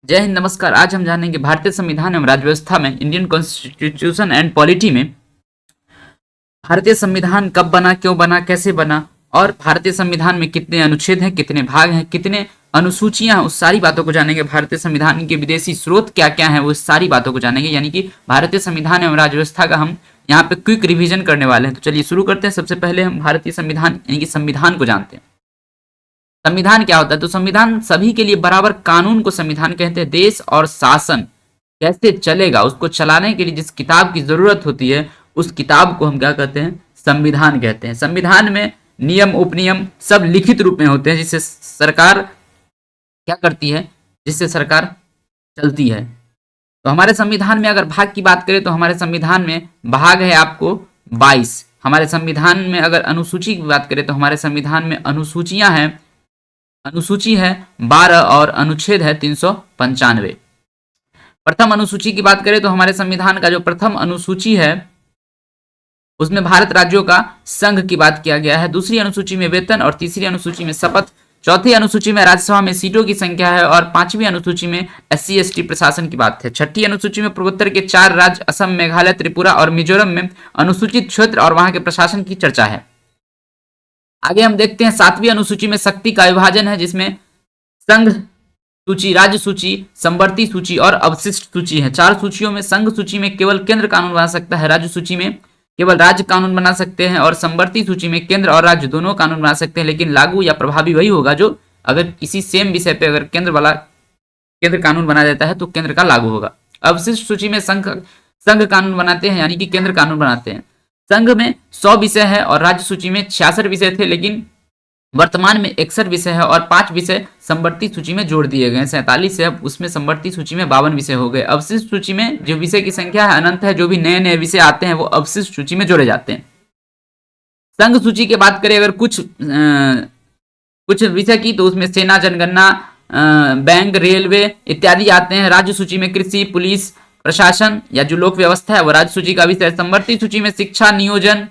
जय हिंद, नमस्कार। आज हम जानेंगे भारतीय संविधान एवं राज्य व्यवस्था में इंडियन कॉन्स्टिट्यूशन एंड पॉलिटी में भारतीय संविधान कब बना, क्यों बना, कैसे बना और भारतीय संविधान में कितने अनुच्छेद हैं, कितने भाग हैं, कितने अनुसूचियां हैं। उस सारी बातों को जानेंगे। भारतीय संविधान के विदेशी स्रोत क्या क्या हैं, वो सारी बातों को जानेंगे। यानी कि भारतीय संविधान एवं राज्य व्यवस्था का हम यहाँ पे क्विक रिवीजन करने वाले हैं। तो चलिए शुरू करते हैं। सबसे पहले हम भारतीय संविधान यानी कि संविधान को जानते हैं। संविधान क्या होता है? तो संविधान सभी के लिए बराबर कानून को संविधान कहते हैं। देश और शासन कैसे चलेगा, उसको चलाने के लिए जिस किताब की जरूरत होती है, उस किताब को हम क्या कहते हैं? संविधान कहते हैं। संविधान में नियम उपनियम सब लिखित रूप में होते हैं, जिससे सरकार क्या करती है, जिससे सरकार चलती है। तो हमारे संविधान में अगर भाग की बात करें तो हमारे संविधान में भाग है आपको 22। हमारे संविधान में अगर अनुसूची की बात करें तो हमारे संविधान में अनुसूचियां हैं, अनुसूची है 12 और अनुच्छेद है 395। प्रथम अनुसूची की बात करें तो हमारे संविधान का जो प्रथम अनुसूची है उसमें भारत राज्यों का संघ की बात किया गया है। दूसरी अनुसूची में वेतन और तीसरी अनुसूची में शपथ। चौथी अनुसूची में राज्यसभा में सीटों की संख्या है और पांचवी अनुसूची में SC ST प्रशासन की बात है। छठी अनुसूची में पूर्वोत्तर के 4 राज्य असम, मेघालय, त्रिपुरा और मिजोरम में अनुसूचित क्षेत्र और वहां के प्रशासन की चर्चा है। आगे हम देखते हैं सातवीं अनुसूची में शक्ति का विभाजन है, जिसमें संघ सूची, राज्य सूची, समवर्ती सूची और अवशिष्ट सूची है। 4 सूचियों में संघ सूची में केवल केंद्र कानून बना सकता है, राज्य सूची में केवल राज्य कानून बना सकते हैं और समवर्ती सूची में केंद्र और राज्य दोनों कानून बना सकते हैं, लेकिन लागू या प्रभावी वही होगा जो अगर किसी सेम विषय पे अगर केंद्र कानून बना देता है तो केंद्र का लागू होगा। अवशिष्ट सूची में संघ कानून बनाते हैं, यानी कि केंद्र कानून बनाते हैं। संघ में 100 विषय है और राज्य सूची में 66 विषय थे, लेकिन वर्तमान में 61 विषय है और 5 विषय समवर्ती सूची में जोड़ दिए गए। 47 है, उसमें समवर्ती सूची में 52 विषय हो गए। अवशिष्ट सूची में जो विषय की संख्या है अनंत है, जो भी नए नए विषय आते हैं वो अवशिष्ट सूची में जोड़े जाते हैं। संघ सूची की बात करें अगर कुछ विषय की, तो उसमें सेना, जनगणना, बैंक, रेलवे इत्यादि आते हैं। राज्य सूची में कृषि, पुलिस, प्रशासन या जो लोक व्यवस्था है वो राज्य सूची का विषय। समवर्ती सूची में शिक्षा, नियोजन,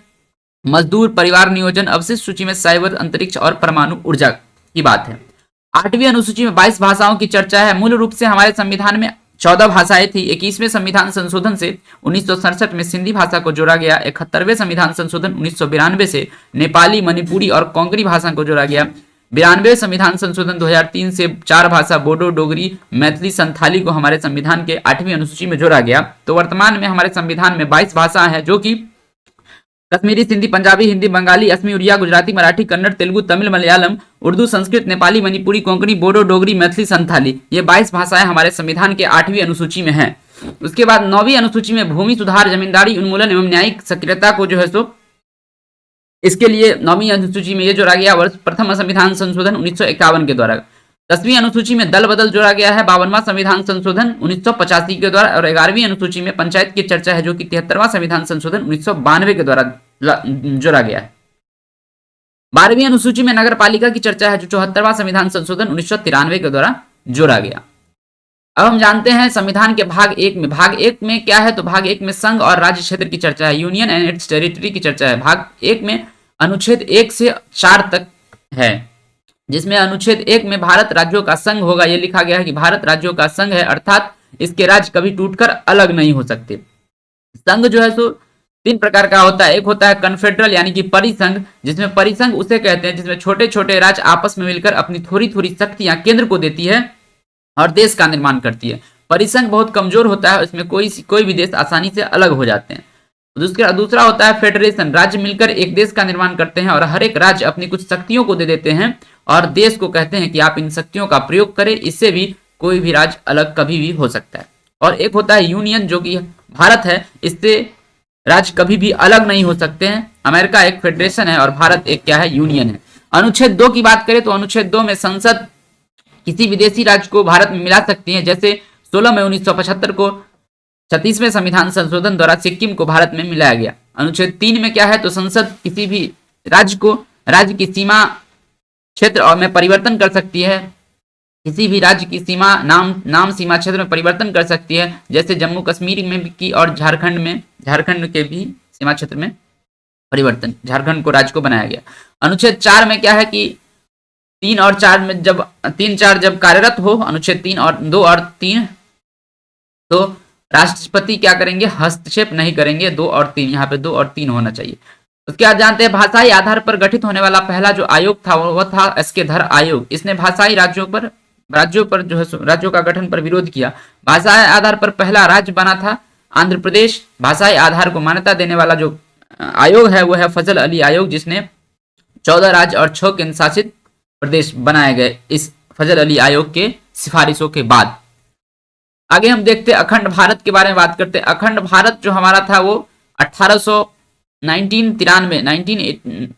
मजदूर, परिवार नियोजन। अवशिष्ट सूची में साइबर, अंतरिक्ष और परमाणु ऊर्जा की बात है। 8वीं अनुसूची में 22 भाषाओं की चर्चा है। मूल रूप से हमारे संविधान में 14 भाषाएं थी। 21वें संविधान संशोधन से 1967 में सिंधी भाषा को जोड़ा गया। 71वें संविधान संशोधन 1992 से नेपाली, मणिपुरी और कोंकणी भाषा को जोड़ा गया। 92वें संविधान संशोधन 2003 से 4 भाषा बोडो, डोगरी, मैथिली, संथाली को हमारे संविधान के 8वीं अनुसूची में जोड़ा गया। तो वर्तमान में हमारे संविधान में 22 भाषा है, जो कि कश्मीरी, सिंधी, पंजाबी, हिंदी, बंगाली, असमी, उड़िया, गुजराती, मराठी, कन्नड़, तेलुगु, तमिल, मलयालम, उर्दू, संस्कृत, नेपाली, मणिपुरी, कोंकणी, बोडो, डोगरी, मैथिली, संथाली, ये 22 भाषाएं हमारे संविधान के 8वीं अनुसूची में हैं। उसके बाद 9वीं अनुसूची में भूमि सुधार, जमींदारी उन्मूलन एवं न्यायिक सक्रियता को जो है सो इसके लिए 9वीं अनुसूची में ये जोड़ा गया वर्ष प्रथम संविधान संशोधन 1951 के द्वारा। 10वीं अनुसूची में दल बदल जोड़ा गया है 52वां संविधान संशोधन 1985 के द्वारा। और 11वीं अनुसूची में पंचायत की चर्चा है, जो कि 73वां संविधान संशोधन 1992 के द्वारा जोड़ा गया है। 12वीं अनुसूची में नगर पालिका की चर्चा है, जो 74वां संविधान संशोधन 1993 के द्वारा जोड़ा गया। अब हम जानते हैं संविधान के भाग 1 में। भाग 1 में क्या है? तो भाग 1 में संघ और राज्य क्षेत्र की चर्चा है, यूनियन एंड इट्स टेरिटरी की चर्चा है। भाग 1 में अनुच्छेद 1 से 4 तक है, जिसमें अनुच्छेद 1 में भारत राज्यों का संघ होगा। यह लिखा गया है कि भारत राज्यों का संघ है, अर्थात इसके राज्य कभी टूटकर अलग नहीं हो सकते। संघ जो है सो 3 प्रकार का होता है। एक होता है कन्फेडरल यानी कि परिसंघ, जिसमें परिसंघ उसे कहते हैं जिसमें छोटे छोटे राज्य आपस में मिलकर अपनी थोड़ी थोड़ी शक्तियां केंद्र को देती है और देश का निर्माण करती है। परिसंघ बहुत कमजोर होता है, इसमें कोई भी देश आसानी से अलग हो जाते हैं। दूसरा होता है फेडरेशन, राज्य मिलकर एक देश का निर्माण करते हैं और हर एक राज्य अपनी कुछ शक्तियों को दे देते हैं और देश को कहते हैं कि आप इन शक्तियों का प्रयोग करें, इससे भी कोई भी राज्य अलग कभी भी हो सकता है। और एक होता है यूनियन, जो कि भारत है, इससे राज्य कभी भी अलग नहीं हो सकते हैं। अमेरिका एक फेडरेशन है और भारत एक क्या है? यूनियन है। अनुच्छेद 2 की बात करें तो अनुच्छेद 2 में संसद किसी विदेशी राज्य को भारत में मिला सकती है। जैसे 16 मई 1975 को 36वें संविधान संशोधन द्वारा सिक्किम को भारत में मिलाया गया। अनुच्छेद 3 में क्या है? तो संसद किसी भी राज्य की सीमा, क्षेत्र और में परिवर्तन कर सकती है। किसी भी राज्य की सीमा, नाम सीमा, क्षेत्र में परिवर्तन कर सकती है, जैसे जम्मू कश्मीर में भी की और झारखंड के भी सीमा क्षेत्र में परिवर्तन, झारखंड को राज्य को बनाया गया। अनुच्छेद 4 में क्या है कि 3 और 4 में जब 3-4 जब कार्यरत हो, अनुच्छेद 3 और 2 और 3, तो राष्ट्रपति क्या करेंगे, हस्तक्षेप नहीं करेंगे। 2 और 3, यहाँ पे 2 और 3 होना चाहिए। उसके बाद जानते हैं भाषाई आधार पर गठित होने वाला पहला जो आयोग था वह था एसके धर आयोग। इसने भाषाई राज्यों पर जो है राज्यों का गठन पर विरोध किया। भाषाई आधार पर पहला राज्य बना था आंध्र प्रदेश। भाषाई आधार को मान्यता देने वाला जो आयोग है वह है फजल अली आयोग, जिसने 14 राज्य और 6 केंद्र शासित प्रदेश बनाए गए इस फजल अली आयोग के सिफारिशों के बाद। आगे हम देखते हैं अखंड भारत के बारे में बात करते हैं। अखंड भारत जो हमारा था वो 1893 यानी कि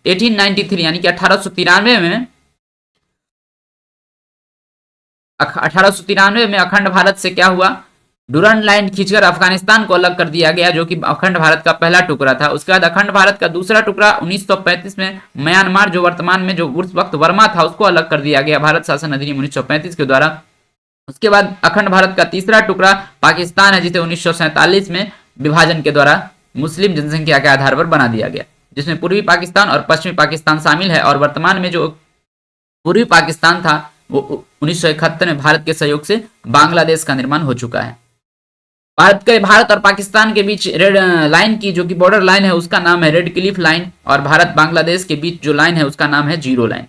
1893 में 1893 में अखंड भारत से क्या हुआ, डुरंड लाइन खींचकर अफगानिस्तान को अलग कर दिया गया, जो कि अखंड भारत का पहला टुकड़ा था। उसके बाद अखंड भारत का दूसरा टुकड़ा 1935 में म्यांमार, जो वर्तमान में जो उस वक्त वर्मा था, उसको अलग कर दिया गया भारत शासन अधिनियम 1935 के द्वारा। उसके बाद अखंड भारत का तीसरा टुकड़ा पाकिस्तान है, जिसे 1947 में विभाजन के द्वारा मुस्लिम जनसंख्या के आधार पर बना दिया गया, जिसमें पूर्वी पाकिस्तान और पश्चिमी पाकिस्तान शामिल है। और वर्तमान में जो पूर्वी पाकिस्तान था वो 1971 में भारत के सहयोग से बांग्लादेश का निर्माण हो चुका है। भारत और पाकिस्तान के बीच रेड लाइन की जो कि बॉर्डर लाइन है उसका नाम है रेड क्लिफ लाइन, और भारत बांग्लादेश के बीच जो लाइन है उसका नाम है जीरो लाइन।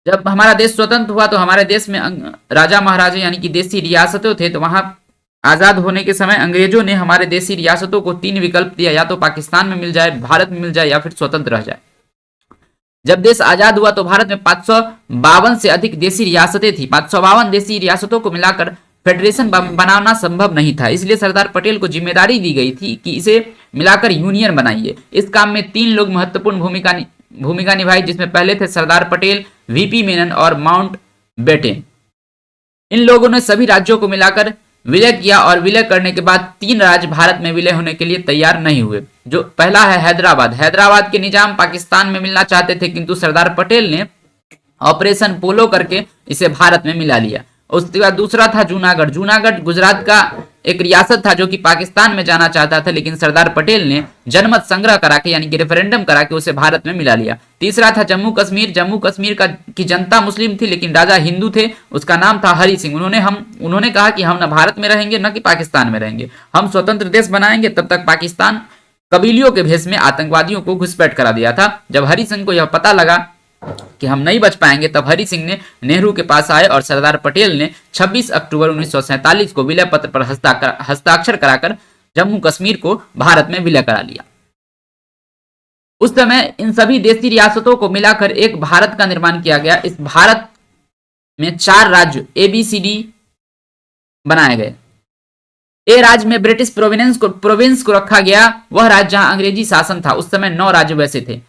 जब हमारा देश स्वतंत्र हुआ तो हमारे देश में राजा महाराजा यानी कि देसी रियासतें थे, तो वहां आजाद होने के समय अंग्रेजों ने हमारे देसी रियासतों को 3 विकल्प दिया, या तो पाकिस्तान में मिल जाए, भारत में मिल जाए, या फिर स्वतंत्र रह जाए। जब देश आजाद हुआ तो भारत में 552 से अधिक देसी रियासतें थी। 552 देसी रियासतों को मिलाकर फेडरेशन बनाना संभव नहीं था, इसलिए सरदार पटेल को जिम्मेदारी दी गई थी कि इसे मिलाकर यूनियन बनाइए। इस काम में 3 लोग महत्वपूर्ण भूमिका निभाई, जिसमें पहले थे सरदार पटेल, वीपी मेनन और माउंट बेटेन। इन लोगों ने सभी राज्यों को मिलाकर विलय किया, और विलय करने के बाद 3 राज्य भारत में विलय होने के लिए तैयार नहीं हुए। जो पहला है हैदराबाद के निजाम पाकिस्तान में मिलना चाहते थे, किंतु सरदार पटेल ने ऑपरेशन पोलो करके इसे भारत में मिला लिया। उसके बाद दूसरा था जूनागढ़ गुजरात का एक रियासत था जो कि पाकिस्तान में जाना चाहता था, लेकिन सरदार पटेल ने जनमत संग्रह करा के यानी कि रेफरेंडम करा के उसे भारत में मिला लिया। तीसरा था जम्मू कश्मीर की जनता मुस्लिम थी लेकिन राजा हिंदू थे, उसका नाम था हरि सिंह। उन्होंने कहा कि हम न भारत में रहेंगे न कि पाकिस्तान में रहेंगे, हम स्वतंत्र देश बनाएंगे। तब तक पाकिस्तान कबीलियों के भेष में आतंकवादियों को घुसपैठ करा दिया था। जब हरि सिंह को यह पता लगा कि हम नहीं बच पाएंगे, तब हरि सिंह ने नेहरू के पास आए और सरदार पटेल ने 26 अक्टूबर 1947 को विलय पत्र पर हस्ताक्षर कराकर जम्मू कश्मीर को भारत में विलय करा लिया। उस समय इन सभी देशी रियासतों को मिलाकर एक भारत का निर्माण किया गया। इस भारत में 4 राज्य ABCD बनाए गए। ए राज्य में ब्रिटिश प्रोविंस को रखा गया, वह राज्य जहां अंग्रेजी शासन था। उस समय 9 राज्य वैसे थे।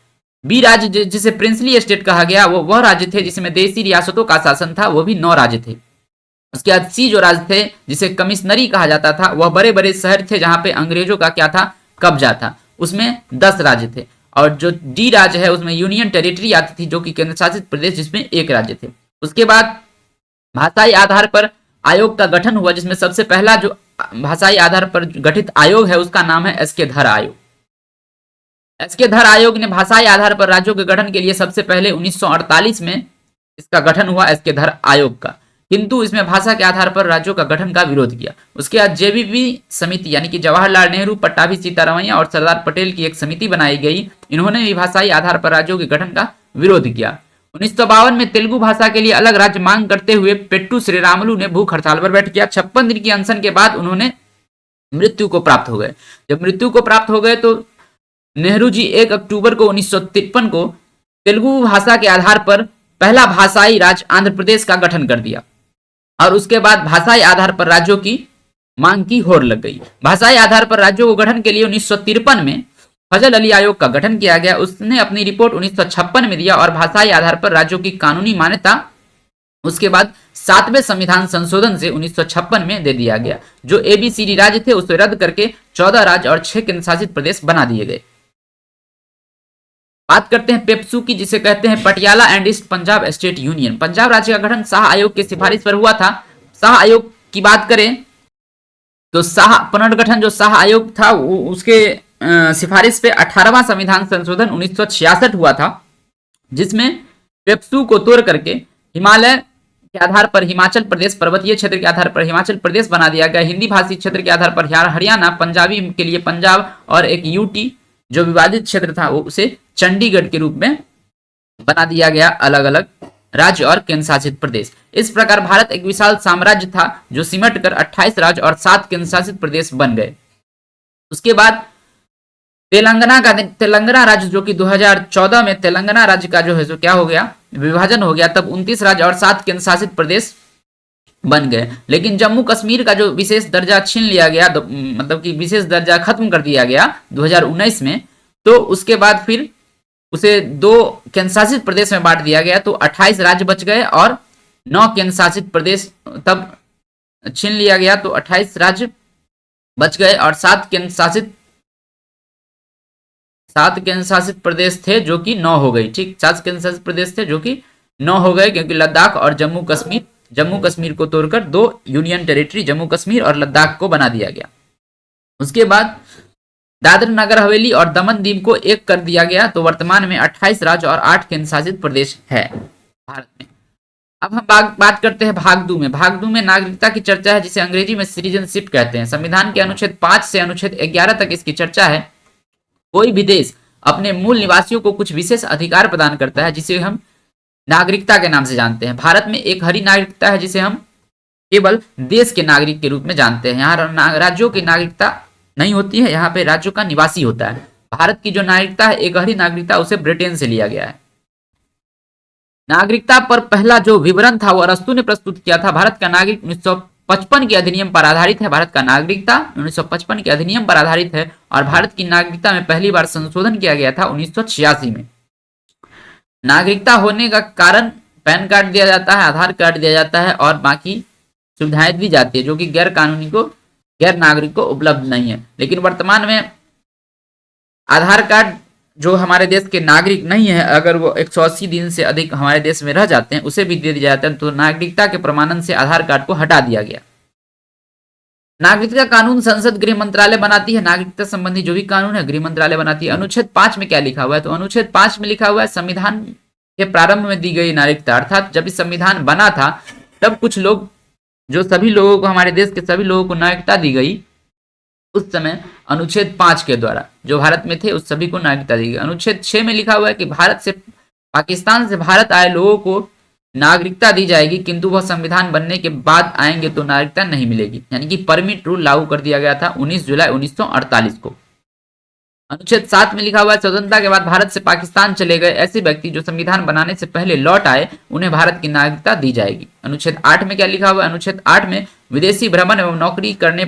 बी राज्य जिसे प्रिंसली स्टेट कहा गया, वह राज्य थे जिसमें देशी रियासतों का शासन था, वो भी 9 राज्य थे। उसके बाद सी जो राज्य थे जिसे कमिश्नरी कहा जाता था, वह बड़े बड़े शहर थे जहां पे अंग्रेजों का क्या था, कब्जा था, उसमें 10 राज्य थे। और जो डी राज्य है उसमें यूनियन टेरिटरी आती थी जो कि केंद्र शासित प्रदेश, जिसमें 1 राज्य थे। उसके बाद भाषाई आधार पर आयोग का गठन हुआ, जिसमें सबसे पहला जो भाषाई आधार पर गठित आयोग है उसका नाम है एसके धर आयोग। एसके धर आयोग ने भाषाई आधार पर राज्यों के गठन के लिए सबसे पहले 1948 में इसका गठन हुआ एसके धर आयोग का, किंतु इसमें भाषा के आधार पर राज्यों का गठन का विरोध किया। उसके बाद जेबीवी समिति यानी कि जवाहरलाल नेहरू, पट्टाभी सीतारमैया और सरदार पटेल की एक समिति बनाई गई। इन्होंने भी भाषाई आधार पर राज्यों के गठन का विरोध किया। 1952 में तेलुगु भाषा के लिए अलग राज्य मांग करते हुए पेट्टू श्रीरामुलु ने भूख हड़ताल पर बैठ किया। 56 दिन की अनशन के बाद उन्होंने मृत्यु को प्राप्त हो गए। जब मृत्यु को प्राप्त हो गए तो नेहरू जी 1 अक्टूबर को 1953 को तेलुगु भाषा के आधार पर पहला भाषाई राज्य आंध्र प्रदेश का गठन कर दिया, और उसके बाद भाषाई आधार पर राज्यों की मांग की होड़ लग गई। भाषाई आधार पर राज्यों को गठन के लिए 1953 में फजल अली आयोग का गठन किया गया। उसने अपनी रिपोर्ट 1956 में दिया और भाषाई आधार पर राज्यों की कानूनी मान्यता उसके बाद 7वें संविधान संशोधन से 1956 में दे दिया गया। जो ABCD राज्य थे उसे रद्द करके 14 राज्य और 6 केंद्र शासित प्रदेश बना दिए गए। बात करते हैं पेप्सू की, जिसे कहते हैं Patiala and east Punjab state union. Punjab राज्य का गठन शाह आयोग की सिफारिश पर हुआ था। शाह आयोग की बात करें तो पुनर्गठन जो शाह आयोग था उसके सिफारिश पे 18वां संविधान संशोधन 1966 हुआ था, जिसमें पेप्सू को तोड़ करके हिमालय के आधार पर हिमाचल प्रदेश, पर्वतीय क्षेत्र के आधार पर हिमाचल प्रदेश बना दिया गया। हिंदी भाषी क्षेत्र के आधार पर हरियाणा, पंजाबी के लिए पंजाब और एक यूटी जो विवादित क्षेत्र था उसे चंडीगढ़ के रूप में बना दिया गया, अलग अलग राज्य और केंद्र शासित प्रदेश। इस प्रकार भारत एक विशाल साम्राज्य था जो सिमट कर 28 राज्य और 7 केंद्र शासित प्रदेश बन गए। उसके बाद तेलंगाना राज्य जो कि 2014 में तेलंगाना राज्य का जो है जो क्या हो गया, विभाजन हो गया, तब 29 राज्य और 7 केंद्र शासित प्रदेश बन गए। लेकिन जम्मू कश्मीर का जो विशेष दर्जा छीन लिया गया, मतलब कि विशेष दर्जा खत्म कर दिया गया 2019 में, तो उसके बाद फिर उसे 2 केंद्र शासित प्रदेश में बांट दिया गया, तो 28 राज्य बच गए और 9 केंद्र शासित प्रदेश तब छीन लिया गया, तो 28 राज्य बच गए और 7 केंद्र शासित प्रदेश थे जो कि 9 हो गई। ठीक, 7 केंद्र शासित प्रदेश थे जो कि 9 हो गए, क्योंकि लद्दाख और जम्मू कश्मीर को तोड़कर 2 यूनियन टेरिटरी जम्मू कश्मीर और लद्दाख को बना दिया गया। उसके बाद दादर नगर हवेली और दमन दीव को एक कर दिया गया, तो वर्तमान में 28 राज्य और 8 केंद्र शासित प्रदेश है भारत में। अब हम बात करते हैं भाग 2 में। भाग 2 में नागरिकता की चर्चा है, जिसे अंग्रेजी में सिटीजनशिप कहते हैं। संविधान के अनुच्छेद 5 से अनुच्छेद 11 तक इसकी चर्चा है। कोई भी देश अपने मूल निवासियों को कुछ विशेष अधिकार प्रदान करता है, जिसे हम नागरिकता के नाम से जानते हैं। भारत में एक हरी नागरिकता है, जिसे हम केवल देश के नागरिक के रूप में जानते हैं। यहाँ राज्यों की नागरिकता नहीं होती है, यहाँ पे राज्यों का निवासी होता है। भारत की जो नागरिकता है, एक हरी नागरिकता, उसे ब्रिटेन से लिया गया है। नागरिकता पर पहला जो विवरण था वो अरस्तु ने प्रस्तुत किया था। भारत का नागरिक 1955 के अधिनियम पर आधारित है। भारत का नागरिकता 1955 के अधिनियम पर आधारित है और भारत की नागरिकता में पहली बार संशोधन किया गया था 1986 में। नागरिकता होने का कारण पैन कार्ड दिया जाता है, आधार कार्ड दिया जाता है और बाकी सुविधाएं दी जाती है, जो कि गैर नागरिक को उपलब्ध नहीं है। लेकिन वर्तमान में आधार कार्ड जो हमारे देश के नागरिक नहीं है, अगर वो 180 दिन से अधिक हमारे देश में रह जाते हैं, उसे भी दे दिया जाता है। तो नागरिकता के प्रमाणन से आधार कार्ड को हटा दिया गया। नागरिकता कानून संसद गृह मंत्रालय बनाती है। नागरिकता संबंधी जो भी कानून है गृह मंत्रालय बनाती है। अनुच्छेद 5 में क्या लिखा हुआ है, तो अनुच्छेद 5 में लिखा हुआ है संविधान के प्रारंभ में दी गई नागरिकता, अर्थात जब इस संविधान बना था तब कुछ लोग, जो सभी लोगों को, हमारे देश के सभी लोगों को नागरिकता दी गई, उस समय अनुच्छेद 5 के द्वारा जो भारत में थे उस सभी को नागरिकता दी गई। अनुच्छेद 6 में लिखा हुआ है कि पाकिस्तान से भारत आए लोगों को नागरिकता दी जाएगी, किंतु वह संविधान बनने के बाद आएंगे तो नागरिकता नहीं मिलेगी। यानी कि परमिट रूल लागू कर दिया गया था 19 जुलाई 1948 को। अनुच्छेद 7 में लिखा हुआ है स्वतंत्रता के बाद भारत से पाकिस्तान चले गए ऐसे व्यक्ति जो संविधान बनाने से पहले लौट आए, उन्हें भारत की नागरिकता दी जाएगी। अनुच्छेद 8 में क्या लिखा हुआ है, अनुच्छेद 8 में विदेशी भ्रमण एवं नौकरी करने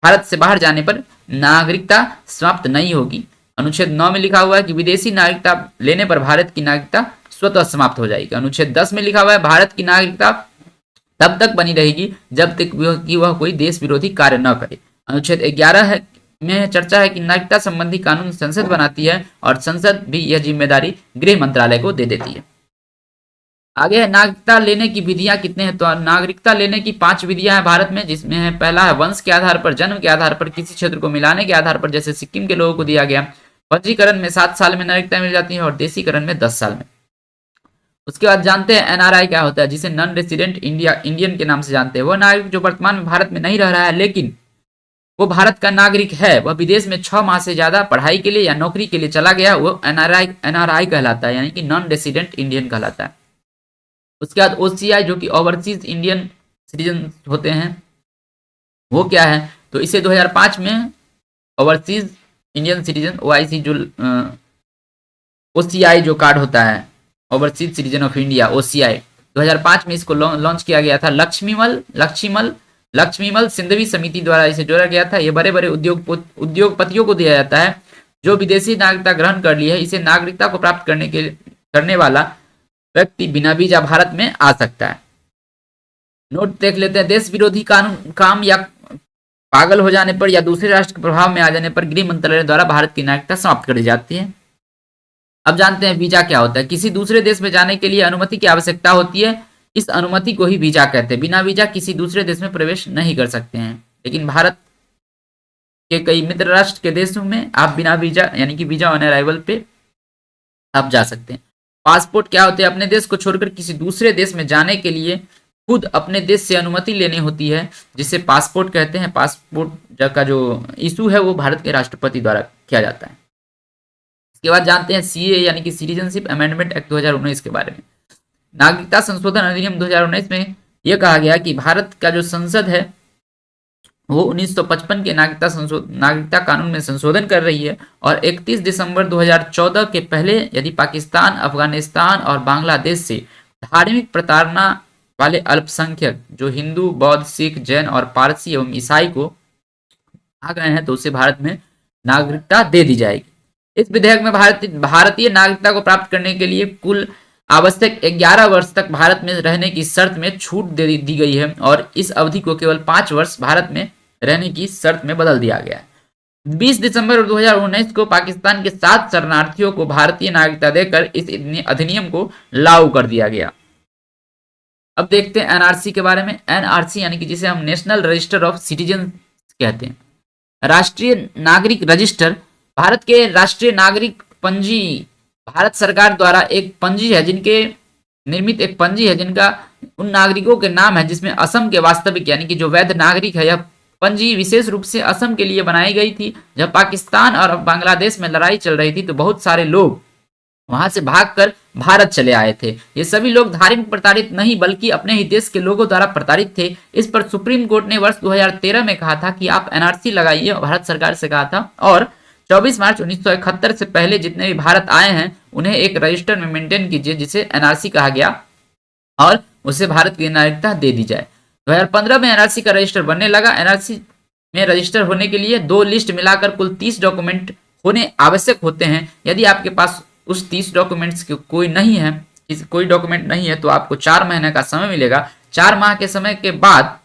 भारत से बाहर जाने पर नागरिकता समाप्त नहीं होगी। अनुच्छेद 9 में लिखा हुआ है कि विदेशी नागरिकता लेने पर भारत की नागरिकता स्वतः समाप्त हो जाएगी। अनुच्छेद 10 में लिखा हुआ है भारत की नागरिकता तब तक बनी रहेगी जब तक कि वह कोई देश विरोधी कार्य न करे। अनुच्छेद 11 में चर्चा है कि नागरिकता संबंधी कानून संसद बनाती है और संसद भी यह जिम्मेदारी गृह मंत्रालय को दे देती है। आगे है नागरिकता लेने की विधियां कितने हैं, तो नागरिकता लेने की 5 विधियां हैं भारत में, जिसमें है पहला है वंश के आधार पर, जन्म के आधार पर, किसी क्षेत्र को मिलाने के आधार पर, जैसे सिक्किम के लोगों को दिया गया। पंजीकरण में 7 साल में नागरिकता मिल जाती है और देशीकरण में 10 साल में। उसके बाद जानते हैं एनआरआई क्या होता है, जिसे नॉन रेसिडेंट इंडियन के नाम से जानते हैं। वह नागरिक जो वर्तमान में भारत में नहीं रह रहा है लेकिन वो भारत का नागरिक है, वह विदेश में 6 माह से ज्यादा पढ़ाई के लिए या नौकरी के लिए चला गया, वो एनआरआई कहलाता है, यानी कि नॉन रेसिडेंट इंडियन कहलाता है। उसके बाद ओसीआई जो कि ओवरसीज इंडियन सिटीजन होते हैं, वो क्या है, तो इसे 2005 में ओवरसीज इंडियन सिटीजन ओआईसी जो ओसीआई जो कार्ड होता है, overseas citizen of India, OCI, 2005 में इसको लॉन्च किया गया था। लक्ष्मीमल सिंधवी समिति द्वारा इसे जोड़ा गया था। ये बड़े बड़े उद्योगपतियों को दिया जाता है जो विदेशी नागरिकता ग्रहण कर ली है। इसे नागरिकता को प्राप्त करने वाला व्यक्ति बिना वीजा भारत में आ सकता है। नोट देख लेते हैं। देश विरोधी काम या पागल हो जाने पर या दूसरे राष्ट्र के प्रभाव में आ जाने पर गृह मंत्रालय द्वारा भारत की नागरिकता समाप्त कर दी जाती है। अब जानते हैं वीजा क्या होता है। किसी दूसरे देश में जाने के लिए अनुमति की आवश्यकता होती है, इस अनुमति को ही वीजा कहते हैं। बिना वीजा किसी दूसरे देश में प्रवेश नहीं कर सकते हैं, लेकिन भारत के कई मित्र राष्ट्र के देशों में आप बिना वीजा यानी कि वीजा ऑन अराइवल पे आप जा सकते हैं। पासपोर्ट क्या होते हैं? अपने देश को छोड़कर किसी दूसरे देश में जाने के लिए खुद अपने देश से अनुमति लेनी होती है, जिसे पासपोर्ट कहते हैं। पासपोर्ट का जो इशू है वो भारत के राष्ट्रपति द्वारा किया जाता है। इसके बाद जानते हैं सीए यानी कि सिटीजनशिप अमेंडमेंट एक्ट 2019 के बारे में। नागरिकता संशोधन अधिनियम 2019 में यह कहा गया कि भारत का जो संसद है वो 1955 के नागरिकता कानून में संशोधन कर रही है, और 31 दिसंबर 2014 के पहले यदि पाकिस्तान, अफगानिस्तान और बांग्लादेश से धार्मिक प्रताड़ना वाले अल्पसंख्यक जो हिंदू, बौद्ध, सिख, जैन और पारसी एवं ईसाई को आ गए हैं तो उसे भारत में नागरिकता दे दी जाएगी। इस विधेयक में भारतीय नागरिकता को प्राप्त करने के लिए कुल आवश्यक 11 वर्ष तक भारत में रहने की शर्त में छूट दे दी गई है, और इस अवधि को केवल 5 वर्ष भारत में रहने की शर्त में बदल दिया गया है। 20 दिसंबर 2019 को पाकिस्तान के 7 शरणार्थियों को भारतीय नागरिकता देकर इस अधिनियम को लागू कर दिया गया। अब देखते हैं एनआरसी के बारे में। एनआरसी यानी कि जिसे हम नेशनल रजिस्टर ऑफ सिटीजन कहते हैं, राष्ट्रीय नागरिक रजिस्टर भारत के राष्ट्रीय नागरिक पंजी, भारत सरकार द्वारा एक पंजी है जिनका उन नागरिकों के नाम है जिसमें असम के वास्तविक यानी कि जो वैध नागरिक है। यह पंजी विशेष रूप से असम के लिए बनाई गई थी। जब पाकिस्तान और बांग्लादेश में लड़ाई चल रही थी तो बहुत सारे लोग वहां से भागकर भारत चले आए थे। ये सभी लोग धार्मिक प्रताड़ित नहीं बल्कि अपने ही देश के लोगों द्वारा प्रताड़ित थे। इस पर सुप्रीम कोर्ट ने वर्ष 2013 में कहा था कि आप एनआरसी लगाइए, भारत सरकार से कहा था, और 24 मार्च 1971 से पहले जितने भी भारत आए हैं उन्हें एक रजिस्टर में मेंटेन कीजिए जिसे एनआरसी कहा गया, और उसे भारत की नागरिकता दे दी जाए। 2015 में एनआरसी का रजिस्टर बनने लगा। एनआरसी में रजिस्टर होने के लिए 2 लिस्ट मिलाकर कुल 30 डॉक्यूमेंट होने आवश्यक होते हैं। यदि आपके पास उस 30 डॉक्यूमेंट्स की कोई डॉक्यूमेंट नहीं है तो आपको 4 महीने का समय मिलेगा। 4 माह के समय के बाद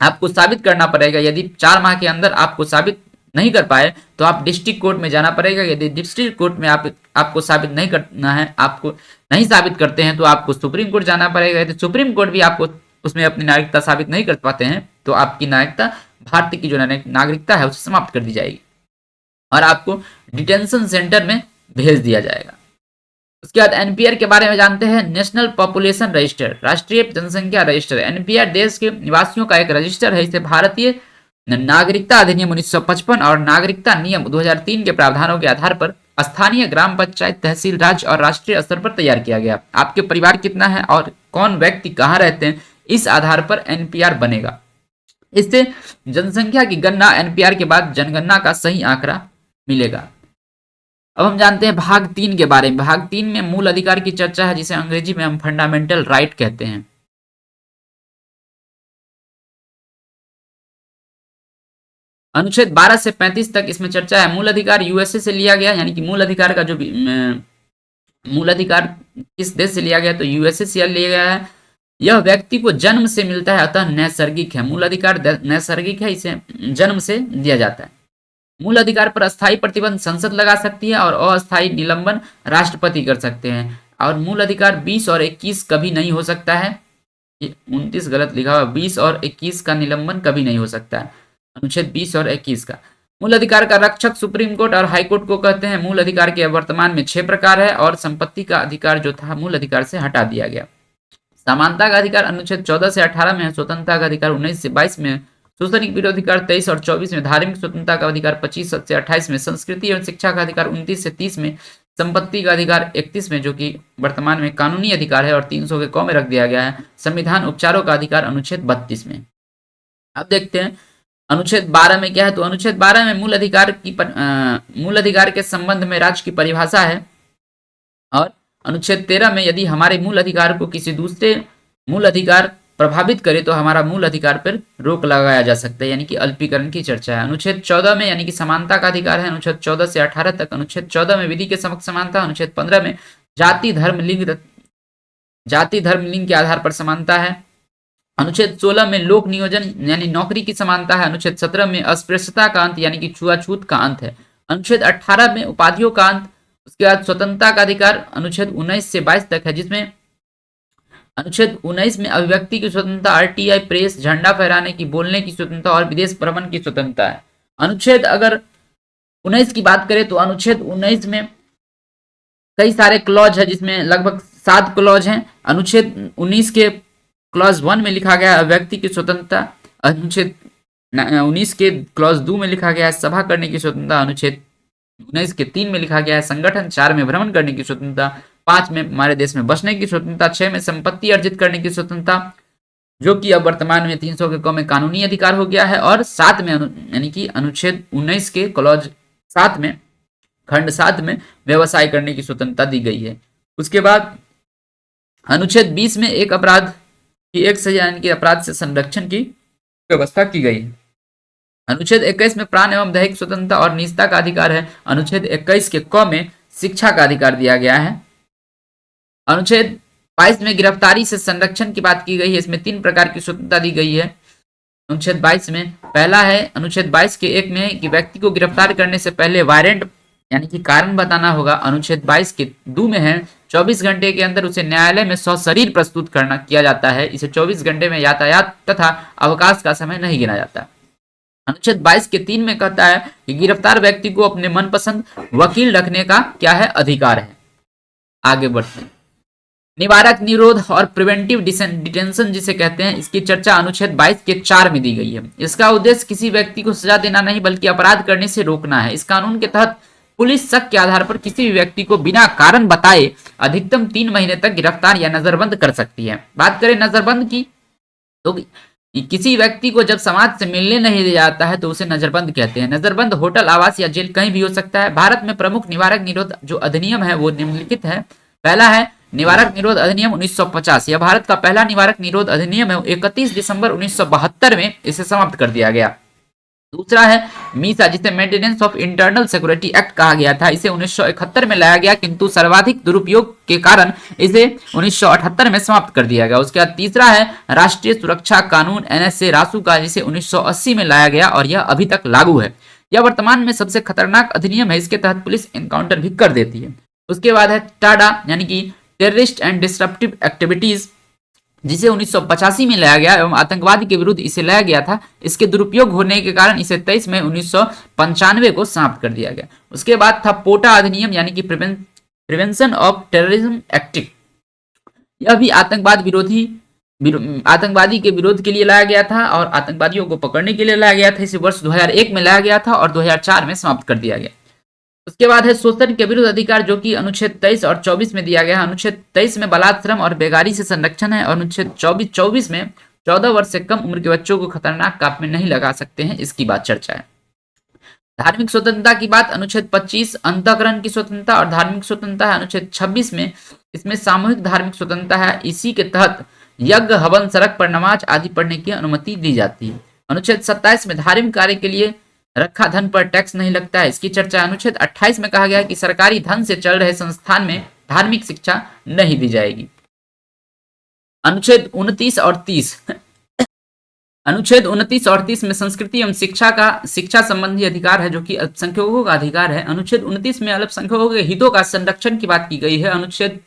आपको साबित करना पड़ेगा। यदि 4 माह के अंदर आपको साबित नहीं कर पाए तो आप डिस्ट्रिक्ट कोर्ट में जाना पड़ेगा। यदि डिस्ट्रिक्ट कोर्ट में आपको साबित नहीं करना है, आपको नहीं साबित करते हैं तो आपको सुप्रीम कोर्ट जाना पड़ेगा। यदि सुप्रीम कोर्ट भी आपको उसमें अपनी नागरिकता साबित नहीं कर पाते हैं तो आपकी नागरिकता, भारत की जो नागरिकता है उसे समाप्त कर दी जाएगी और आपको डिटेंशन सेंटर में भेज दिया जाएगा। उसके बाद एनपीआर के बारे में जानते हैं। नेशनल पॉपुलेशन रजिस्टर, राष्ट्रीय जनसंख्या रजिस्टर। एनपीआर देश के निवासियों का एक रजिस्टर है। इसे भारतीय नागरिकता अधिनियम 1955 और नागरिकता नियम 2003 के प्रावधानों के आधार पर स्थानीय ग्राम पंचायत, तहसील, राज्य और राष्ट्रीय स्तर पर तैयार किया गया। आपके परिवार कितना है और कौन व्यक्ति कहाँ रहते हैं, इस आधार पर एनपीआर बनेगा। इससे जनसंख्या की गणना, एनपीआर के बाद जनगणना का सही आंकड़ा मिलेगा। अब हम जानते हैं भाग 3 के बारे में। भाग 3 में मूल अधिकार की चर्चा है जिसे अंग्रेजी में हम फंडामेंटल राइट कहते हैं। अनुच्छेद 12 से 35 तक इसमें चर्चा है। मूल अधिकार यूएसए से लिया गया, यानी कि मूल अधिकार का जो मूल अधिकार किस देश से लिया गया तो यूएसए से लिया गया है। यह व्यक्ति को जन्म से मिलता है, अतः नैसर्गिक है। मूल अधिकार नैसर्गिक है, इसे जन्म से दिया जाता है। मूल अधिकार पर अस्थायी प्रतिबंध संसद लगा सकती है और अस्थायी निलंबन राष्ट्रपति कर सकते हैं। और मूल अधिकार 20 और 21 कभी नहीं हो सकता है। 29 गलत लिखा हुआ, 20 और 21 का निलंबन कभी नहीं हो सकता है। अनुच्छेद 20 और 21 का। मूल अधिकार का रक्षक सुप्रीम कोर्ट और हाई कोर्ट को कहते हैं। मूल अधिकार के वर्तमान में 6 प्रकार है और संपत्ति का अधिकार जो था मूल अधिकार से हटा दिया गया। समानता का अधिकार अनुच्छेद 14 से 18 में है। स्वतंत्रता का अधिकार 19 से 22 में है। शोषण विरोध अधिकार 23 और 24 में। धार्मिक स्वतंत्रता का अधिकार 25 से 28 में। संस्कृति एवं शिक्षा का अधिकार 29 से 30 में। संपत्ति का अधिकार 31 में, जो कि वर्तमान में कानूनी अधिकार है और 300 के क में रख दिया गया है। संविधान उपचारों का अधिकार अनुच्छेद 32 में। अब देखते हैं अनुच्छेद 12 में क्या है। तो अनुच्छेद 12 में मूल अधिकार के संबंध में राज्य की परिभाषा है। और अनुच्छेद 13 में यदि हमारे मूल अधिकार को किसी दूसरे मूल अधिकार प्रभावित करे तो हमारा मूल अधिकार पर रोक लगाया जा सकता है, यानी कि अल्पीकरण की चर्चा है। अनुच्छेद 14 में यानी कि समानता का अधिकार है। अनुच्छेद 14 से 18 तक। अनुच्छेद 14 में विधि के समक्ष समानता। अनुच्छेद 15 में जाति धर्म लिंग के आधार पर समानता है। अनुच्छेद 16 में लोक नियोजन यानी नौकरी की समानता है। अनुच्छेद 17 में अस्पृश्यता का अंत यानी कि छुआछूत का अंत है। अनुच्छेद 18 में उपाधियों का अंत। उसके बाद स्वतंत्रता का अधिकार अनुच्छेद 19 से 22 तक है, जिसमें अनुच्छेद 19 में अभिव्यक्ति की स्वतंत्रता, आरटीआई, प्रेस, झंडा फहराने की, बोलने की स्वतंत्रता और विदेश भ्रमण की स्वतंत्रता है। अनुच्छेद अगर 19 की बात करें तो अनुच्छेद 19 में कई सारे क्लॉज है जिसमें लगभग 7 क्लॉज हैं। अनुच्छेद 19 के क्लॉज 1 में लिखा गया है व्यक्ति की स्वतंत्रता। अनुच्छेद 19 के क्लॉज 2 में लिखा गया है सभा करने की स्वतंत्रता। अनुच्छेद 19 के 3 में लिखा गया है संगठन। 4 में भ्रमण करने की स्वतंत्रता। 5 में हमारे देश में बसने की स्वतंत्रता। 6 में संपत्ति अर्जित करने की स्वतंत्रता, जो कि अब वर्तमान में 300 के क में कानूनी अधिकार हो गया है। और 7 में यानी कि अनुच्छेद 19 के क्लॉज 7 में खंड 7 में व्यवसाय करने की स्वतंत्रता दी गई है। उसके बाद अनुच्छेद 20 में एक अपराध की एक सजा यानी कि अपराध से संरक्षण की व्यवस्था की गई है। अनुच्छेद 21 में प्राण एवं दैहिक स्वतंत्रता और निजता का अधिकार है। अनुच्छेद 21 के क में शिक्षा का अधिकार दिया गया है। अनुच्छेद 22 में गिरफ्तारी से संरक्षण की बात की गई है। इसमें 3 प्रकार की स्वतंत्रता दी गई है। अनुच्छेद 22 में पहला है अनुच्छेद 22 के 1 में कि व्यक्ति को गिरफ्तार करने से पहले वारंट यानी कि कारण बताना होगा। अनुच्छेद 22 के 2 में है 24 घंटे के अंदर उसे न्यायालय में सशरीर प्रस्तुत करना किया जाता है। इसे 24 घंटे में यातायात तथा अवकाश का समय नहीं गिना जाता। अनुच्छेद 22 के 3 में कहता है कि गिरफ्तार व्यक्ति को अपने मनपसंद वकील रखने का क्या है अधिकार है। आगे बढ़ते हैं। निवारक निरोध और प्रिवेंटिव डिटेंशन जिसे कहते हैं, इसकी चर्चा अनुच्छेद 22 के 4 में दी गई है। इसका उद्देश्य किसी व्यक्ति को सजा देना नहीं बल्कि अपराध करने से रोकना है। इस कानून के तहत पुलिस शक के आधार पर किसी भी व्यक्ति को बिना कारण बताए अधिकतम 3 महीने तक गिरफ्तार या नजरबंद कर सकती है। बात करें नजरबंद की, तो किसी व्यक्ति को जब समाज से मिलने नहीं दिया जाता है तो उसे नजरबंद कहते हैं। नजरबंद होटल, आवास या जेल कहीं भी हो सकता है। भारत में प्रमुख निवारक निरोध जो अधिनियम है वो निम्नलिखित है। पहला है निवारक निरोध अधिनियम 1950। यह भारत का पहला निवारक निरोध अधिनियम है। 31 दिसंबर 1972 में इसे समाप्त कर दिया गया। दूसरा है मीसा, जिसे maintenance of internal security act कहा गया था। इसे 1971 में लाया गया किंतु सर्वाधिक दुरुपयोग के कारण इसे 1978 में समाप्त कर दिया गया। उसके बाद तीसरा है राष्ट्रीय सुरक्षा कानून NSA रासू का, जिसे 1980 में लाया गया और यह अभी तक लागू है। यह वर्तमान में सबसे खतरनाक अधिनियम है। इसके तहत पुलिस एनकाउंटर भी कर देती है। उसके बाद है टाडा यानी कि टेररिस्ट एंड डिस्ट्रप्टिव एक्टिविटीज, जिसे 1985 में लाया गया एवं आतंकवाद के विरुद्ध इसे लाया गया था। इसके दुरुपयोग होने के कारण इसे 23 मई 1995 को समाप्त कर दिया गया। उसके बाद था पोटा अधिनियम यानी कि प्रिवेंशन ऑफ टेररिज्म एक्ट। यह भी आतंकवादी के विरोध के लिए लाया गया था और आतंकवादियों को पकड़ने के लिए लाया गया था। इसे वर्ष 2001 में लाया गया था और 2004 में समाप्त कर दिया गया। उसके बाद है शोषण के विरुद्ध अधिकार, जो कि अनुच्छेद 23 और 24 में दिया गया है। अनुच्छेद 23 में बलात् श्रम और बेगारी से संरक्षण है। और अनुच्छेद 24 में 14 वर्ष से कम उम्र के बच्चों को खतरनाक काम में नहीं लगा सकते हैं, इसकी बात चर्चा है। धार्मिक स्वतंत्रता की बात अनुच्छेद 25 अंतःकरण की स्वतंत्रता और धार्मिक स्वतंत्रता है। अनुच्छेद 26 में इसमें सामूहिक धार्मिक स्वतंत्रता है। इसी के तहत यज्ञ, हवन, सड़क पर नमाज आदि पढ़ने की अनुमति दी जाती है। अनुच्छेद 27 में धार्मिक कार्य के लिए रखा धन पर टैक्स नहीं लगता है, इसकी चर्चा। अनुच्छेद 28 में कहा गया है कि सरकारी धन से चल रहे संस्थान में धार्मिक शिक्षा नहीं दी जाएगी। अनुच्छेद 29 और 30 अनुच्छेद 29 और 30 में संस्कृति एवं शिक्षा संबंधी अधिकार है, जो कि अल्पसंख्यकों का अधिकार है। अनुच्छेद 29 में अल्पसंख्यकों के हितों का संरक्षण की बात की गई है। अनुच्छेद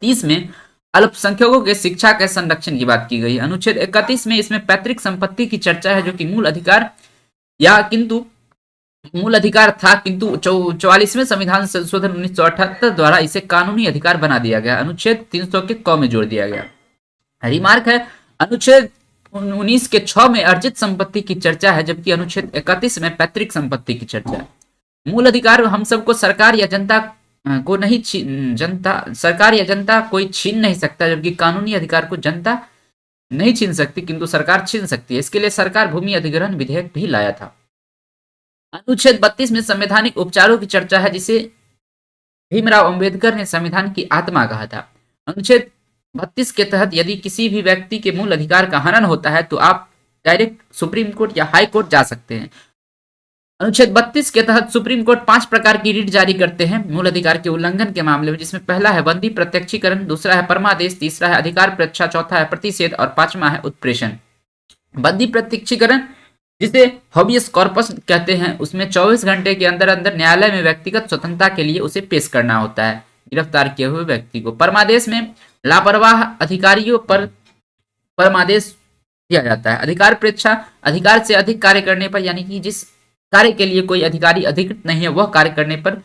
30 में अल्पसंख्यकों के शिक्षा के संरक्षण की बात की गई है। अनुच्छेद 31 में इसमें पैतृक संपत्ति की चर्चा है, जो कि मूल अधिकार था किंतु 44वें संविधान संशोधन 1978 द्वारा इसे कानूनी अधिकार बना दिया गया। अनुच्छेद 300 के क में जोड़ दिया गया। रिमार्क है अनुच्छेद 19 के 6 में अर्जित संपत्ति की चर्चा है, जबकि अनुच्छेद 31 में पैतृक संपत्ति की चर्चा है। मूल अधिकार हम सबको सरकार या जनता कोई छीन नहीं सकता, जबकि कानूनी अधिकार को जनता नहीं छीन सकती किंतु सरकार छीन सकती है। इसके लिए सरकार भूमि अधिग्रहण विधेयक भी लाया था। अनुच्छेद 32 में संवैधानिक उपचारों की चर्चा है, जिसे भीमराव अंबेडकर ने संविधान की आत्मा कहा था। अनुच्छेद 32 के तहत यदि किसी भी व्यक्ति के मूल अधिकार का हनन होता है तो आप डायरेक्ट सुप्रीम कोर्ट या हाई कोर्ट जा सकते हैं। अनुच्छेद 32 के तहत सुप्रीम कोर्ट 5 प्रकार की रीट जारी करते हैं मूल अधिकार के उल्लंघन के मामले में, जिसमें पहला है बंदी प्रत्यक्षीकरण, दूसरा है परमादेश, तीसरा है अधिकार परीक्षा, चौथा है प्रतिषेध और 5वां है उत्प्रेषण। बंदी प्रत्यक्षीकरण, जिसे हॉबियस कॉर्पस कहते हैं, उसमें 24 घंटे के अंदर अंदर न्यायालय में व्यक्तिगत स्वतंत्रता के लिए उसे पेश करना होता है गिरफ्तार किए हुए व्यक्ति को। परमादेश में लापरवाह अधिकारियों पर परमादेश दिया जाता है। अधिकार परीक्षा, अधिकार से अधिक कार्य करने पर, यानी कि जिस कार्य के लिए कोई अधिकारी अधिकृत नहीं है वह कार्य करने पर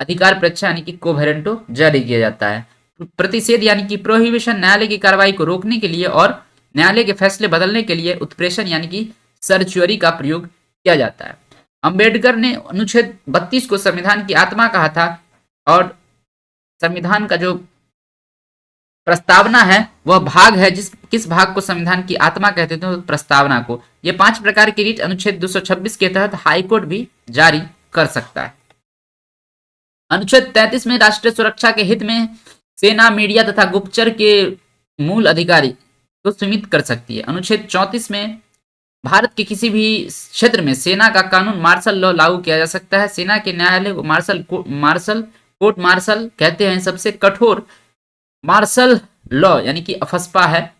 अधिकार परीक्षा यानी कि कोवेरेंटो जारी किया जाता है। प्रतिषेध यानी कि प्रोहिबिशन न्यायालय की कार्रवाई को रोकने के लिए और न्यायालय के फैसले बदलने के लिए उत्प्रेषण यानी कि सर्चुअरी का प्रयोग किया जाता है। अंबेडकर ने अनुच्छेद 32 को संविधान की आत्मा कहा था और संविधान का जो प्रस्तावना है वह भाग है, किस भाग को संविधान की आत्मा कहते थे, तो प्रस्तावना को। ये 5 प्रकार की रीट अनुच्छेद 226 के तहत हाईकोर्ट भी जारी कर सकता है। अनुच्छेद 33 में राष्ट्रीय सुरक्षा के हित में सेना, मीडिया तथा गुप्तचर के मूल अधिकारी को सीमित कर सकती है। अनुच्छेद 34 में भारत के किसी भी क्षेत्र में सेना का कानून मार्शल लॉ लागू किया जा सकता है। सेना के न्यायालय को कोर्ट मार्शल कहते हैं। सबसे कठोर मार्शल लॉ यानी कि अफस्पा है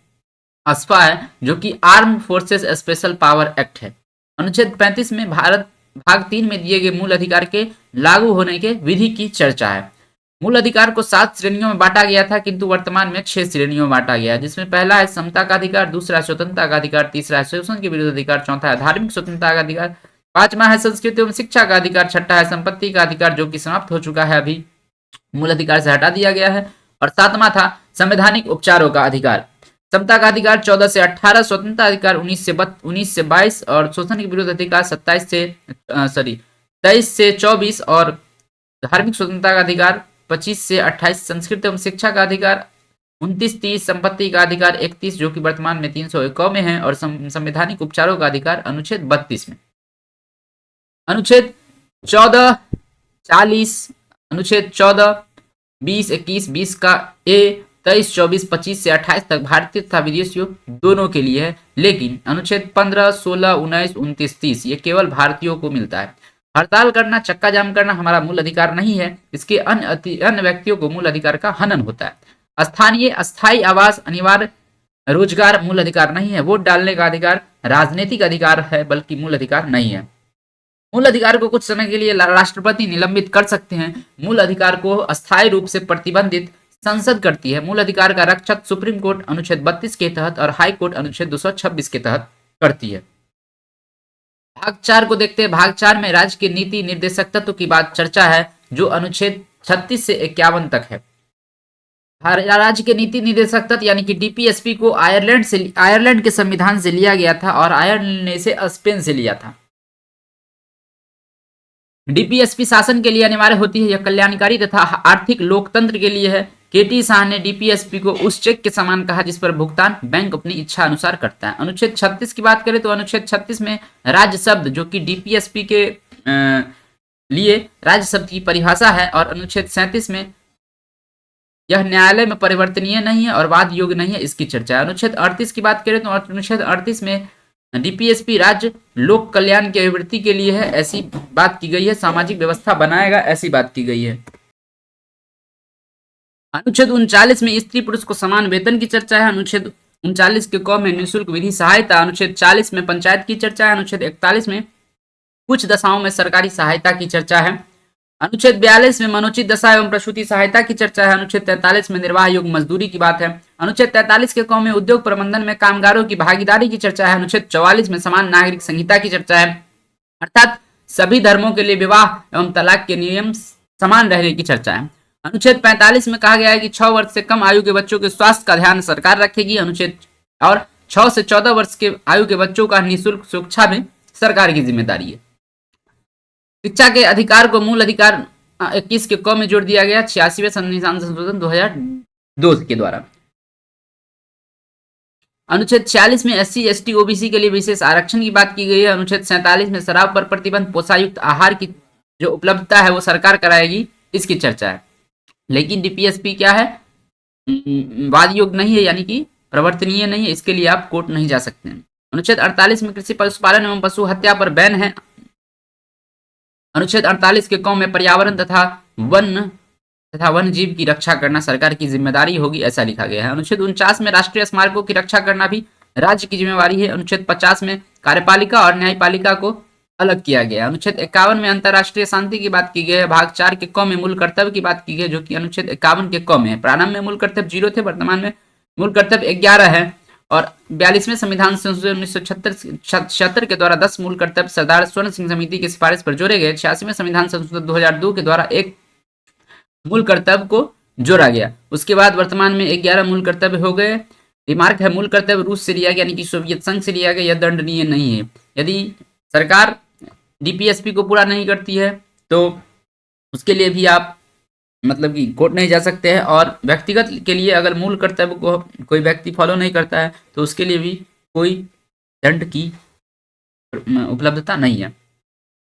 जो कि arm forces special power act है। अनुच्छेद 35 में भारत भाग 3 में दिए गए मूल अधिकार के लागू होने के विधि की चर्चा है। मूल अधिकार को 7 श्रेणियों में बांटा गया था, किंतु वर्तमान में 6 श्रेणियों में बांटा गया है, जिसमें पहला है समता का अधिकार, दूसरा है स्वतंत्रता का अधिकार, तीसरा है शोषण के विरुद्ध अधिकार, चौथा है धार्मिक स्वतंत्रता का अधिकार, पांचवा है संस्कृति एवं शिक्षा का अधिकार, छठा है संपत्ति का अधिकार जो कि समाप्त हो चुका है, अभी मूल अधिकार से हटा दिया गया है, और सातवां था संवैधानिक उपचारों का अधिकार। समता का अधिकार 14 से 18, स्वतंत्रता अधिकार 19 से 22 और शोषण के विरुद्ध अधिकार 23 से 24 और धार्मिक स्वतंत्रता का अधिकार 25 से 28, संस्कृत एवं शिक्षा का अधिकार 29-30, संपत्ति का अधिकार 31 जो कि वर्तमान में 301 में है, और संवैधानिक उपचारों का अधिकार अनुच्छेद 32 में। अनुच्छेद 14, 40, अनुच्छेद 14, 20, 21, 20 का ए 23, 24, 25 से 28 तक भारतीय तथा विदेशियों दोनों के लिए है, लेकिन अनुच्छेद 15, 16, 19, 29, 30 ये केवल भारतीयों को मिलता है। हड़ताल करना, चक्का जाम करना हमारा मूल अधिकार नहीं है, इसके अन्य व्यक्तियों को मूल अधिकार का हनन होता है। स्थानीय अस्थायी आवास, अनिवार्य रोजगार मूल अधिकार नहीं है। वोट डालने का अधिकार राजनीतिक अधिकार है, बल्कि मूल अधिकार नहीं है। मूल अधिकार को कुछ समय के लिए राष्ट्रपति निलंबित कर सकते हैं। मूल अधिकार को अस्थायी रूप से प्रतिबंधित संसद करती है। मूल अधिकार का रक्षक सुप्रीम कोर्ट अनुच्छेद 32 के तहत और हाई कोर्ट अनुच्छेद 226 के तहत करती है। भाग 4 को देखते हैं। भाग 4 में राज्य के नीति निर्देशक तत्व की बात चर्चा है, जो अनुच्छेद 36 से 51 तक है। राज्य के नीति निर्देशक तत्व यानी कि डीपीएसपी को आयरलैंड के संविधान से लिया गया था और आयरलैंड ने इसे स्पेन से लिया था। डीपीएसपी शासन के लिए अनिवार्य होती है। यह कल्याणकारी तथा आर्थिक लोकतंत्र के लिए है। केटी शाह ने डीपीएसपी को उस चेक के समान कहा जिस पर भुगतान बैंक अपनी इच्छा अनुसार करता है। अनुच्छेद 36 की बात करें तो अनुच्छेद 36 में राज्य शब्द जो कि डीपीएसपी के लिए राज्य शब्द की परिभाषा है, और अनुच्छेद 37 में यह न्यायालय में परिवर्तनीय नहीं है और वाद योग्य नहीं है, इसकी चर्चा है। अनुच्छेद 38 की बात करें तो अनुच्छेद 38 में डीपीएसपी राज्य लोक कल्याण की अभिवृद्धि के लिए है, ऐसी बात की गई है। सामाजिक व्यवस्था बनाएगा, ऐसी बात की गई है। अनुच्छेद 39 में स्त्री पुरुष को समान वेतन की चर्चा है। अनुच्छेद 39 के क में निःशुल्क विधि सहायता। अनुच्छेद 40 में पंचायत की चर्चा है। अनुच्छेद 41 में कुछ दशाओं में सरकारी सहायता की चर्चा है। अनुच्छेद 42 में मनोचित दशा एवं प्रसूति सहायता की चर्चा है। अनुच्छेद 43 में निर्वाह योग्य मजदूरी की बात है। अनुच्छेद 43 के क में उद्योग प्रबंधन में कामगारों की भागीदारी की चर्चा है। अनुच्छेद 44 में समान नागरिक संहिता की चर्चा है, अर्थात सभी धर्मों के लिए विवाह एवं तलाक के नियम समान रहने की चर्चा है। अनुच्छेद 45 में कहा गया है कि 6 वर्ष से कम आयु के बच्चों के स्वास्थ्य का ध्यान सरकार रखेगी। अनुच्छेद और 6 से 14 वर्ष के आयु के बच्चों का निःशुल्क शिक्षा में सरकार की जिम्मेदारी है। शिक्षा के अधिकार को मूल अधिकार 21 के क में जोड़ दिया गया 86वें संविधान संशोधन 2002 के द्वारा। अनुच्छेद 46 में एससी एसटी ओबीसी के लिए विशेष आरक्षण की बात की गई है। अनुच्छेद 47 में शराब पर प्रतिबंध, पोषायुक्त आहार की जो उपलब्धता है वो सरकार कराएगी, इसकी चर्चा है। लेकिन डीपीएसपी क्या है, वाद योग्य नहीं है, यानी कि प्रवर्तनीय नहीं है, इसके लिए आप कोर्ट नहीं जा सकते हैं। अनुच्छेद 48 में कृषि पशुपालन एवं पशु हत्या पर बैन है। अनुच्छेद 48 के क में पर्यावरण तथा वन जीव की रक्षा करना सरकार की जिम्मेदारी होगी, ऐसा लिखा गया है। अनुच्छेद 49 में राष्ट्रीय स्मारकों की रक्षा करना भी राज्य की जिम्मेवारी है। अनुच्छेद 50 में कार्यपालिका और न्यायपालिका को अलग किया गया। अनुच्छेद 51 में अंतर्राष्ट्रीय शांति की बात की गई है। भाग 4 के क में मूल कर्तव्य की बात की गई, जो कि अनुच्छेद 51 के क में है। प्रारंभ में मूल कर्तव्य 0 थे, वर्तमान में मूल कर्तव्य 11 है, और 42वें संविधान संशोधन 1976 के द्वारा 10 मूल कर्तव्य सरदार स्वर्ण सिंह समिति की सिफारिश पर जोड़े गए। 86वें संविधान संशोधन 2002 के द्वारा एक मूल कर्तव्य को जोड़ा गया। उसके बाद वर्तमान में 11 मूल कर्तव्य हो गए। रिमार्क है, मूल कर्तव्य रूस से लिया गया यानी कि सोवियत संघ से लिया गया, यह दंडनीय नहीं है। यदि सरकार डीपीएसपी को पूरा नहीं करती है तो उसके लिए भी आप मतलब कि कोर्ट नहीं जा सकते हैं, और व्यक्तिगत के लिए अगर मूल कर्तव्य को कोई व्यक्ति फॉलो नहीं करता है तो उसके लिए भी कोई दंड की उपलब्धता नहीं है।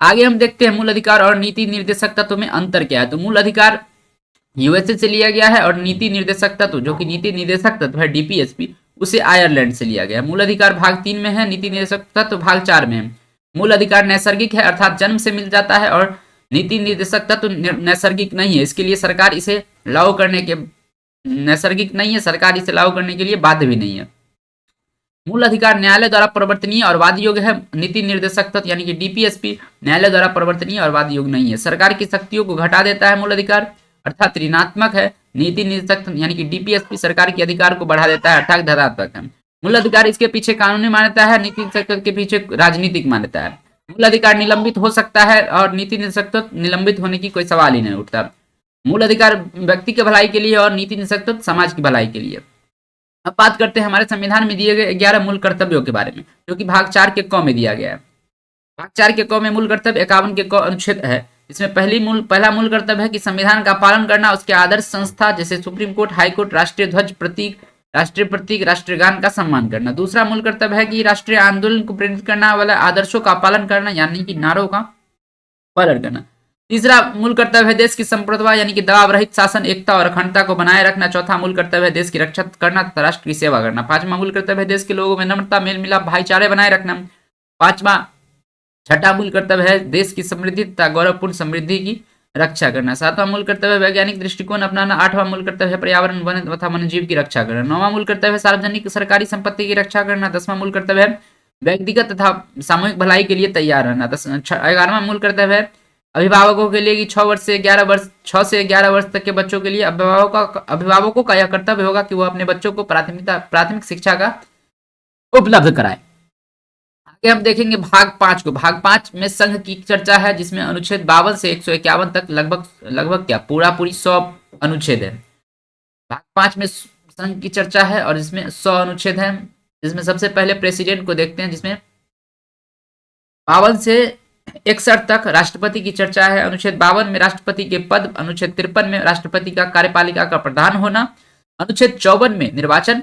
आगे हम देखते हैं मूल अधिकार और नीति निर्देशक तत्व में अंतर क्या है। तो मूल अधिकार यूएसए से लिया गया है और नीति निर्देशक तत्व जो कि नीति निर्देशक तत्व है डीपीएसपी, उसे आयरलैंड से लिया गया। मूल अधिकार भाग 3 में है, नीति निर्देशक तत्व भाग 4 में है। मूल अधिकार नैसर्गिक है अर्थात जन्म से मिल जाता है, और नीति निर्देशक तत्व नैसर्गिक नहीं है, इसके लिए सरकार इसे लागू करने के नैसर्गिक नहीं है, सरकार इसे लागू करने के लिए बाध्य भी नहीं है। मूल अधिकार न्यायालय द्वारा परिवर्तनीय और वाद योग्य है। नीति निर्देशक तत्व यानी कि डीपीएसपी न्यायालय द्वारा परिवर्तनीय और वाद योग्य नहीं है। सरकार की शक्तियों को घटा देता है मूल अधिकार, अर्थात ऋणात्मक है। नीति निर्देशक यानी कि डीपीएसपी सरकार के अधिकार को बढ़ा देता है, अर्थात धनात्मक है। मूल अधिकार इसके पीछे कानूनी मान्यता है, नीति निर्देशक के पीछे राजनीतिक मान्यता है। मूल अधिकार निलंबित हो सकता है और नीति निर्देशक निलंबित होने की कोई सवाल ही नहीं उठता। मूल अधिकार व्यक्ति के भलाई के लिए और नीति निर्देशक समाज की भलाई के लिए। अब बात करते हैं हमारे संविधान में दिए गए 11 मूल कर्तव्यों के बारे में, जो कि भाग 4 के क में दिया गया है। भाग 4 के क में मूल कर्तव्य 51 के क अनुच्छेद है। इसमें पहला मूल कर्तव्य है कि संविधान का पालन करना, उसके आदर्श संस्था जैसे सुप्रीम कोर्ट, हाई कोर्ट, राष्ट्रीय ध्वज, प्रतीक, राष्ट्रीय गान का सम्मान करना। दूसरा मूल कर्तव्य है कि राष्ट्रीय आंदोलन को प्रेरित करने वाले आदर्शों का पालन करना, यानी कि नारों का पालन करना। तीसरा मूल कर्तव्य है देश की संप्रभुता यानी कि दबाव रहित शासन, एकता और अखंडता को बनाए रखना। चौथा मूल कर्तव्य है देश की रक्षा करना तथा राष्ट्र की सेवा करना। पांचवा मूल कर्तव्य है देश के लोगों में नम्रता, मेल मिलाप, भाईचारे बनाए रखना। छठा मूल कर्तव्य है देश की समृद्धि तथा गौरवपूर्ण समृद्धि की रक्षा करना। सातवां मूल कर्तव्य वैज्ञानिक दृष्टिकोण अपनाना। आठवां मूल कर्तव्य है पर्यावरण, वन तथा वन्यजीव की रक्षा करना। नौवां मूल कर्तव्य है सार्वजनिक सरकारी संपत्ति की रक्षा करना। 10वां मूल कर्तव्य है व्यक्तिगत तथा सामूहिक भलाई के लिए तैयार रहना। 11वां मूल कर्तव्य है अभिभावकों के लिए कि 6 से 11 वर्ष तक के बच्चों के लिए अभिभावकों का यह कर्तव्य होगा कि वो अपने बच्चों को प्राथमिक शिक्षा का उपलब्ध कराए। आगे हम देखेंगे भाग 5 को। भाग 5 में संघ की चर्चा है, जिसमें अनुच्छेद 52 से 151 तक लगभग क्या पूरी 100 अनुच्छेद है। भाग 5 में संघ की चर्चा है और इसमें 100 अनुच्छेद है। जिसमें सबसे पहले प्रेसिडेंट को देखते हैं, जिसमें 52 से 61 तक राष्ट्रपति की चर्चा है। अनुच्छेद 52 में राष्ट्रपति के पद, अनुच्छेद 53 में राष्ट्रपति का कार्यपालिका का प्रधान होना, अनुच्छेद 54 में निर्वाचन,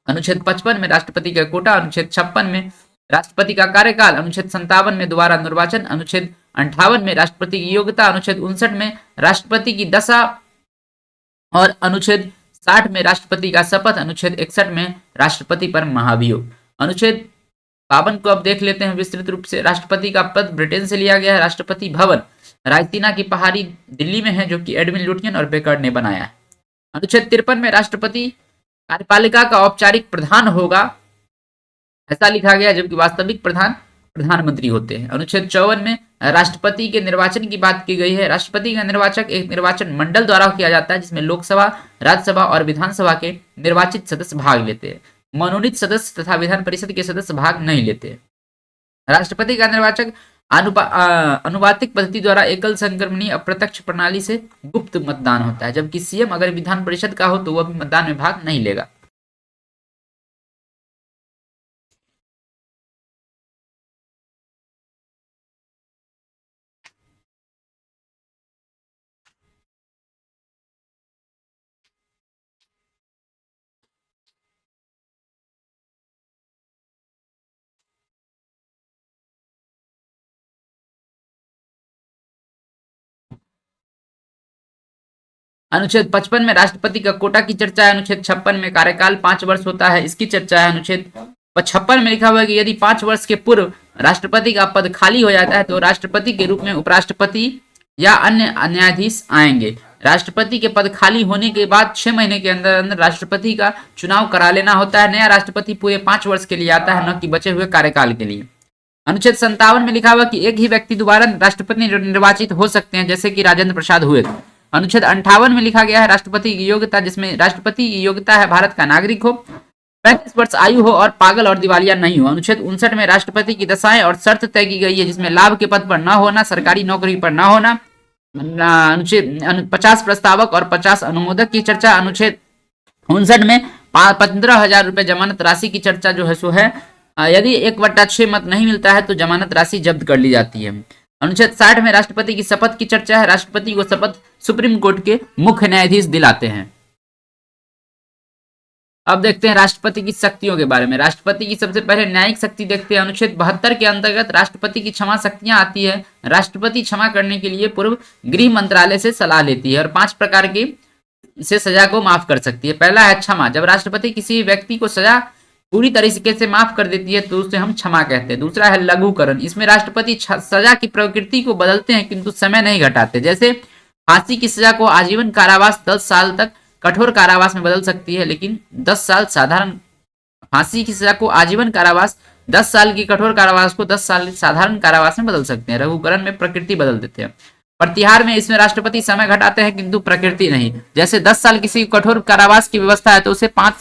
अनुच्छेद 55 में राष्ट्रपति का कोटा, अनुच्छेद 56 में राष्ट्रपति का कार्यकाल, अनुच्छेद 57 में दोबारा निर्वाचन, अनुच्छेद 58 में राष्ट्रपति की योग्यता, अनुच्छेद 59 में राष्ट्रपति की दशा और अनुच्छेद 60 में राष्ट्रपति का शपथ, अनुच्छेद 61 में राष्ट्रपति पर महाभियोग। अनुच्छेद 52 को अब देख लेते हैं विस्तृत रूप से। राष्ट्रपति का पद ब्रिटेन से लिया गया है। राष्ट्रपति भवन रायसीना की पहाड़ी दिल्ली में है, जो कि एडविन लुटियन और बेकर ने बनाया है। अनुच्छेद 53 में राष्ट्रपति कार्यपालिका का औपचारिक प्रधान होगा, ऐसा लिखा गया, जबकि वास्तविक प्रधानमंत्री होते हैं। अनुच्छेद 54 में राष्ट्रपति के निर्वाचन की बात की गई है। राष्ट्रपति का निर्वाचक एक निर्वाचन मंडल द्वारा किया जाता है, जिसमें लोकसभा, राज्यसभा और विधानसभा के निर्वाचित सदस्य भाग लेते हैं। मनोनीत सदस्य तथा विधान परिषद के सदस्य भाग नहीं लेते। राष्ट्रपति का निर्वाचक अनुपातिक पद्धति द्वारा एकल संक्रमणीय अप्रत्यक्ष प्रणाली से गुप्त मतदान होता है, जबकि सीएम अगर विधान परिषद का हो तो वह भी मतदान में भाग नहीं लेगा। अनुच्छेद 55 में राष्ट्रपति का कोटा की चर्चा है। अनुच्छेद 56 में कार्यकाल 5 वर्ष होता है, इसकी चर्चा है। अनुच्छेद 56 में लिखा हुआ है कि यदि 5 वर्ष के पूर्व राष्ट्रपति का पद खाली हो जाता है तो राष्ट्रपति के रूप में उपराष्ट्रपति या अन्य न्यायाधीश आएंगे। राष्ट्रपति के पद खाली होने के बाद 6 महीने के अंदर अंदर राष्ट्रपति का चुनाव करा लेना होता है। नया राष्ट्रपति पूरे 5 वर्ष के लिए आता है, न कि बचे हुए कार्यकाल के लिए। अनुच्छेद 57 में लिखा हुआ कि एक ही व्यक्ति दोबारा राष्ट्रपति निर्वाचित हो सकते हैं, जैसे कि राजेंद्र प्रसाद हुए। अनुच्छेद 58 में लिखा गया है राष्ट्रपति की योग्यता, जिसमें राष्ट्रपति की योग्यता है भारत का नागरिक हो, 35 वर्ष आयु हो और पागल और दिवालिया नहीं हो। अनुच्छेद 59 में राष्ट्रपति की दशाएं और शर्त तय की गई है, जिसमें लाभ के पद पर न होना, सरकारी नौकरी पर न होना, अनुच्छेद 50 प्रस्तावक और 50 अनुमोदक की चर्चा। अनुच्छेद 59 में 15,000 रुपए जमानत राशि की चर्चा जो है सो है। यदि 1/6 मत नहीं मिलता है तो जमानत राशि जब्त कर ली जाती है। अनुच्छेद 60 में राष्ट्रपति की शपथ की चर्चा है। राष्ट्रपति को शपथ सुप्रीम कोर्ट के मुख्य न्यायाधीश दिलाते हैं। अब देखते हैं राष्ट्रपति की शक्तियों के बारे में। राष्ट्रपति की सबसे पहले न्यायिक शक्ति देखते हैं। अनुच्छेद 72 के अंतर्गत राष्ट्रपति की क्षमा शक्तियां आती है। राष्ट्रपति क्षमा करने के लिए पूर्व गृह मंत्रालय से सलाह लेती है और 5 प्रकार की से सजा को माफ कर सकती है। पहला है क्षमा। जब राष्ट्रपति किसी व्यक्ति को सजा पूरी तरीके से माफ कर देती है तो उसे हम क्षमा कहते हैं। दूसरा है लघुकरण। इसमें राष्ट्रपति सजा की प्रकृति को बदलते हैं किंतु समय नहीं घटाते। जैसे फांसी की सजा को आजीवन कारावास 10 साल तक कठोर कारावास में बदल सकती है, लेकिन 10 साल साधारण फांसी की सजा को आजीवन कारावास 10 साल की कठोर कारावास को 10 साल साधारण कारावास में बदल सकते हैं। लघुकरण में प्रकृति बदल देते हैं। प्रतिहार में इसमें राष्ट्रपति समय घटाते हैं किंतु प्रकृति नहीं। जैसे 10 साल किसी कठोर कारावास की व्यवस्था है तो उसे 5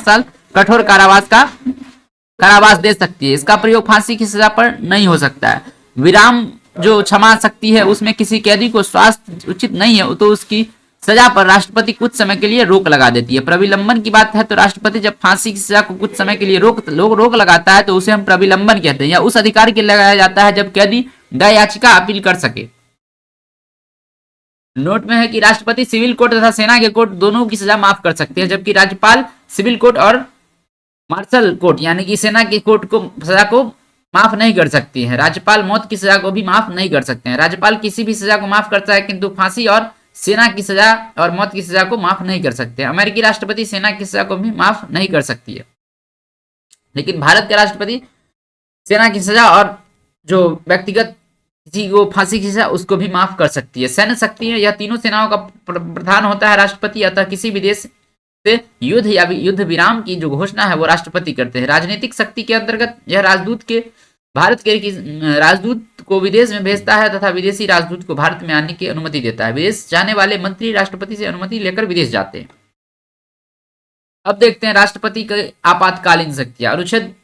साल कठोर कारावास दे सकती है। इसका प्रयोग फांसी की सजा पर नहीं हो सकता है। विराम जो क्षमा शक्ति है उसमें किसी कैदी को स्वास्थ्य उचित नहीं है तो उसकी सजा पर राष्ट्रपति कुछ समय के लिए रोक लगा देती है। प्रविलंबन की बात है तो राष्ट्रपति जब फांसी की सजा को कुछ समय के लिए रोक लगाता है तो उसे हम प्रविलंबन कहते हैं। या उस अधिकार के लगाया जाता है जब कैदी दया याचिका अपील कर सके। नोट में है कि राष्ट्रपति सिविल कोर्ट तथा सेना के कोर्ट दोनों की सजा माफ कर सकते हैं, जबकि राज्यपाल सिविल कोर्ट और मार्शल कोर्ट यानी कि सेना के कोर्ट को सजा को माफ नहीं कर सकती है। राज्यपाल मौत की सजा को भी माफ नहीं कर सकते हैं। राज्यपाल किसी भी सजा को माफ करता है किंतु फांसी और सेना की सजा और मौत की सजा को माफ नहीं कर सकते। अमेरिकी राष्ट्रपति सेना की सजा को भी माफ नहीं कर सकती है, लेकिन भारत के राष्ट्रपति सेना की सजा और जो व्यक्तिगत किसी को फांसी की सजा उसको भी माफ कर सकती है। सैन्य शक्ति में यह तीनों सेनाओं का प्रधान होता है राष्ट्रपति। अतः किसी भी देश से युद्ध या युद्ध विराम की जो घोषणा है वो राष्ट्रपति करते हैं। राजनीतिक शक्ति के अंतर्गत यह भारत के राजदूत को विदेश में भेजता है तथा विदेशी राजदूत को भारत में आने की अनुमति देता है। विदेश जाने वाले मंत्री राष्ट्रपति से अनुमति लेकर विदेश जाते हैं। अब देखते हैं राष्ट्रपति की आपातकालीन शक्तियां। अनुच्छेद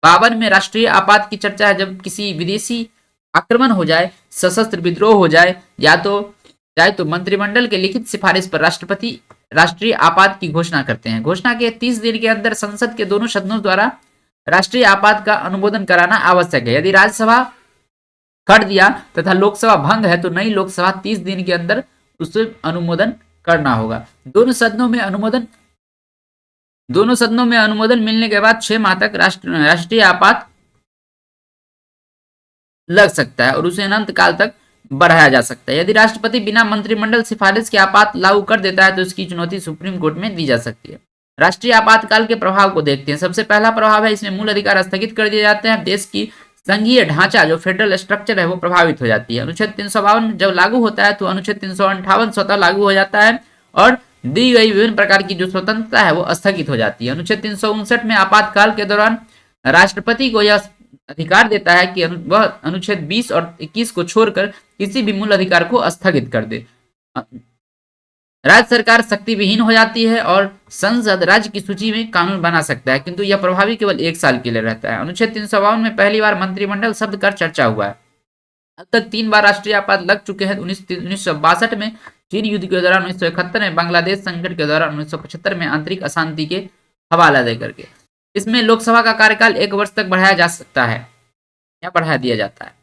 52 में राष्ट्रीय आपात की चर्चा है। जब किसी विदेशी आक्रमण हो जाए, सशस्त्र विद्रोह हो जाए या तो मंत्रिमंडल के लिखित सिफारिश पर राष्ट्रपति राष्ट्रीय आपात की घोषणा करते हैं। घोषणा के 30 दिन के अंदर संसद के दोनों सदनों द्वारा राष्ट्रीय आपात का अनुमोदन कराना आवश्यक है। यदि राज्यसभा कर दिया तथा लोकसभा भंग है तो नई लोकसभा 30 दिन के अंदर उसे अनुमोदन करना होगा। दोनों सदनों में अनुमोदन मिलने के बाद 6 माह तक राष्ट्रीय आपात लग सकता है और उसे अनंत काल तक बढ़ाया जा सकता है। यदि राष्ट्रपति बिना मंत्रिमंडल सिफारिश के आपात लागू कर देता है तो इसकी चुनौती सुप्रीम कोर्ट में दी जा सकती है। राष्ट्रीय आपातकाल के प्रभाव को देखते हैं। सबसे पहला प्रभाव है इसमें मूल अधिकार स्थगित कर दिए जाते हैं। देश की संघीय ढांचा जो फेडरल स्ट्रक्चर है वो प्रभावित हो जाती है। अनुच्छेद 352 जब लागू होता है तो अनुच्छेद 358 स्वतः लागू हो जाता है और दी गई विभिन्न प्रकार की जो स्वतंत्रता है वो स्थगित हो जाती है। अनुच्छेद 359 में आपातकाल के दौरान राष्ट्रपति को यह अधिकार देता है कि वह अनुच्छेद 20 और 21 को छोड़कर किसी भी मूल अधिकार को स्थगित कर दे। राज्य सरकार शक्ति विहीन हो जाती है और संसद राज्य की सूची में कानून बना सकता है, किंतु यह प्रभावी केवल 1 साल के लिए रहता है। अनुच्छेद 352 में पहली बार मंत्रिमंडल शब्द कर चर्चा हुआ है। अब तक 3 बार राष्ट्रीय आपात लग चुके हैं। 1962 में चीन युद्ध के दौरान, 1971 में बांग्लादेश संकट के दौरान, 1975 में आंतरिक अशांति के हवाला देकर के। इसमें लोकसभा का कार्यकाल 1 वर्ष तक बढ़ाया जा सकता है या बढ़ा दिया जाता है।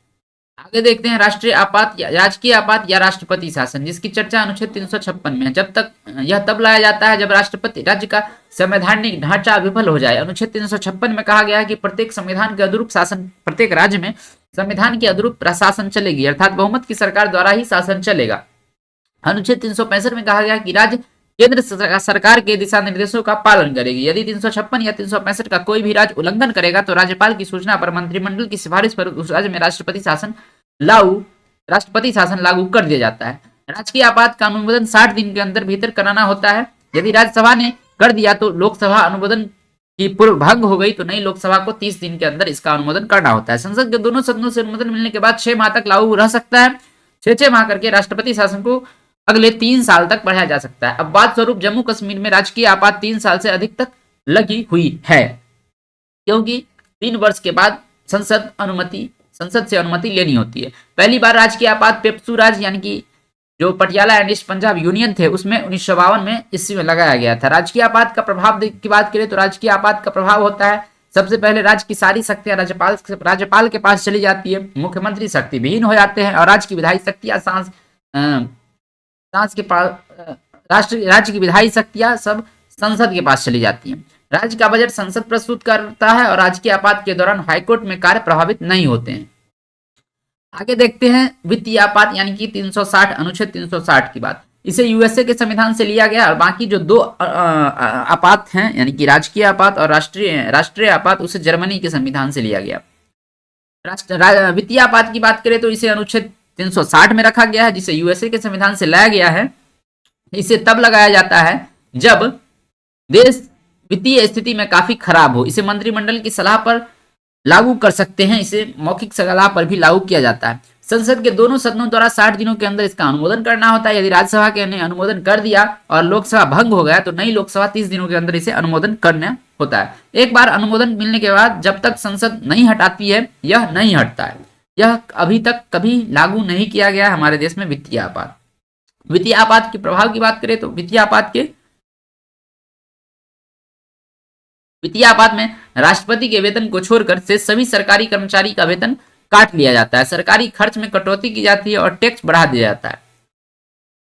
आगे देखते हैं राष्ट्रीय आपात या राजकीय आपात या राष्ट्रपति शासन, जिसकी चर्चा अनुच्छेद 356 में है। जब तक यह तब लाया जाता है जब राष्ट्रपति राज्य का संवैधानिक ढांचा विफल हो जाए। अनुच्छेद 356 में कहा गया है कि प्रत्येक संविधान के अनुरूप शासन, प्रत्येक राज्य में संविधान के अनुरूप प्रशासन चलेगी, अर्थात बहुमत की सरकार द्वारा ही शासन चलेगा। अनुच्छेद 365 में कहा गया कि राज्य केंद्र सरकार के दिशा निर्देशों का पालन करेगी। यदि 356 या 365 का कोई भी राज्य उल्लंघन करेगा तो राज्यपाल की सूचना पर मंत्रिमंडल की सिफारिश पर उस राज्य में राष्ट्रपति शासन लागू कर दिया जाता है। राजकीय आपात का अनुमोदन 60 दिन के अंदर भीतर कराना होता है। यदि राज्यसभा ने कर दिया तो लोकसभा अनुमोदन की पूर्व भंग हो गई तो नई लोकसभा को 30 दिन के अंदर इसका अनुमोदन करना होता है। संसद के दोनों सदनों से अनुमोदन मिलने के बाद 6 माह तक लागू रह सकता है। 6 माह करके राष्ट्रपति शासन को अगले 3 साल तक बढ़ाया जा सकता है। अब बात स्वरूप जम्मू कश्मीर में राजकीय आपात 3 साल से अधिक तक लगी हुई है, क्योंकि 3 वर्ष के बाद संसद संसद से अनुमति लेनी होती है। पहली बार राजकीय आपात पेप्सू राज्य यानी कि जो Patiala and east Punjab union थे उसमें 1952 में इसी में लगाया गया था। राजकीय आपात का प्रभाव की बात करें तो राजकीय आपात का प्रभाव होता है सबसे पहले राज्य की सारी शक्तियां राज्यपाल के पास चली जाती है, मुख्यमंत्री शक्ति विहीन हो जाते हैं और राज्य की विधायी शक्तियां राज्य की विधायी शक्तियां सब संसद के पास चली जाती हैं। राज्य का बजट संसद प्रस्तुत करता है और राजकीय आपात के दौरान हाईकोर्ट में कार्य प्रभावित नहीं होते हैं। आगे देखते हैं वित्तीय आपात यानी कि 360 अनुच्छेद 360 की बात। इसे यूएसए के संविधान से लिया गया और बाकी जो दो आपात हैं यानी कि राजकीय आपात और राष्ट्रीय आपात उसे जर्मनी के संविधान से लिया गया। वित्तीय आपात की बात करें तो इसे अनुच्छेद 360 में रखा गया है जिसे यूएसए के संविधान से लाया गया है। इसे तब लगाया जाता है जब देश वित्तीय स्थिति में काफी खराब हो। इसे मंत्रिमंडल की सलाह पर लागू कर सकते हैं, इसे मौखिक सलाह पर भी लागू किया जाता है। संसद के दोनों सदनों द्वारा 60 दिनों के अंदर इसका अनुमोदन करना होता है। यदि राज्यसभा के ने अनुमोदन कर दिया और लोकसभा भंग हो गया तो नई लोकसभा 30 दिनों के अंदर इसे अनुमोदन करना होता है। एक बार अनुमोदन मिलने के बाद जब तक संसद नहीं हटाती है यह नहीं हटता है। यह अभी तक कभी लागू नहीं किया गया हमारे देश में वित्तीय आपात। वित्तीय आपात के प्रभाव की बात करें तो वित्तीय आपात में राष्ट्रपति के वेतन को छोड़कर से सभी सरकारी कर्मचारी का वेतन काट लिया जाता है, सरकारी खर्च में कटौती की जाती है और टैक्स बढ़ा दिया जाता है।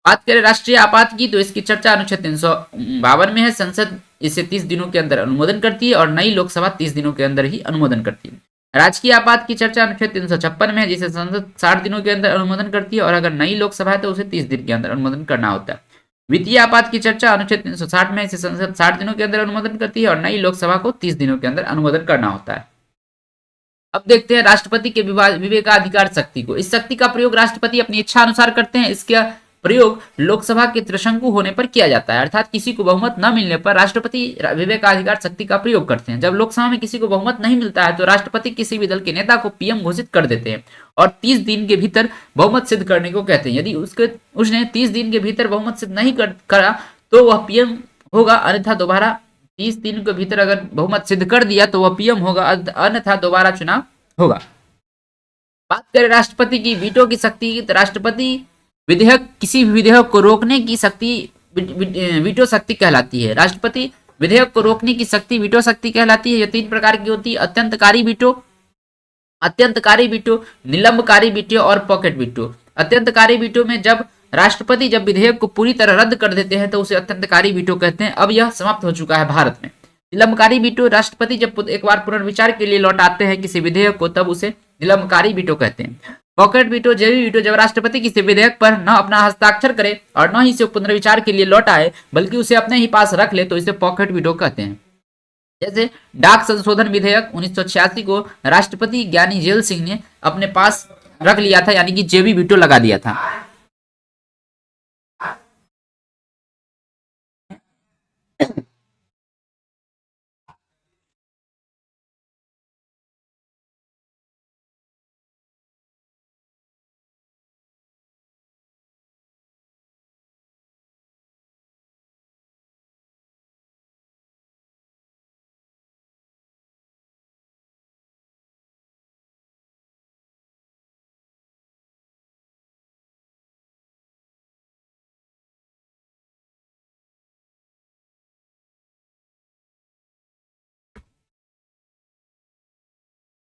बात करें राष्ट्रीय आपात की तो इसकी चर्चा अनुच्छेद 352 में है। संसद इसे 30 दिनों के अंदर अनुमोदन करती है और नई लोकसभा 30 दिनों के अंदर ही अनुमोदन करती है। राजकीय आपात की चर्चा अनुच्छेद 356 में है जिसे संसद 60 दिनों के अंदर अनुमोदन करती है और अगर नई लोकसभा है तो उसे 30 दिन के अंदर अनुमोदन करना होता है। वित्तीय आपात की चर्चा अनुच्छेद 360 में इसे संसद 60 दिनों के अंदर अनुमोदन करती है और नई लोकसभा को 30 दिनों के अंदर अनुमोदन करना होता है। अब देखते हैं राष्ट्रपति के विवेकाधिकार शक्ति को। इस शक्ति का प्रयोग राष्ट्रपति अपनी इच्छा अनुसार करते हैं। इसका प्रयोग लोकसभा के त्रिशंकु होने पर किया जाता है, अर्थात किसी को बहुमत न मिलने पर राष्ट्रपति विवेकाधिकार शक्ति का प्रयोग करते हैं। जब लोकसभा में किसी को बहुमत नहीं मिलता है तो राष्ट्रपति किसी भी दल के नेता को पीएम घोषित कर देते हैं और 30 दिन के भीतर बहुमत सिद्ध करने को कहते हैं। यदि उसने 30 दिन के भीतर बहुमत सिद्ध नहीं करा तो वह पीएम होगा, अन्यथा दोबारा 30 दिन के भीतर अगर बहुमत सिद्ध कर दिया तो वह पीएम होगा, अन्यथा दोबारा चुनाव होगा। बात करें राष्ट्रपति की वीटो की शक्ति तो राष्ट्रपति किसी भी विधेयक को रोकने की शक्ति वीटो शक्ति कहलाती है। राष्ट्रपति विधेयक को रोकने की शक्ति वीटो शक्ति कहलाती है। यह 3 प्रकार की होती है: अत्यंतकारी वीटो, निलंबकारी वीटो और पॉकेट वीटो। अत्यंतकारी वीटो में जब राष्ट्रपति विधेयक को पूरी तरह रद्द कर देते हैं तो उसे अत्यंतकारी वीटो कहते हैं। अब यह समाप्त हो चुका है भारत में। निलंबकारी वीटो राष्ट्रपति जब एक बार पुनर्विचार के लिए लौटाते हैं किसी विधेयक को तब उसे निलंबकारी वीटो कहते हैं। पॉकेट वीटो जेबी वीटो जब राष्ट्रपति किसी विधेयक पर न अपना हस्ताक्षर करे और न ही इसे पुनर्विचार के लिए लौटाए बल्कि उसे अपने ही पास रख ले तो इसे पॉकेट वीटो कहते हैं। जैसे डाक संशोधन विधेयक 1986 को राष्ट्रपति ज्ञानी जेल सिंह ने अपने पास रख लिया था, यानी कि जेबी वीटो लगा दिया था।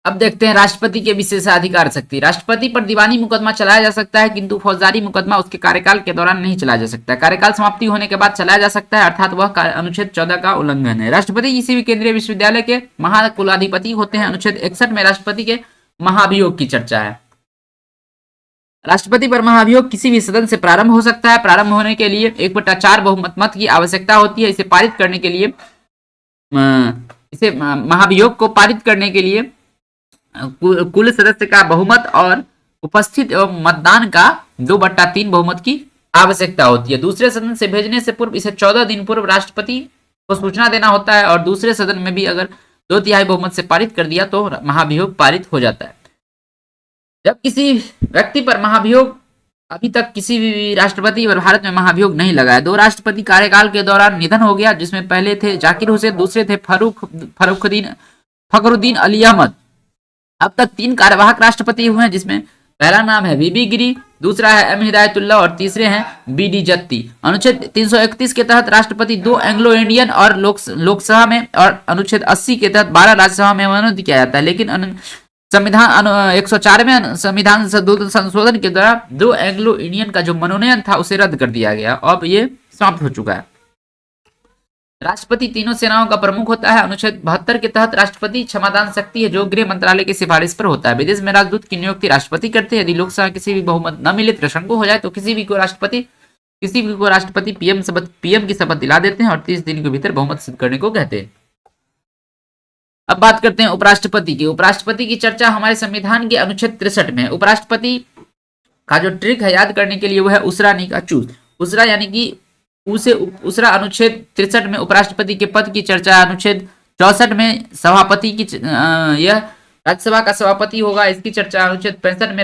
अब देखते हैं राष्ट्रपति के विशेषाधिकार शक्ति। राष्ट्रपति पर दीवानी मुकदमा चलाया जा सकता है किंतु फौजदारी मुकदमा उसके कार्यकाल के दौरान नहीं चलाया जा सकता। कार्यकाल समाप्ति होने के बाद चलाया जा सकता है, अर्थात वह अनुच्छेद 14 का उल्लंघन है। राष्ट्रपति किसी भी केंद्रीय विश्वविद्यालय के महाकुलाधिपति होते हैं। अनुच्छेद 61 में राष्ट्रपति के महाभियोग की चर्चा है। राष्ट्रपति पर महाभियोग किसी भी सदन से प्रारंभ हो सकता है। प्रारंभ होने के लिए 1/4 बहुमत मत की आवश्यकता होती है। इसे पारित करने के लिए महाभियोग को पारित करने के लिए कुल सदस्य का बहुमत और उपस्थित एवं मतदान का 2/3 बहुमत की आवश्यकता होती है। दूसरे सदन से भेजने से पूर्व इसे 14 दिन पूर्व राष्ट्रपति को सूचना देना होता है और दूसरे सदन में भी अगर 2/3 बहुमत से पारित कर दिया तो महाभियोग पारित हो जाता है। जब किसी व्यक्ति पर महाभियोग, अभी तक किसी भी राष्ट्रपति पर भारत में महाभियोग नहीं लगा है। 2 राष्ट्रपति कार्यकाल के दौरान निधन हो गया, जिसमें पहले थे जाकिर हुसैन, दूसरे थे फखरुद्दीन अली अहमद। अब तक 3 कार्यवाहक राष्ट्रपति हुए हैं, जिसमें पहला नाम है बीबी गिरी, दूसरा है एम हिदायतुल्लाह और तीसरे हैं बीडी जत्ती। अनुच्छेद 331 के तहत राष्ट्रपति 2 एंग्लो इंडियन और लोकसभा में और अनुच्छेद 80 के तहत 12 राज्यसभा में मनोनीत किया जाता है। लेकिन संविधान 104वें संविधान संशोधन के द्वारा 2 एंग्लो इंडियन का जो मनोनयन था उसे रद्द कर दिया गया। अब ये समाप्त हो चुका है। राष्ट्रपति तीनों सेनाओं का प्रमुख होता है। अनुच्छेद 72 के तहत राष्ट्रपति क्षमादान शक्ति है जो गृह मंत्रालय की सिफारिश पर होता है। विदेश में राजदूत की नियुक्ति राष्ट्रपति करते हैं। यदि लोकसभा किसी भी बहुमत न मिले, त्रिशंकु हो जाए, तो किसी भी को राष्ट्रपति पीएम की शपथ दिला देते हैं और 30 दिन के भीतर बहुमत सिद्ध करने को कहते हैं। अब बात करते हैं उपराष्ट्रपति की। उपराष्ट्रपति की चर्चा हमारे संविधान के अनुच्छेद 63 में है। उपराष्ट्रपति का जो ट्रिक है याद करने के लिए वो है उसरा नहीं का चूस। उसरा यानी कि उसरा अनुच्छेद 63 में उपराष्ट्रपति के पद की चर्चा, अनुच्छेद 64 में सभापति की यह राज्यसभा का सभापति होगा, इसकी चर्चा, अनुच्छेद 65 में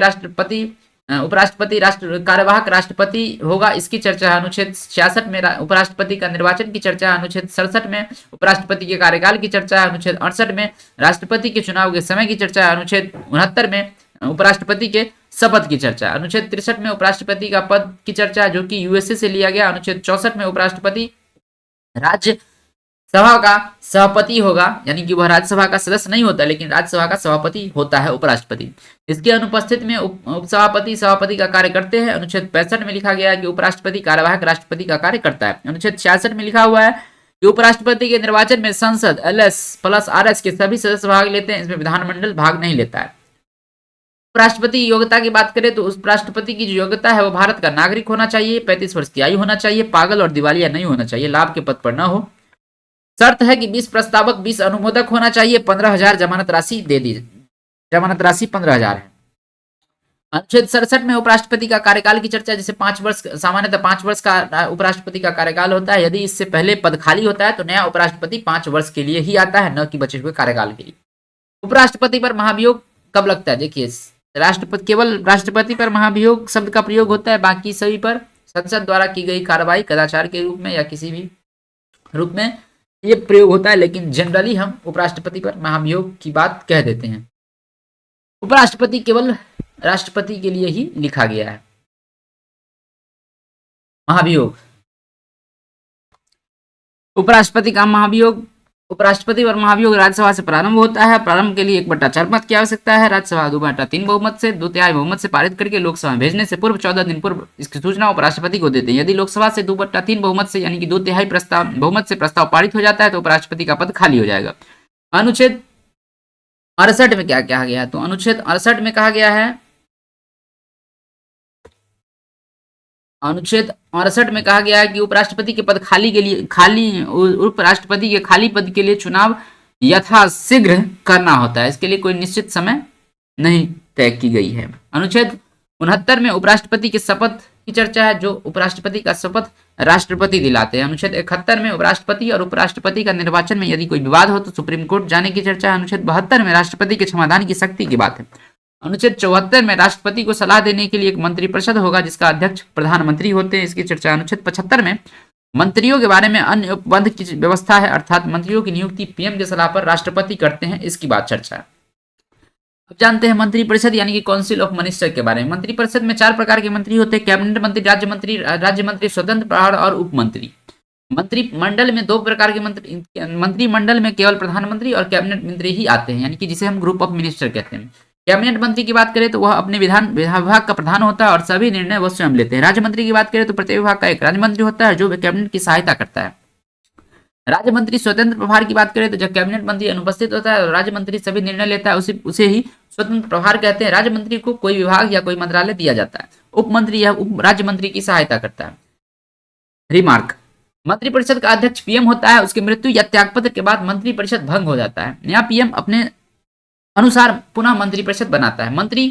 उपराष्ट्रपति कार्यवाहक राष्ट्रपति होगा, इसकी चर्चा, अनुच्छेद 66 में उपराष्ट्रपति का निर्वाचन की चर्चा, अनुच्छेद 67 में उपराष्ट्रपति के कार्यकाल की चर्चा, अनुच्छेद 68 में राष्ट्रपति के चुनाव के समय की चर्चा, अनुच्छेद 69 में उपराष्ट्रपति के शपथ की चर्चा, अनुच्छेद 63 में उपराष्ट्रपति का पद की चर्चा जो कि यूएसए से लिया गया, अनुच्छेद 64 में उपराष्ट्रपति राज्यसभा का सभापति होगा, यानी कि वह राज्यसभा का सदस्य नहीं होता लेकिन राज्यसभा का सभापति होता है उपराष्ट्रपति। इसके अनुपस्थित में उपसभापति सभापति का कार्य करते हैं। अनुच्छेद 65 में लिखा गया है कि उपराष्ट्रपति कार्यवाहक राष्ट्रपति का कार्य करता है। अनुच्छेद 66 में लिखा हुआ है कि उपराष्ट्रपति के निर्वाचन में संसद LS+RS के सभी सदस्य भाग लेते हैं, इसमें विधानमंडल भाग नहीं लेता है। उपराष्ट्रपति की योग्यता की बात करें तो उपराष्ट्रपति की जो योग्यता है वो भारत का नागरिक होना चाहिए, 35 वर्ष की आयु होना चाहिए, पागल और दिवालिया नहीं होना चाहिए, लाभ के पद पर न हो। शर्त है कि 20 प्रस्तावक 20 अनुमोदक होना चाहिए, 15,000 जमानत राशि दे दी, जमानत राशि 15,000 है। अनुच्छेद 67 में उपराष्ट्रपति का कार्यकाल की चर्चा, जिसे 5 वर्ष सामान्यतः 5 वर्ष का उपराष्ट्रपति का कार्यकाल होता है। यदि इससे पहले पद खाली होता है तो नया उपराष्ट्रपति 5 वर्ष के लिए ही आता है, न कि बचे हुए कार्यकाल के लिए। उपराष्ट्रपति पर महाभियोग कब लगता है? देखिए, केवल राष्ट्रपति पर महाभियोग शब्द का प्रयोग होता है, बाकी सभी पर संसद द्वारा की गई कार्रवाई कदाचार के रूप में या किसी भी रूप में ये प्रयोग होता है, लेकिन जनरली हम उपराष्ट्रपति पर महाभियोग की बात कह देते हैं। उपराष्ट्रपति केवल राष्ट्रपति के लिए ही लिखा गया है। महाभियोग, उपराष्ट्रपति का महाभियोग, उपराष्ट्रपति पर महाभियोग राज्यसभा से प्रारंभ होता है। प्रारंभ के लिए 1/4 मत की आवश्यकता है। राज्यसभा 2/3 बहुमत से 2/3 बहुमत से पारित करके लोकसभा में भेजने से पूर्व 14 दिन पूर्व इसकी सूचना उपराष्ट्रपति को देते हैं। यदि लोकसभा से 2/3 बहुमत से यानी कि 2/3 बहुमत से प्रस्ताव पारित हो जाता है तो उपराष्ट्रपति का पद खाली हो जाएगा। अनुच्छेद 68 में क्या कहा गया है? तो अनुच्छेद 68 में कहा गया है, अनुच्छेद 68 में कहा गया है कि उपराष्ट्रपति के पद उपराष्ट्रपति के खाली पद के लिए चुनाव यथाशीघ्र करना होता है। इसके लिए कोई निश्चित समय नहीं तय की गई है। अनुच्छेद 69 में उपराष्ट्रपति के शपथ की चर्चा है, जो उपराष्ट्रपति का शपथ राष्ट्रपति दिलाते हैं। अनुच्छेद 71 में उपराष्ट्रपति और उपराष्ट्रपति का निर्वाचन में यदि कोई विवाद हो तो सुप्रीम कोर्ट जाने की चर्चा है। अनुच्छेद 72 में राष्ट्रपति के क्षमादान की शक्ति की बात है। अनुच्छेद 74 में राष्ट्रपति को सलाह देने के लिए एक मंत्रिपरिषद होगा जिसका अध्यक्ष प्रधानमंत्री होते हैं, इसकी चर्चा। अनुच्छेद 75 में मंत्रियों के बारे में अन्य उपबंध की व्यवस्था है, अर्थात मंत्रियों की नियुक्ति पीएम की सलाह पर राष्ट्रपति करते हैं, इसकी बात चर्चा है। अब जानते हैं मंत्रिपरिषद यानी कि काउंसिल ऑफ मिनिस्टर के बारे में। मंत्रिपरिषद में 4 प्रकार के मंत्री होते हैं, कैबिनेट मंत्री, राज्य मंत्री, स्वतंत्र प्रभार और उप मंत्री। मंत्रिमंडल में 2 प्रकार के मंत्रिमंडल में केवल प्रधानमंत्री और कैबिनेट मंत्री ही आते हैं, यानी कि जिसे हम ग्रुप ऑफ मिनिस्टर कहते हैं। कैबिनेट मंत्री की बात करें तो वह अपने विभाग का प्रधान होता है और सभी निर्णय वह स्वयं लेते हैं। राज्य मंत्री की बात करें तो प्रत्येक विभाग का एक राज्य मंत्री होता है जो कैबिनेट की सहायता करता है। राज्य मंत्री स्वतंत्र प्रभार की बात करें तो जब कैबिनेट मंत्री अनुपस्थित होता है और राज्य मंत्री सभी निर्णय लेता है उसे ही स्वतंत्र प्रभार कहते हैं। राज्य मंत्री को कोई विभाग या कोई मंत्रालय दिया जाता है। उप मंत्री या राज्य मंत्री की सहायता करता है। रिमार्क, मंत्रिपरिषद का अध्यक्ष पीएम होता है, उसकी मृत्यु या त्यागपत्र के बाद मंत्रिपरिषद भंग हो जाता है। नया पीएम अपने अनुसार पुनः मंत्रिपरिषद बनाता है। मंत्री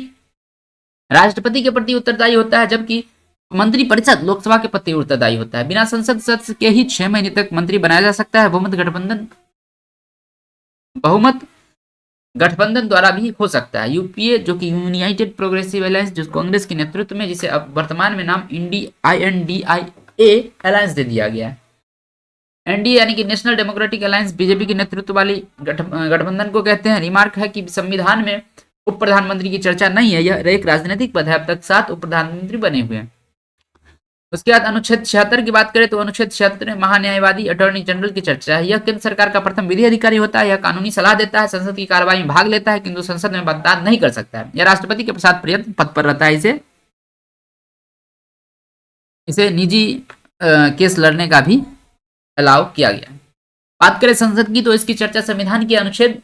राष्ट्रपति के प्रति उत्तरदायी होता है जबकि मंत्रिपरिषद लोकसभा के प्रति उत्तरदायी होता है। बिना संसद सदस्य के ही 6 महीने तक मंत्री बनाया जा सकता है। बहुमत गठबंधन द्वारा भी हो सकता है। यूपीए जो कि यूनाइटेड प्रोग्रेसिव अलायंस जो कांग्रेस के नेतृत्व में, जिसे अब वर्तमान में नाम INDIA अलायंस दे दिया गया है। एनडीए यानी कि नेशनल डेमोक्रेटिक अलायंस बीजेपी के नेतृत्व वाली गठबंधन को कहते हैं। रिमार्क है कि संविधान में उप प्रधानमंत्री की चर्चा नहीं है, यह एक राजनीतिक पद है। अब तक 7 उप प्रधानमंत्री बने हुए हैं। उसके बाद अनुच्छेद 76 की बात करें तो अनुच्छेद 76 में महान्यायवादी अटॉर्नी जनरल की चर्चा है। यह केंद्र सरकार का प्रथम विधि अधिकारी होता है। यह कानूनी सलाह देता है, संसद की कार्रवाई में भाग लेता है, किंतु संसद में मतदान नहीं कर सकता है। यह राष्ट्रपति के प्रसाद पर्यंत पद पर रहता है। इसे निजी केस लड़ने का भी अलाउ किया गया। बात करें संसद की तो इसकी चर्चा संविधान के अनुच्छेद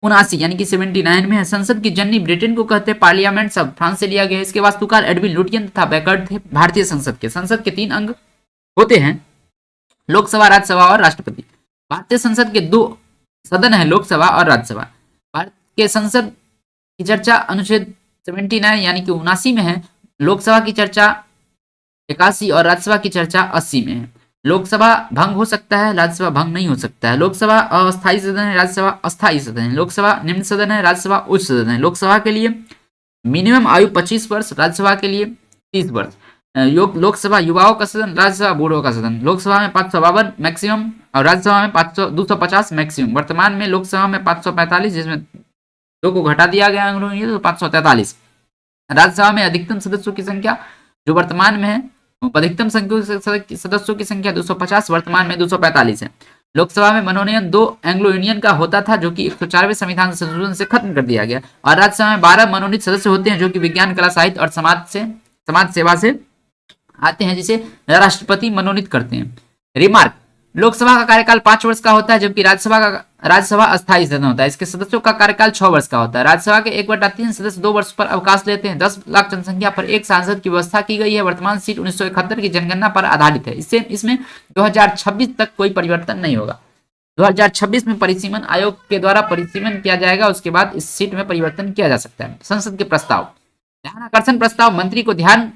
79 यानी कि 79 में है। संसद की जननी ब्रिटेन को कहते हैं, पार्लियामेंट सब फ्रांस से लिया गया। इसके वास्तुकार एडविन लुटियन तथा बैकर्ड थे। भारतीय संसद के 3 अंग होते हैं, लोकसभा, राज्यसभा और राष्ट्रपति। भारतीय संसद के 2 सदन है, लोकसभा और राज्यसभा। भारत के संसद की चर्चा अनुच्छेद 79 यानी कि 79 में है। लोकसभा की चर्चा 81 और राज्यसभा की चर्चा 80 में है। लोकसभा भंग हो सकता है, राज्यसभा भंग नहीं हो सकता है। लोकसभा अस्थायी सदन है, राज्यसभा अस्थायी सदन है। लोकसभा निम्न सदन है, राज्यसभा उच्च सदन है। लोकसभा के लिए मिनिमम आयु 25 वर्ष, राज्यसभा के लिए 30 वर्ष। लोकसभा युवाओं का सदन, राज्यसभा बूढ़ों का सदन। लोकसभा में 552 मैक्सिमम और राज्यसभा में 250 मैक्सिमम। वर्तमान में लोकसभा में 545, जिसमें 2 को घटा दिया गया तो 543। राज्यसभा में अधिकतम सदस्यों की संख्या जो वर्तमान में है, अधिकतम सदस्यों की संख्या 250, वर्तमान में 245 है। लोकसभा में मनोनयन 2 एंग्लो इंडियन का होता था, जो कि 104वें संविधान संशोधन से खत्म कर दिया गया। और राज्यसभा में 12 मनोनीत सदस्य होते हैं, जो कि विज्ञान, कला, साहित्य और समाज सेवा से आते हैं, जिसे राष्ट्रपति मनोनीत करते हैं। रिमार्क: लोकसभा का कार्यकाल 5 वर्ष का होता है, जबकि राज्यसभा अस्थायी सदन होता है। इसके सदस्यों का कार्यकाल 6 वर्ष का होता है। राज्यसभा के 1/3 सदस्य 2 वर्ष पर अवकाश लेते हैं। 10 लाख जनसंख्या पर एक सांसद की व्यवस्था की गई है। वर्तमान सीट 1971 की जनगणना पर आधारित है। इसमें 2026 तक कोई परिवर्तन नहीं होगा। 2026 में परिसीमन आयोग के द्वारा परिसीमन किया जाएगा, उसके बाद इस सीट में परिवर्तन किया जा सकता है। संसद के प्रस्ताव: ध्यान आकर्षण प्रस्ताव: मंत्री को ध्यान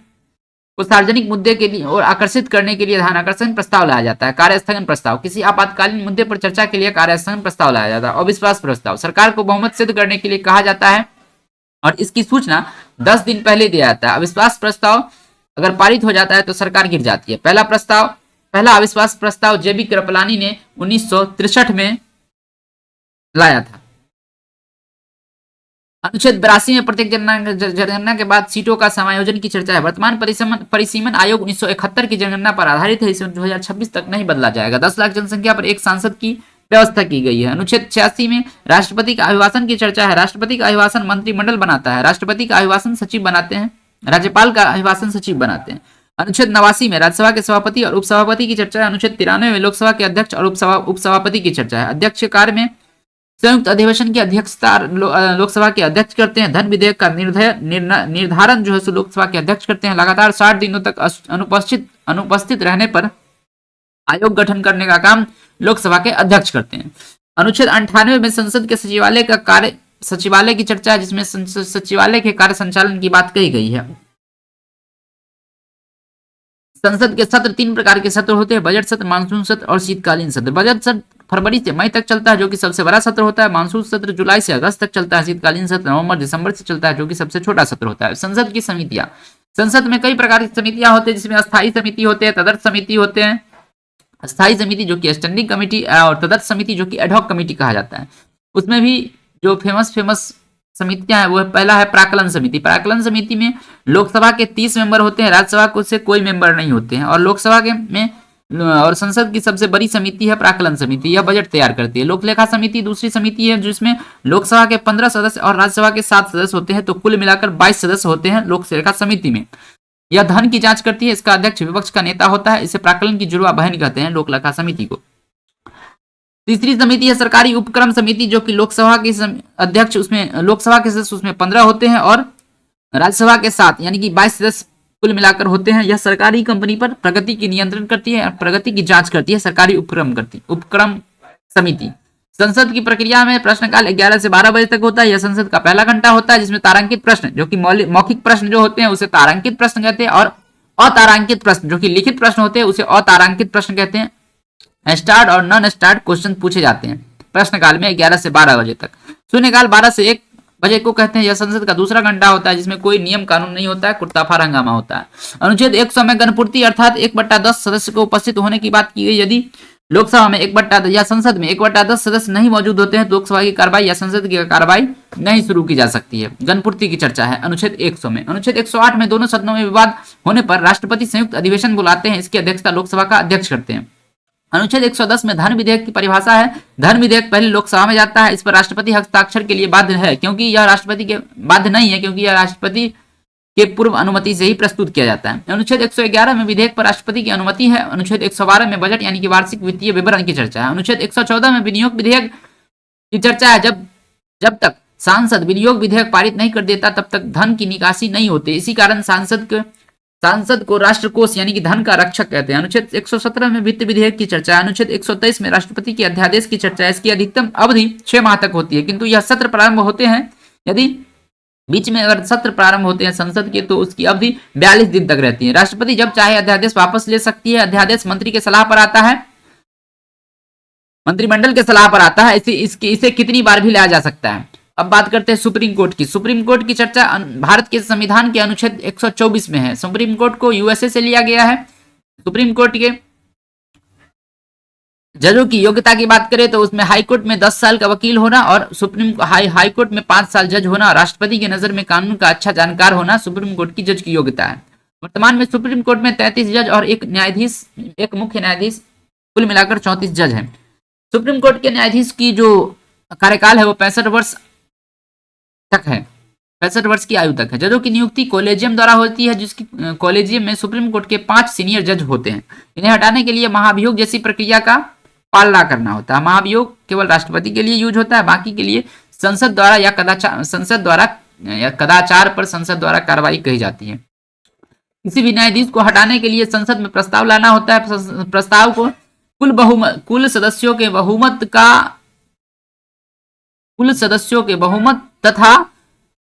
को सार्वजनिक मुद्दे के लिए और आकर्षित करने के लिए ध्यान आकर्षण प्रस्ताव लाया जाता है। कार्यस्थगन प्रस्ताव: किसी आपातकालीन मुद्दे पर चर्चा के लिए कार्यस्थगन प्रस्ताव लाया जाता है। अविश्वास प्रस्ताव: सरकार को बहुमत सिद्ध करने के लिए कहा जाता है और इसकी सूचना 10 दिन पहले दिया जाता है। अविश्वास प्रस्ताव अगर पारित हो जाता है तो सरकार गिर जाती है। पहला अविश्वास प्रस्ताव जेबी कृपलानी ने 1963 में लाया था। अनुच्छेद 82 में प्रत्येक जनगणना के बाद सीटों का समायोजन की चर्चा है। वर्तमान परिसीमन आयोग 1971 की जनगणना पर आधारित है। इसे 2026 तक नहीं बदला जाएगा। 10 लाख जनसंख्या पर एक सांसद की व्यवस्था की गई है। अनुच्छेद 86 में राष्ट्रपति का अभिभाषण की चर्चा है। राष्ट्रपति का अभिभाषण मंत्रिमंडल बनाता है। राष्ट्रपति का अभिभाषण सचिव बनाते हैं। राज्यपाल का अभिभाषण सचिव बनाते हैं। अनुच्छेद 89 में राज्यसभा के सभापति और उपसभापति की चर्चा है। अनुच्छेद 93 में लोकसभा के अध्यक्ष और उपसभापति की चर्चा है। अध्यक्ष कार्य में संयुक्त अधिवेशन की अध्यक्षता लोकसभा के अध्यक्ष करते हैं। धन विधेयक का निर्धारण जो है लोकसभा के अध्यक्ष करते हैं। लगातार 60 दिनों तक अनुपस्थित रहने पर आयोग गठन करने का काम लोकसभा के अध्यक्ष करते हैं। अनुच्छेद 98 में संसद के सचिवालय की चर्चा है, जिसमें सचिवालय के कार्य संचालन की बात कही गई है। संसद के सत्र 3 प्रकार के सत्र होते हैं: बजट सत्र, मानसून सत्र और शीतकालीन सत्र। बजट सत्र फरवरी से मई तक चलता है, जो कि सबसे बड़ा सत्र होता है। मानसून सत्र जुलाई से अगस्त तक चलता है। शीतकालीन सत्र नवंबर दिसंबर से चलता है, जो कि सबसे छोटा सत्र होता है। संसद की समितियां: संसद में कई प्रकार की समितियां होती है, जिसमें अस्थायी समिति होते हैं, तदर्थ समिति होते हैं। अस्थायी समिति जो कि स्टैंडिंग कमेटी और तदर्थ समिति जो कि एडहॉक कमेटी कहा जाता है। उसमें भी जो फेमस समितियां हैं वो पहला है प्राक्कलन समिति। प्राक्कलन समिति में लोकसभा के 30 मेंबर होते हैं, राज्यसभा को से कोई मेंबर नहीं होते हैं। और लोकसभा के में और संसद की सबसे बड़ी समिति है प्राक्कलन समिति। यह बजट तैयार करती है। लोकलेखा समिति दूसरी समिति है, जिसमें लोकसभा के 15 सदस्य और राज्यसभा के 7 सदस्य होते हैं, तो कुल मिलाकर 22 सदस्य होते हैं लोकलेखा समिति में। यह धन की जांच करती है। इसका अध्यक्ष विपक्ष का नेता होता है। इसे प्राक्कलन की जुड़वा बहन कहते हैं लोकलेखा समिति को। तीसरी समिति है सरकारी उपक्रम समिति, जो कि लोकसभा के अध्यक्ष उसमें लोकसभा के सदस्य उसमें 15 होते हैं और राज्यसभा के 7 यानी कि 22 सदस्य कुल मिलाकर होते हैं। यह सरकारी कंपनी पर प्रगति की नियंत्रण करती है और प्रगति की जांच करती है। सरकारी उपक्रम समिति। संसद की प्रक्रिया में प्रश्नकाल 11 से 12 बजे तक होता है। यह संसद का पहला घंटा होता है, जिसमें तारांकित प्रश्न जो कि मौखिक प्रश्न जो होते हैं उसे तारांकित प्रश्न कहते हैं, और अतारांकित प्रश्न जो कि लिखित प्रश्न होते हैं उसे अतारांकित प्रश्न कहते हैं। स्टार्ट और नॉन स्टार्ट क्वेश्चन पूछे जाते हैं प्रश्नकाल में 11 से 12 बजे तक। शून्यकाल 12 से 1 बजट को कहते हैं। यह संसद का दूसरा घंटा होता है जिसमें कोई नियम कानून नहीं होता है, कुर्ताफार हंगामा होता है। अनुच्छेद 100 में गणपूर्ति अर्थात 1/10 सदस्य को उपस्थित होने की बात की गई। यदि लोकसभा में 1/10 या संसद में 1/10 सदस्य नहीं मौजूद होते हैं तो लोकसभा की कार्रवाई या संसद की कार्रवाई नहीं शुरू की जा सकती है। गणपूर्ति की चर्चा है अनुच्छेद 100 में। अनुच्छेद 108 में दोनों सदनों में विवाद होने पर राष्ट्रपति संयुक्त अधिवेशन बुलाते हैं। इसकी अध्यक्षता लोकसभा का अध्यक्ष करते हैं। अनुच्छेद 110 में धन विधेयक की परिभाषा है। धन विधेयक पहले लोकसभा में जाता है। इस पर राष्ट्रपति हस्ताक्षर के लिए बाध्य है, क्योंकि यह राष्ट्रपति के बाध्य नहीं है, क्योंकि यह राष्ट्रपति के पूर्व अनुमति से ही प्रस्तुत किया जाता है। अनुच्छेद 111 में विधेयक पर राष्ट्रपति की अनुमति है। अनुच्छेद 112 में बजट यानी कि वार्षिक वित्तीय विवरण की चर्चा है। अनुच्छेद 114 में विनियोग विधेयक की चर्चा है। जब तक सांसद विनियोग विधेयक पारित नहीं कर देता तब तक धन की निकासी नहीं होती। इसी कारण सांसद को राष्ट्रकोष यानी कि धन का रक्षक कहते हैं। अनुच्छेद 117 में वित्त विधेयक की चर्चा है। अनुच्छेद 123 में राष्ट्रपति के अध्यादेश की चर्चा है। इसकी अधिकतम अवधि 6 माह तक होती है, किंतु यह सत्र प्रारंभ होते हैं, यदि बीच में अगर सत्र प्रारंभ होते हैं संसद के तो उसकी अवधि 42 दिन तक रहती है। राष्ट्रपति जब चाहे अध्यादेश वापस ले सकती है। अध्यादेश मंत्री के सलाह पर आता है, मंत्रिमंडल के सलाह पर आता है। इसे कितनी बार भी लाया जा सकता है। अब बात करते हैं सुप्रीम कोर्ट की। सुप्रीम कोर्ट की चर्चा भारत के संविधान के अनुच्छेद 124 में है। सुप्रीम कोर्ट को यूएसए से लिया गया है। सुप्रीम कोर्ट के जजों की योग्यता की बात करें तो उसमें हाई कोर्ट में 10 साल का वकील होना और सुप्रीम हाई कोर्ट में 5 साल जज होना, राष्ट्रपति की नजर में कानून का अच्छा जानकार होना सुप्रीम कोर्ट की जज की योग्यता है। वर्तमान में सुप्रीम कोर्ट में 33 जज और एक मुख्य न्यायाधीश, कुल मिलाकर 34 जज हैं। सुप्रीम कोर्ट के न्यायाधीश की जो कार्यकाल है वो 65 वर्ष तक है, 65 वर्ष की आयु तक है। जजों की नियुक्ति कॉलेजियम द्वारा होती है, जिसकी कॉलेजियम में सुप्रीम कोर्ट के 5 सीनियर जज होते हैं। इन्हें हटाने के लिए महाभियोग जैसी प्रक्रिया का पालना करना होता है। महाभियोग केवल राष्ट्रपति के लिए यूज होता है, बाकी के लिए संसद द्वारा या कदाचार पर संसद द्वारा कार्रवाई कही जाती है। किसी भी न्यायाधीश को हटाने के लिए संसद में प्रस्ताव लाना होता है। प्रस्ताव को कुल सदस्यों के बहुमत तथा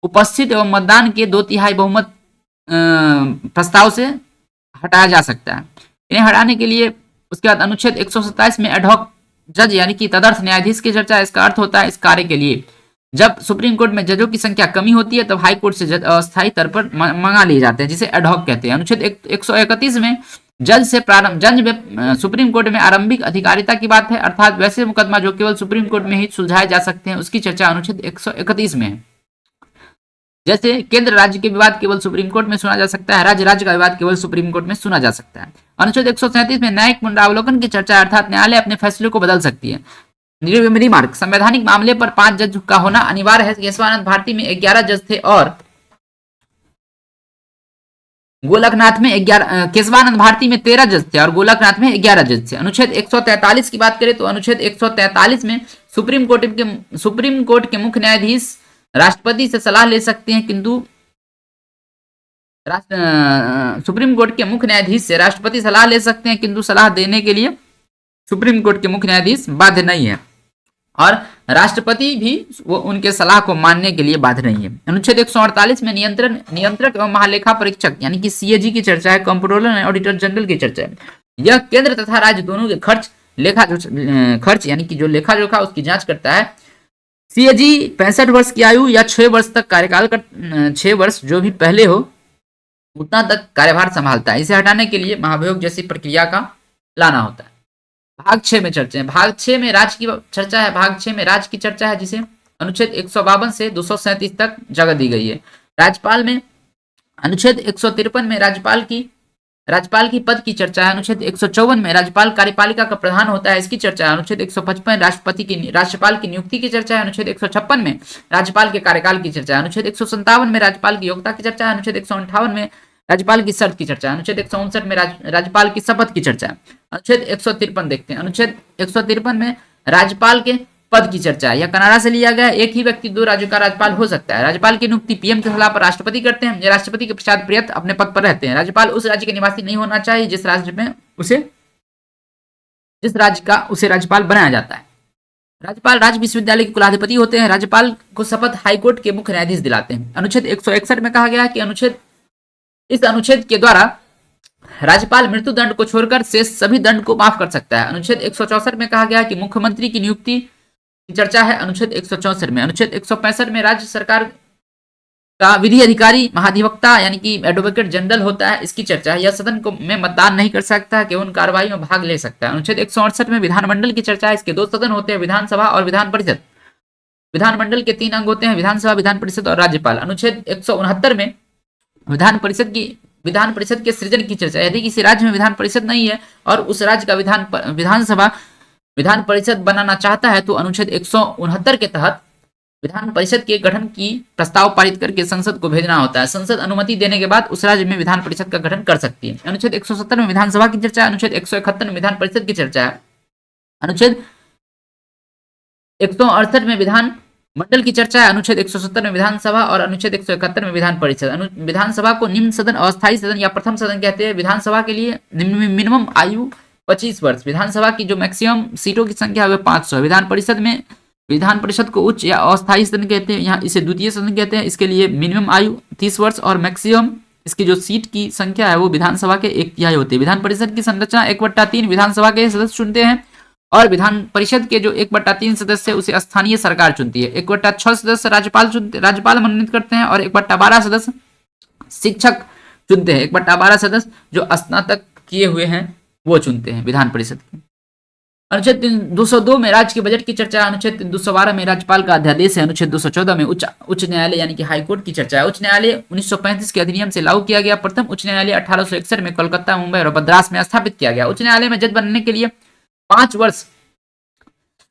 उपस्थित एवं मतदान के 2/3 बहुमत प्रस्ताव से हटाया जा सकता है। इन्हें हटाने के लिए उसके बाद अनुच्छेद 127 में एडहॉक जज यानी कि तदर्थ न्यायाधीश की चर्चा। इसका अर्थ होता है इस कार्य के लिए जब सुप्रीम कोर्ट में जजों की संख्या कमी होती है तब हाई कोर्ट से जज अस्थायी तौर पर मंगा लिए जाते हैं, जिसे एडहॉक कहते हैं। अनुच्छेद 131 में जज में सुप्रीम कोर्ट में आरंभिक अधिकारिता की बात है, अर्थात वैसे मुकदमा जो केवल सुप्रीम कोर्ट में ही सुलझाए जा सकते हैं, उसकी चर्चा अनुच्छेद 131 में है। जैसे केंद्र राज्य के विवाद केवल सुप्रीम कोर्ट में सुना जा सकता है, राज्य का विवाद केवल सुप्रीम कोर्ट में सुना जा सकता है। अनुच्छेद 137 में न्यायिक पुनरावलोकन की चर्चा, अर्थात न्यायालय अपने फैसले को बदल सकती है। रिमार्क, संवैधानिक मामले पर 5 जज का होना अनिवार्य है। केशवानंद भारती में 11 जज थे और गोलकनाथ में 11, केशवानंद भारती में 13 जज थे और गोलकनाथ में 11 जज थे। अनुच्छेद 143 की बात करें तो अनुच्छेद 143 में सुप्रीम कोर्ट के मुख्य न्यायाधीश राष्ट्रपति से सलाह ले सकते हैं, किंतु सुप्रीम कोर्ट के मुख्य न्यायाधीश से राष्ट्रपति सलाह ले सकते हैं, किंतु सलाह देने के लिए सुप्रीम कोर्ट के मुख्य न्यायाधीश बाध्य नहीं है और राष्ट्रपति भी वो उनके सलाह को मानने के लिए बाध्य नहीं है। अनुच्छेद 148 में नियंत्रक एवं महालेखा परीक्षक यानी कि सीएजी की चर्चा है। कंप्ट्रोलर एंड ऑडिटर जनरल की चर्चा है। यह केंद्र तथा राज्य दोनों के खर्च यानी कि जो लेखा जोखा उसकी जांच करता है। सीएजी 65 वर्ष की आयु या 6 वर्ष तक कार्यकाल कर 6 वर्ष जो भी पहले हो उतना तक कार्यभार संभालता है। इसे हटाने के लिए महाभियोग जैसी प्रक्रिया का लाना होता है। भाग 6 में चर्चा है। भाग 6 में राज्य की चर्चा है। भाग 6 में राज्य की चर्चा है, जिसे अनुच्छेद 152 से 237 तक जगह दी गई है। राज्यपाल में अनुच्छेद 153 में राज्यपाल की पद की चर्चा है। अनुच्छेद 154 में राज्यपाल कार्यपालिका का प्रधान होता है, इसकी चर्चा है। अनुच्छेद 155 राज्यपाल की नियुक्ति की चर्चा है। अनुच्छेद 156 में राज्यपाल के कार्यकाल की चर्चा है। अनुच्छेद 157 में राज्यपाल की योग्यता की चर्चा है। अनुच्छेद 158 में राज्यपाल की शर्त की चर्चा है। अनुच्छेद 159 में राज्यपाल की शपथ की चर्चा है। अनुच्छेद 153 देखते हैं। अनुच्छेद 153 में राज्यपाल के पद की चर्चा है। यह कनाडा से लिया गया। एक ही व्यक्ति 2 राज्यों का राज्यपाल हो सकता है। राज्यपाल की नियुक्ति पीएम के सलाह पर राष्ट्रपति करते हैं। यह राष्ट्रपति के पश्चात पर्यंत अपने पद पर रहते हैं। राज्यपाल उस राज्य के निवासी नहीं होना चाहिए जिस राज्य का उसे राज्यपाल बनाया जाता है। राज्यपाल राज्य विश्वविद्यालय के कुलाधिपति होते हैं। राज्यपाल को शपथ हाईकोर्ट के मुख्य न्यायाधीश दिलाते हैं। अनुच्छेद 161 में कहा गया है कि इस अनुच्छेद के द्वारा राज्यपाल मृत्यु दंड को छोड़कर शेष सभी दंड को माफ कर सकता है। अनुच्छेद 164 में कहा गया कि मुख्यमंत्री की नियुक्ति की चर्चा है अनुच्छेद 164 में। अनुच्छेद 165 में राज्य सरकार का विधि अधिकारी महाधिवक्ता यानी कि एडवोकेट जनरल होता है, इसकी चर्चा है। यह सदन को में मतदान नहीं कर सकता, केवल कार्रवाई में भाग ले सकता है। अनुच्छेद 168 में विधानमंडल की चर्चा है। इसके दो सदन होते हैं, विधानसभा और विधान परिषद। विधानमंडल के 3 अंग होते हैं, विधानसभा, विधान परिषद और राज्यपाल। अनुच्छेद 169 में विधान परिषद के सृजन की चर्चा। यदि किसी राज्य में विधान परिषद नहीं है और उस राज्य का विधानसभा विधान परिषद बनाना चाहता है तो अनुच्छेद 169 के तहत विधान परिषद के गठन की प्रस्ताव पारित करके संसद को भेजना होता है। संसद अनुमति देने के बाद उस राज्य में विधान परिषद का गठन कर सकती है। अनुच्छेद 170 में विधानसभा की चर्चा है। अनुच्छेद 171 में विधान परिषद की चर्चा है। अनुच्छेद 168 में विधान मंडल की चर्चा है। अनुच्छेद 170 में विधानसभा और अनुच्छेद 171 में विधान परिषद। विधानसभा को निम्न सदन, अस्थायी सदन या प्रथम सदन कहते हैं। विधानसभा के लिए मिनिमम आयु 25 वर्ष। विधानसभा की जो मैक्सिमम सीटों की संख्या है 500। विधान परिषद को उच्च या अस्थायी सदन कहते हैं, यहाँ इसे द्वितीय सदन कहते हैं। इसके लिए मिनिमम आयु 30 वर्ष और मैक्सिमम इसकी जो सीट की संख्या है वो विधानसभा के 1/3 होती है। विधान परिषद की संरचना 1/3 विधानसभा के सदस्य चुनते हैं और विधान परिषद के जो 1/3 सदस्य उसे स्थानीय सरकार चुनती है। 1/6 सदस्य राज्यपाल मनोनीत करते हैं और 1/12 सदस्य शिक्षक चुनते हैं। 1/12 सदस्य जो स्नातक किए हुए हैं वो चुनते हैं विधान परिषद की। अनुच्छेद 202 में राज्य के बजट की चर्चा। अनुच्छेद 212 में राज्यपाल का अध्यादेश है। अनुच्छेद 214 में उच्च न्यायालय यानी कि हाईकोर्ट की चर्चा है। उच्च न्यायालय 1935 के अधिनियम से लागू किया गया। प्रथम उच्च न्यायालय 1861 में कोलकाता, मुंबई और मद्रास में स्थापित किया गया। उच्च न्यायालय में जज बनने के लिए 5 वर्ष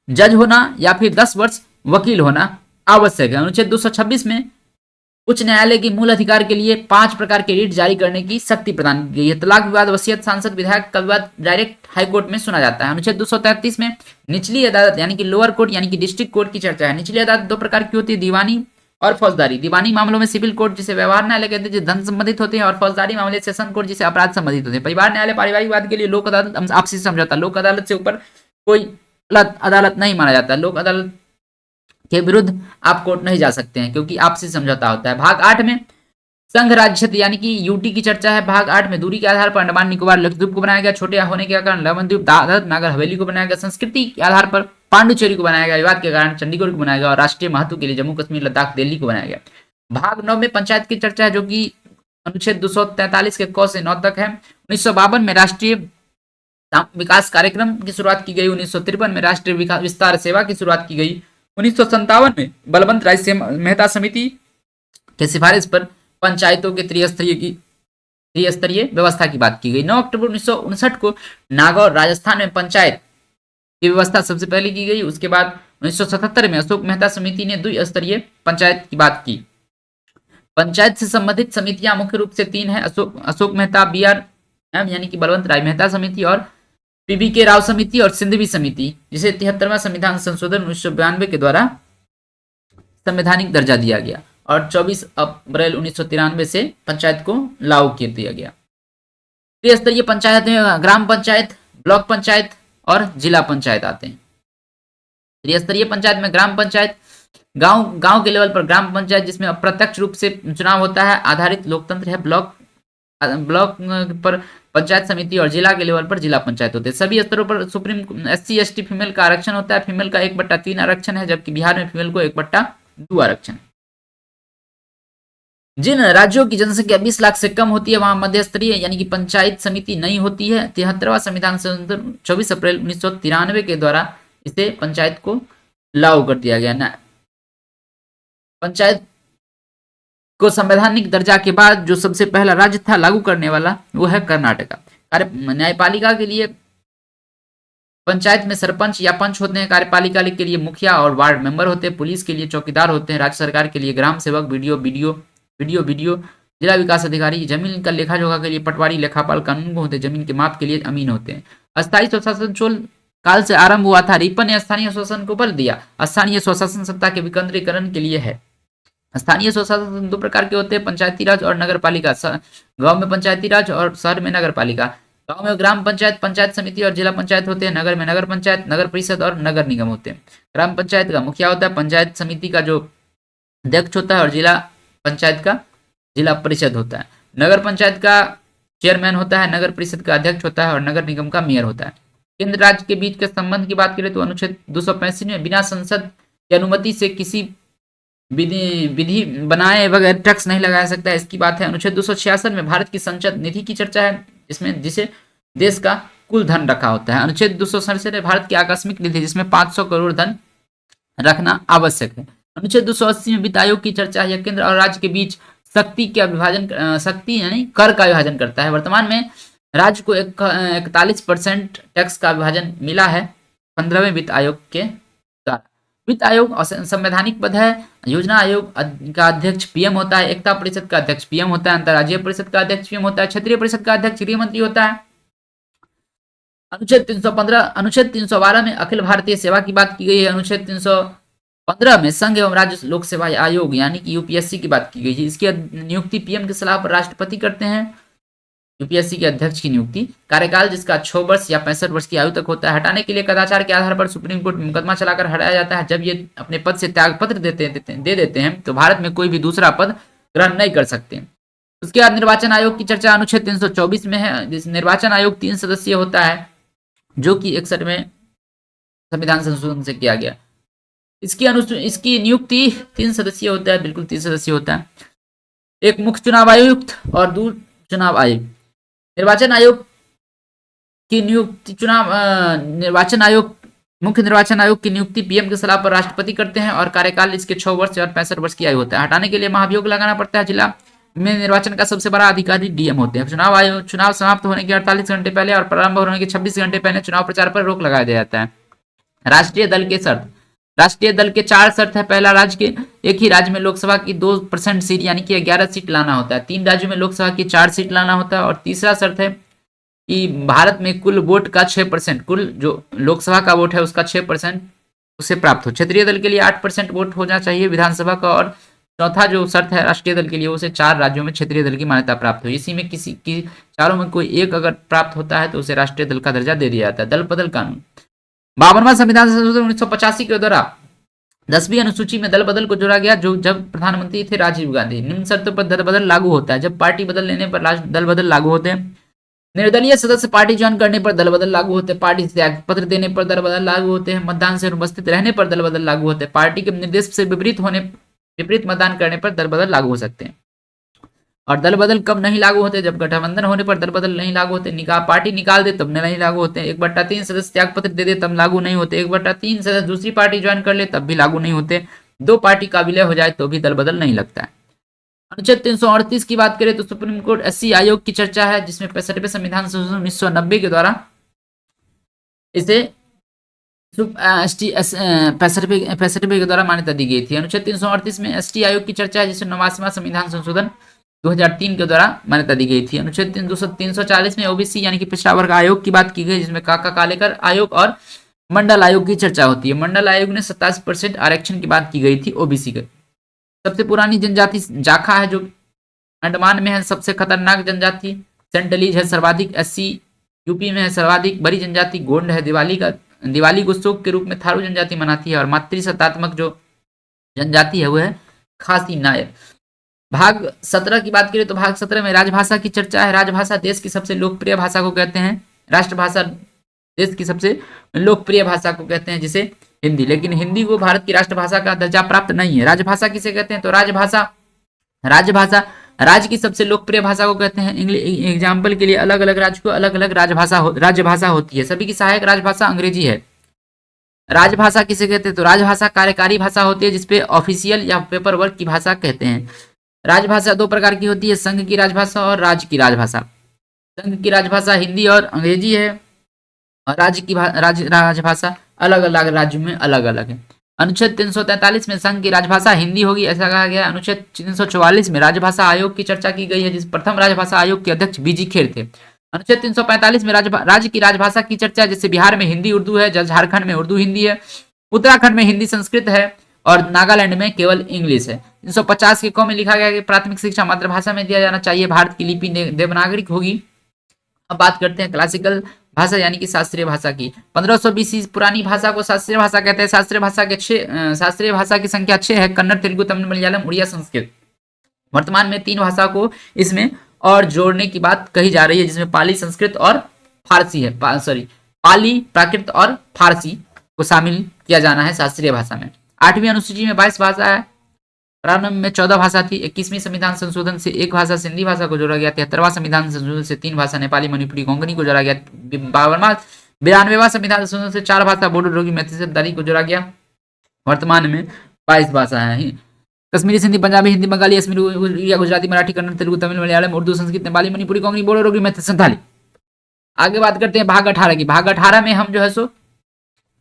जज होना या फिर 10 वर्ष वकील होना आवश्यक है। अनुच्छेद 226 में उच्च न्यायालय की मूल अधिकार के लिए 5 प्रकार के रीट जारी करने की शक्ति प्रदान की गई है। तलाक विवाद, वसीयत, सांसद विधायक का विवाद डायरेक्ट हाईकोर्ट में सुना जाता है। अनुच्छेद 233 में निचली अदालत यानी कि लोअर कोर्ट यानी कि डिस्ट्रिक्ट कोर्ट की चर्चा है। निचली अदालत 2 प्रकार की होती है, दीवानी और फौजदारी। दीवानी मामलों में सिविल कोर्ट जिसे व्यवहार न्यायालय कहते हैं, जो धन संबंधित होते हैं, और फौजदारी मामले सेशन कोर्ट जिसे अपराध संबंधित होते हैं। परिवार न्यायालय पारिवारिक विवाद के लिए, लोक अदालत आपसी समझौता। लोक अदालत से ऊपर कोई अदालत नहीं माना जाता। लोक अदालत के विरुद्ध आप कोर्ट नहीं जा सकते हैं क्योंकि आपसी समझौता होता है। भाग 8 में संघ राज्य क्षेत्र यानी कि यूटी की चर्चा है। भाग 8 में दूरी के आधार पर अंडमान निकोबार लक्षद्वीप को बनाया गया। छोटे होने के कारण लवणद्वीप, दादर नागर हवेली को बनाया गया। संस्कृति के आधार पर पांडुचेरी को बनाया गया। विवाद के कारण चंडीगढ़ को बनाया गया और राष्ट्रीय महत्व के लिए जम्मू कश्मीर, लद्दाख, दिल्ली को बनाया गया। भाग 9 में पंचायत की चर्चा है जो कि अनुच्छेद 243 के क से 9 तक है। 1952 में राष्ट्रीय विकास कार्यक्रम की शुरुआत की गई। 1953 में राष्ट्रीय विस्तार सेवा की शुरुआत की गई। 1957 में बलवंत राय मेहता समिति के सिफारिश पर पंचायतों के त्रिस्तरीय व्यवस्था की बात की गई। 9 अक्टूबर 1959 को नागौर राजस्थान में पंचायत की व्यवस्था सबसे पहले की गई। उसके बाद 1977 में अशोक मेहता समिति ने द्विस्तरीय पंचायत की बात की। पंचायत से संबंधित समितियां मुख्य रूप से 3 है, अशोक मेहता BRM यानी कि बलवंत राय मेहता समिति और PBK राव समिति और सिंधवी समिति, जिसे 73वां संविधान संशोधन 1992 के द्वारा संवैधानिक दर्जा दिया गया और 24 अप्रैल 1993 से पंचायत को लागू कर दिया गया। त्रिस्तरीय पंचायत में ग्राम पंचायत, ब्लॉक पंचायत और जिला पंचायत आते हैं। त्रिस्तरीय पंचायत में ग्राम पंचायत गांव के लेवल पर ग्राम पंचायत जिसमें अप्रत्यक्ष रूप से चुनाव होता है आधारित लोकतंत्र है। ब्लॉक पर पंचायत समिति और जिला के लेवल पर जिला पंचायत होते हैं। सभी स्तरों पर सुप्रीम SC ST फीमेल का आरक्षण होता है। फीमेल का 1/3 आरक्षण है जबकि बिहार में फीमेल को 1/2 आरक्षण है। जिन राज्यों की जनसंख्या 20 लाख से कम होती है वहां मध्य स्तरीय यानी कि पंचायत समिति नहीं होती है। 73वां संविधान संशोधन 24 अप्रैल 1993 के द्वारा इसे पंचायत को लागू कर दिया गया। पंचायत को संवैधानिक दर्जा के बाद जो सबसे पहला राज्य था लागू करने वाला वो है कर्नाटका। न्यायपालिका के लिए पंचायत में सरपंच या पंच होते हैं। कार्यपालिका के लिए मुखिया और वार्ड मेंबर होते हैं। पुलिस के लिए चौकीदार होते हैं। राज्य सरकार के लिए ग्राम सेवक, वीडियो, जिला विकास अधिकारी। जमीन का लेखा जोखा के लिए पटवारी, लेखापाल कानून को होते हैं। जमीन के माप के लिए अमीन होते हैं। अस्थायी स्वशासन चोल काल से आरंभ हुआ था। रिपन ने स्थानीय स्वशासन को बल दिया। स्थानीय स्वशासन सत्ता के विकेंद्रीकरण के लिए है। स्थानीय स्वशासन 2 प्रकार के होते हैं, पंचायती राज और नगर पालिका। गाँव में पंचायती राज और शहर में नगर पालिका। गाँव में ग्राम पंचायत, पंचायत समिति और जिला पंचायत होते हैं। नगर में नगर पंचायत, नगर परिषद और नगर निगम होते हैं। ग्राम पंचायत का मुखिया होता है। पंचायत समिति का जो अध्यक्ष होता है और जिला पंचायत का जिला परिषद होता है। नगर पंचायत का चेयरमैन होता है। नगर परिषद का अध्यक्ष होता है और नगर निगम का मेयर होता है। केंद्र राज्य के बीच के संबंध की बात करें तो अनुच्छेद 265 में बिना संसद की अनुमति से किसी विधि विधि बनाए बगैर टैक्स नहीं लगाया सकता है, इसकी बात है। अनुच्छेद 266 में भारत की संचद निधि की चर्चा है, जिसमें जिसे देश का कुल धन रखा होता है। अनुच्छेद 267 में भारत की आकस्मिक निधि जिसमें 500 करोड़ धन रखना आवश्यक है। अनुच्छेद 280 में वित्त आयोग की चर्चा है, केंद्र और राज्य के बीच शक्ति का विभाजन, शक्ति यानी कर का विभाजन करता है। वर्तमान में राज्य को 41% टैक्स का विभाजन मिला है 15वें वित्त आयोग के द्वारा। वित्त आयोग संवैधानिक पद है। योजना आयोग का अध्यक्ष पीएम होता है, एकता परिषद का अध्यक्ष पीएम होता है, अंतर्राज्यीय परिषद का अध्यक्ष पीएम होता है, क्षेत्रीय परिषद का अध्यक्ष गृह मंत्री होता है। अनुच्छेद 315 अनुच्छेद 312 में अखिल भारतीय सेवा की बात की गई है। अनुच्छेद 315 में संघ एवं राज्य लोक सेवा आयोग यानी कि यूपीएससी की बात की गई है। इसकी नियुक्ति पीएम की सलाह पर राष्ट्रपति करते हैं। यूपीएससी के अध्यक्ष की नियुक्ति, कार्यकाल जिसका 6 वर्ष या 65 वर्ष की आयु तक होता है। हटाने के लिए कदाचार के आधार पर सुप्रीम कोर्ट में मुकदमा चलाकर हटाया जाता है। जब ये अपने पद से त्यागपत्र दे देते हैं तो भारत में कोई भी दूसरा पद ग्रहण नहीं कर सकते। उसके बाद निर्वाचन आयोग की चर्चा अनुच्छेद 324 में है। जिस निर्वाचन आयोग 3 सदस्यीय होता है, जो कि 61 में संविधान संशोधन से किया गया। इसकी नियुक्ति 3 सदस्यीय होता है, बिल्कुल 3 सदस्यीय होता है। एक मुख्य चुनाव आयुक्त और 2 चुनाव आयुक्त। निर्वाचन आयोग की नियुक्ति मुख्य निर्वाचन आयोग की नियुक्ति पीएम की सलाह पर राष्ट्रपति करते हैं और कार्यकाल इसके 6 वर्ष और 65 वर्ष की आयु होता है। हटाने के लिए महाभियोग लगाना पड़ता है। जिला में निर्वाचन का सबसे बड़ा अधिकारी डीएम होते हैं। चुनाव समाप्त होने के 48 घंटे पहले और प्रारंभ होने के 26 घंटे पहले चुनाव प्रचार पर रोक लगाया जाता है। राष्ट्रीय दल के शर्त, राष्ट्रीय दल के 4 शर्त है। पहला, राज्य के एक ही राज्य में लोकसभा की 2% सीट यानी कि 11 सीट लाना होता है। 3 राज्यों में लोकसभा की 4 सीट लाना होता है। और तीसरा शर्त है कि भारत में कुल वोट का 6%, कुल जो लोकसभा का वोट है उसका 6% उसे प्राप्त हो। क्षेत्रीय दल के लिए 8% वोट होना चाहिए विधानसभा का। और चौथा जो शर्त है राष्ट्रीय दल के लिए, उसे 4 राज्यों में क्षेत्रीय दल की मान्यता प्राप्त हो। इसी में किसी की चारों में कोई एक अगर प्राप्त होता है तो उसे राष्ट्रीय दल का दर्जा दे दिया जाता है। दल बदल कानून, 52वां संविधान संशोधन 1985 के द्वारा 10वीं अनुसूची में दल बदल को जोड़ा गया, जो जब प्रधानमंत्री थे राजीव गांधी। निम्न शर्तों पर दल बदल लागू होता है। जब पार्टी बदल लेने पर दल बदल लागू होते हैं। निर्दलीय सदस्य पार्टी ज्वाइन करने पर दल बदल लागू होते हैं। पार्टी त्याग पत्र देने पर दल बदल लागू होते हैं। मतदान से अनुपस्थित रहने पर दल बदल लागू होते हैं। पार्टी के निर्देश से विपरीत मतदान करने पर दल बदल लागू हो सकते हैं। और दल बदल कब नहीं लागू होते? जब गठबंधन होने पर दल बदल नहीं लागू होते। पार्टी निकाल दे तब नहीं लागू होते। 1/3 सदस्य त्याग पत्र दे दे तब लागू नहीं होते। 1/3 सदस्य दूसरी पार्टी ज्वाइन कर ले तब भी लागू नहीं होते। 2 पार्टी का विलय हो जाए तो भी दल बदल नहीं लगता है। अनुच्छेद 338 की बात करें तो सुप्रीम कोर्ट एससी आयोग की चर्चा है, जिसमें 65वें संविधान संशोधन 1990 के द्वारा इसे 65वें के द्वारा मान्यता दी गई थी। अनुच्छेद 338 में एसटी आयोग की चर्चा है, जिसमें 89वां संविधान संशोधन 2003 के द्वारा मान्यता दी गई थी। अनुच्छेद 340 में ओबीसी यानी कि पिछड़ा वर्ग आयोग की बात की गई, जिसमें काका कालेकर आयोग और मंडल आयोग की चर्चा होती है। मंडल आयोग ने 27% आरक्षण की बात की गई थी ओबीसी के। सबसे पुरानी जनजाति जाखा है, जो अंडमान में है। सबसे खतरनाक जनजाति सेंटलीज है। सर्वाधिक एससी यूपी में है। सर्वाधिक बड़ी जनजाति गोंड है। दिवाली को शोक के रूप में थारू जनजाति मनाती है। और मातृसत्तात्मक जो जनजाति है वो है खासी नायर। भाग 17 की बात करें तो भाग 17 में राजभाषा की चर्चा है। राजभाषा देश की सबसे लोकप्रिय भाषा को कहते हैं। राष्ट्रभाषा देश की सबसे लोकप्रिय भाषा को कहते हैं, जिसे हिंदी। लेकिन हिंदी को भारत की राष्ट्रभाषा का दर्जा प्राप्त नहीं है। राजभाषा किसे कहते हैं? तो राजभाषा राज्य की सबसे लोकप्रिय भाषा को कहते हैं। एग्जाम्पल के लिए अलग अलग राज्य को अलग अलग राजभाषा होती है। सभी की सहायक राजभाषा अंग्रेजी है। राजभाषा किसे कहते हैं? तो राजभाषा कार्यकारी भाषा होती है, जिसपे ऑफिशियल या पेपर वर्क की भाषा कहते हैं। राजभाषा 2 प्रकार की होती है, संघ की राजभाषा और राज्य की राजभाषा। संघ की राजभाषा हिंदी और अंग्रेजी है, और राज्य की राजभाषा अलग अलग राज्यों में अलग अलग है। अनुच्छेद 343 में संघ की राजभाषा हिंदी होगी, ऐसा कहा गया है। अनुच्छेद 344 में राजभाषा आयोग की चर्चा की गई है, जिस प्रथम राजभाषा आयोग के अध्यक्ष बीजी खेर थे। अनुच्छेद 345 में राज्य की राजभाषा की चर्चा, जैसे बिहार में हिंदी उर्दू है, झारखंड में उर्दू हिंदी है, उत्तराखंड में हिंदी संस्कृत है, और नागालैंड में केवल इंग्लिश है। 350 के क में लिखा गया कि प्राथमिक शिक्षा मातृभाषा में दिया जाना चाहिए। भारत की लिपि देवनागरी होगी। अब बात करते हैं क्लासिकल भाषा यानी कि शास्त्रीय भाषा की। 1520 पुरानी भाषा को शास्त्रीय भाषा कहते हैं। शास्त्रीय भाषा की संख्या 6 है। कन्नड़, तेलुगु, तमिल, मलयालम, उड़िया, संस्कृत। वर्तमान में 3 भाषा को इसमें और जोड़ने की बात कही जा रही है, जिसमें पाली, संस्कृत और फारसी है। पाली, प्राकृत और फारसी को शामिल किया जाना है शास्त्रीय भाषा में। 8वीं अनुसूची में 22 भाषा है। प्रारंभ में 14 भाषा थी। 21वीं संविधान संशोधन से एक भाषा सिंधी भाषा को जोड़ा गया। 73वां संविधान संशोधन से 3 भाषा नेपाली, मणिपुरी, कोंकणी को जोड़ा गया। 92वां संविधान संशोधन से 4 भाषा बोडो, डोगरी, मैथिली, संताली को जोड़ा गया। वर्तमान में 22 भाषा है। कश्मीरी, सिंधी, पंजाबी, हिंदी, बंगाली, असमीरी, उड़िया, गुजराती, मराठी, कन्नड़, तेलुगु, तमिल, मलयालम, उर्दू, संस्कृत, नेपाली, मणिपुरी, कोंकणी, बोडो, डोगरी, मैथिली, संताली। आगे बात करते हैं भाग 18 की। भाग 18 में हम जो है सो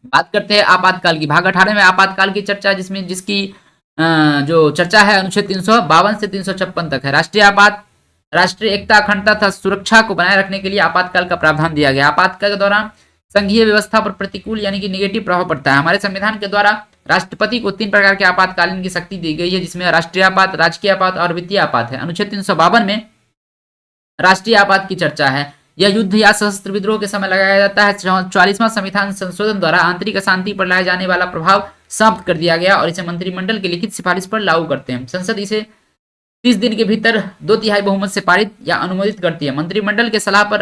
बात करते हैं आपातकाल की। भाग 18 में आपातकाल की चर्चा, जिसमें जिसकी जो चर्चा है अनुच्छेद 352 से 356 तक है। राष्ट्रीय आपात, राष्ट्रीय एकता, अखंडता तथा सुरक्षा को बनाए रखने के लिए आपातकाल का प्रावधान दिया गया। आपातकाल के दौरान संघीय व्यवस्था पर प्रतिकूल यानी कि नेगेटिव प्रभाव पड़ता है। हमारे संविधान के द्वारा राष्ट्रपति को 3 प्रकार के आपातकालीन की शक्ति दी गई है, जिसमें राष्ट्रीय आपात, राजकीय आपात और वित्तीय आपात है। अनुच्छेद 352 में राष्ट्रीय आपात की चर्चा है। यह युद्ध या सशस्त्र विद्रोह के समय लगाया जाता है। 44वां संविधान संशोधन द्वारा आंतरिक अशांति पर लाए जाने वाला प्रभाव समाप्त कर दिया गया और इसे मंत्रिमंडल की लिखित सिफारिश पर लागू करते हैं। संसद इसे 30 दिन के भीतर 2/3 बहुमत से पारित या अनुमोदित करती है। मंत्रिमंडल के सलाह पर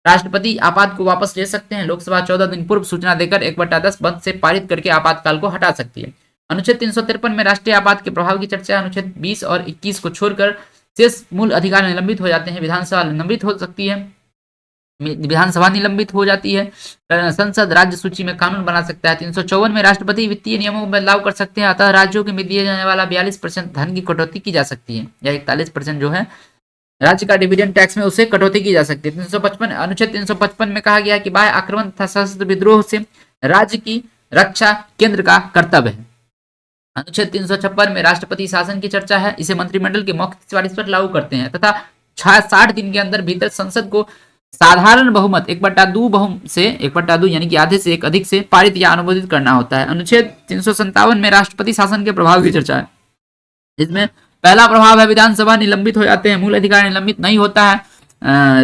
राष्ट्रपति आपात को वापस ले सकते हैं। लोकसभा 14 दिन पूर्व सूचना देकर 1/10 मत से पारित करके आपातकाल को हटा सकती है। अनुच्छेद 353 में राष्ट्रीय आपात के प्रभाव की चर्चा। अनुच्छेद 20 और 21 को छोड़कर शेष मूल अधिकार निलंबित हो जाते हैं। विधानसभा निलंबित हो सकती है, विधानसभा निलंबित हो जाती है। संसद राज्य सूची में कानून बना सकता है। 354 में राष्ट्रपति वित्तीय नियमों में बदलाव कर सकते हैं। अतः राज्यों को दिए जाने वाला 42% धन की कटौती की जा सकती है, या 41% जो है राज्य का डिविडेंड टैक्स में उसे कटौती की जा सकती है। 355 अनुच्छेद 355 में कहा गया है कि बाह्य आक्रमण तथा सशस्त्र विद्रोह से राज्य की रक्षा केंद्र का कर्तव्य है। अनुच्छेद 356 में राष्ट्रपति शासन की चर्चा है। इसे मंत्रिमंडल के मौखिक सिफारिश पर लागू करते हैं तथा 60 दिन के अंदर भीतर संसद को साधारण बहुमत 1/2 यानी कि आधे से एक अधिक से पारित या अनुमोदित करना होता है। अनुच्छेद 357 में राष्ट्रपति शासन के प्रभाव की चर्चा है, जिसमें पहला प्रभाव है विधानसभा निलंबित हो जाते हैं, मूल अधिकार निलंबित नहीं होता है,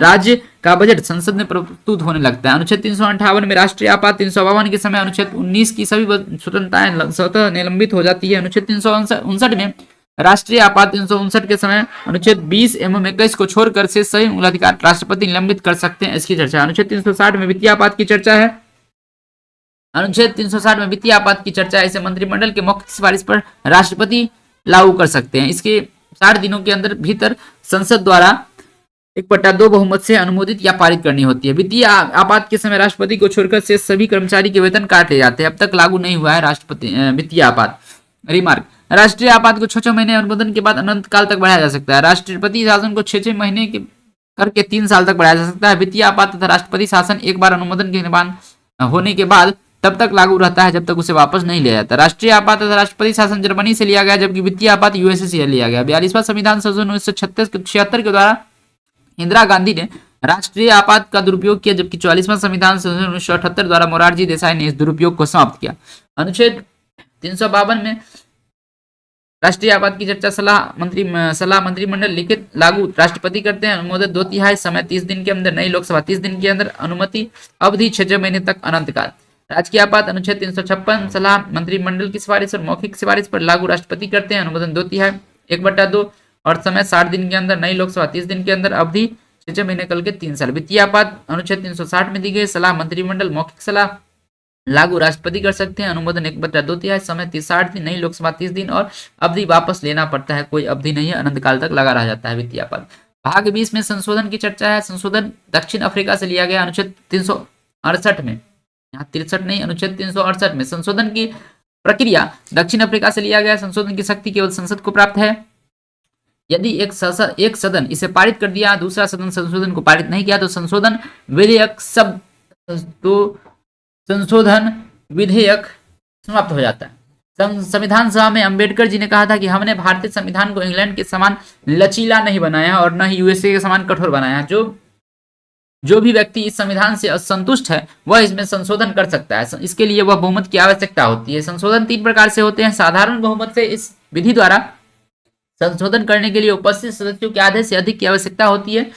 राज्य का बजट संसद में प्रस्तुत होने लगता है। अनुच्छेद 358 में राष्ट्रीय आपात 352 के समय अनुच्छेद 19 की सभी स्वतंत्रताएं स्वतः निलंबित हो जाती है। अनुच्छेद 359 में राष्ट्रीय आपात 359 के समय अनुच्छेद 20 एवं 21 को छोड़कर से सभी मूल अधिकार राष्ट्रपति निलंबित कर सकते हैं, इसकी चर्चा। अनुच्छेद 360 में वित्तीय आपात की चर्चा है। अनुच्छेद 360 में वित्तीय आपात की चर्चा है। इसे मंत्रिमंडल के मौखिक सिफारिश पर राष्ट्रपति लागू कर सकते हैं। इसके 60 दिनों के अंदर भीतर संसद द्वारा 1/2 बहुमत से अनुमोदित या पारित करनी होती है। वित्तीय आपात के समय राष्ट्रपति को छोड़कर से सभी कर्मचारी के वेतन काट ले जाते हैं। अब तक लागू नहीं हुआ है राष्ट्रपति वित्तीय आपात। रिमार्क, राष्ट्रीय आपात को 6 महीने अनुमोदन के बाद अनंत काल तक बढ़ाया जा सकता है। राष्ट्रपति शासन को 6 महीने के करके 3 साल तक बढ़ाया जा सकता है। वित्तीय आपात तथा राष्ट्रपति शासन एक बार अनुमोदन के निर्माण होने के बाद तब तक लागू रहता है जब तक उसे वापस नहीं लिया जाता। राष्ट्रीय आपात तथा राष्ट्रपति शासन जर्मनी से लिया गया, जबकि वित्तीय आपात यूएसए से लिया गया। 42वां संविधान संशोधन 1976 के द्वारा इंदिरा गांधी ने राष्ट्रीय आपात का दुरुपयोग किया, जबकि 44वां संविधान संशोधन 1978 द्वारा मोरारजी देसाई ने इस दुरुपयोग को समाप्त किया। अनुच्छेद 352 में राष्ट्रीय आपात की चर्चा सलाह मंत्रिमंडल लिखित लागू राष्ट्रपति करते हैं। अनुमोदन 2/3 समय 30 दिन के अंदर, नई लोकसभा 30 दिन के अंदर, अनुमति अवधि 6 महीने तक अनंत काल। राजकीय आपात अनुच्छेद 356 सलाह मंत्रिमंडल की सिफारिश और मौखिक सिफारिश पर लागू राष्ट्रपति करते हैं। अनुमोदन 2/3 1/2 और समय 60 दिन के अंदर, नई लोकसभा 30 दिन के अंदर, अवधि 6 महीने कल के 3 साल। वित्तीय आपात अनुच्छेद 360 में दी गई सलाह मंत्रिमंडल मौखिक सलाह लागू राष्ट्रपति कर सकते हैं। अनुमोदन 1/2 समय 60 दिन, नई लोकसभा 30 दिन और अवधि वापस लेना पड़ता है, कोई अवधि नहीं है, अनंत काल तक लगा रह जाता है वित्तीय आपात। भाग 20 में संशोधन की चर्चा है। संशोधन दक्षिण अफ्रीका से लिया गया। अनुच्छेद 368 में, यहाँ 63 नहीं, अनुच्छेद 368 में संशोधन की प्रक्रिया दक्षिण अफ्रीका से लिया गया। संशोधन की शक्ति केवल संसद को प्राप्त है। यदि एक सदन इसे पारित कर दिया, दूसरा सदन संशोधन को पारित नहीं किया, तो संशोधन विधेयक समाप्त हो जाता है। संविधान सभा में अंबेडकर जी ने कहा था कि हमने भारतीय संविधान को इंग्लैंड के समान लचीला नहीं बनाया और न ही यूएसए के समान कठोर बनाया। जो भी व्यक्ति इस संविधान से असंतुष्ट है वह इसमें संशोधन कर सकता है। इसके लिए वह बहुमत की आवश्यकता होती है। संशोधन 3 प्रकार से होते हैं। साधारण बहुमत से इस विधि द्वारा संशोधन करने के लिए उपस्थित सदस्यों के आधे से अधिक की आवश्यकता होती है।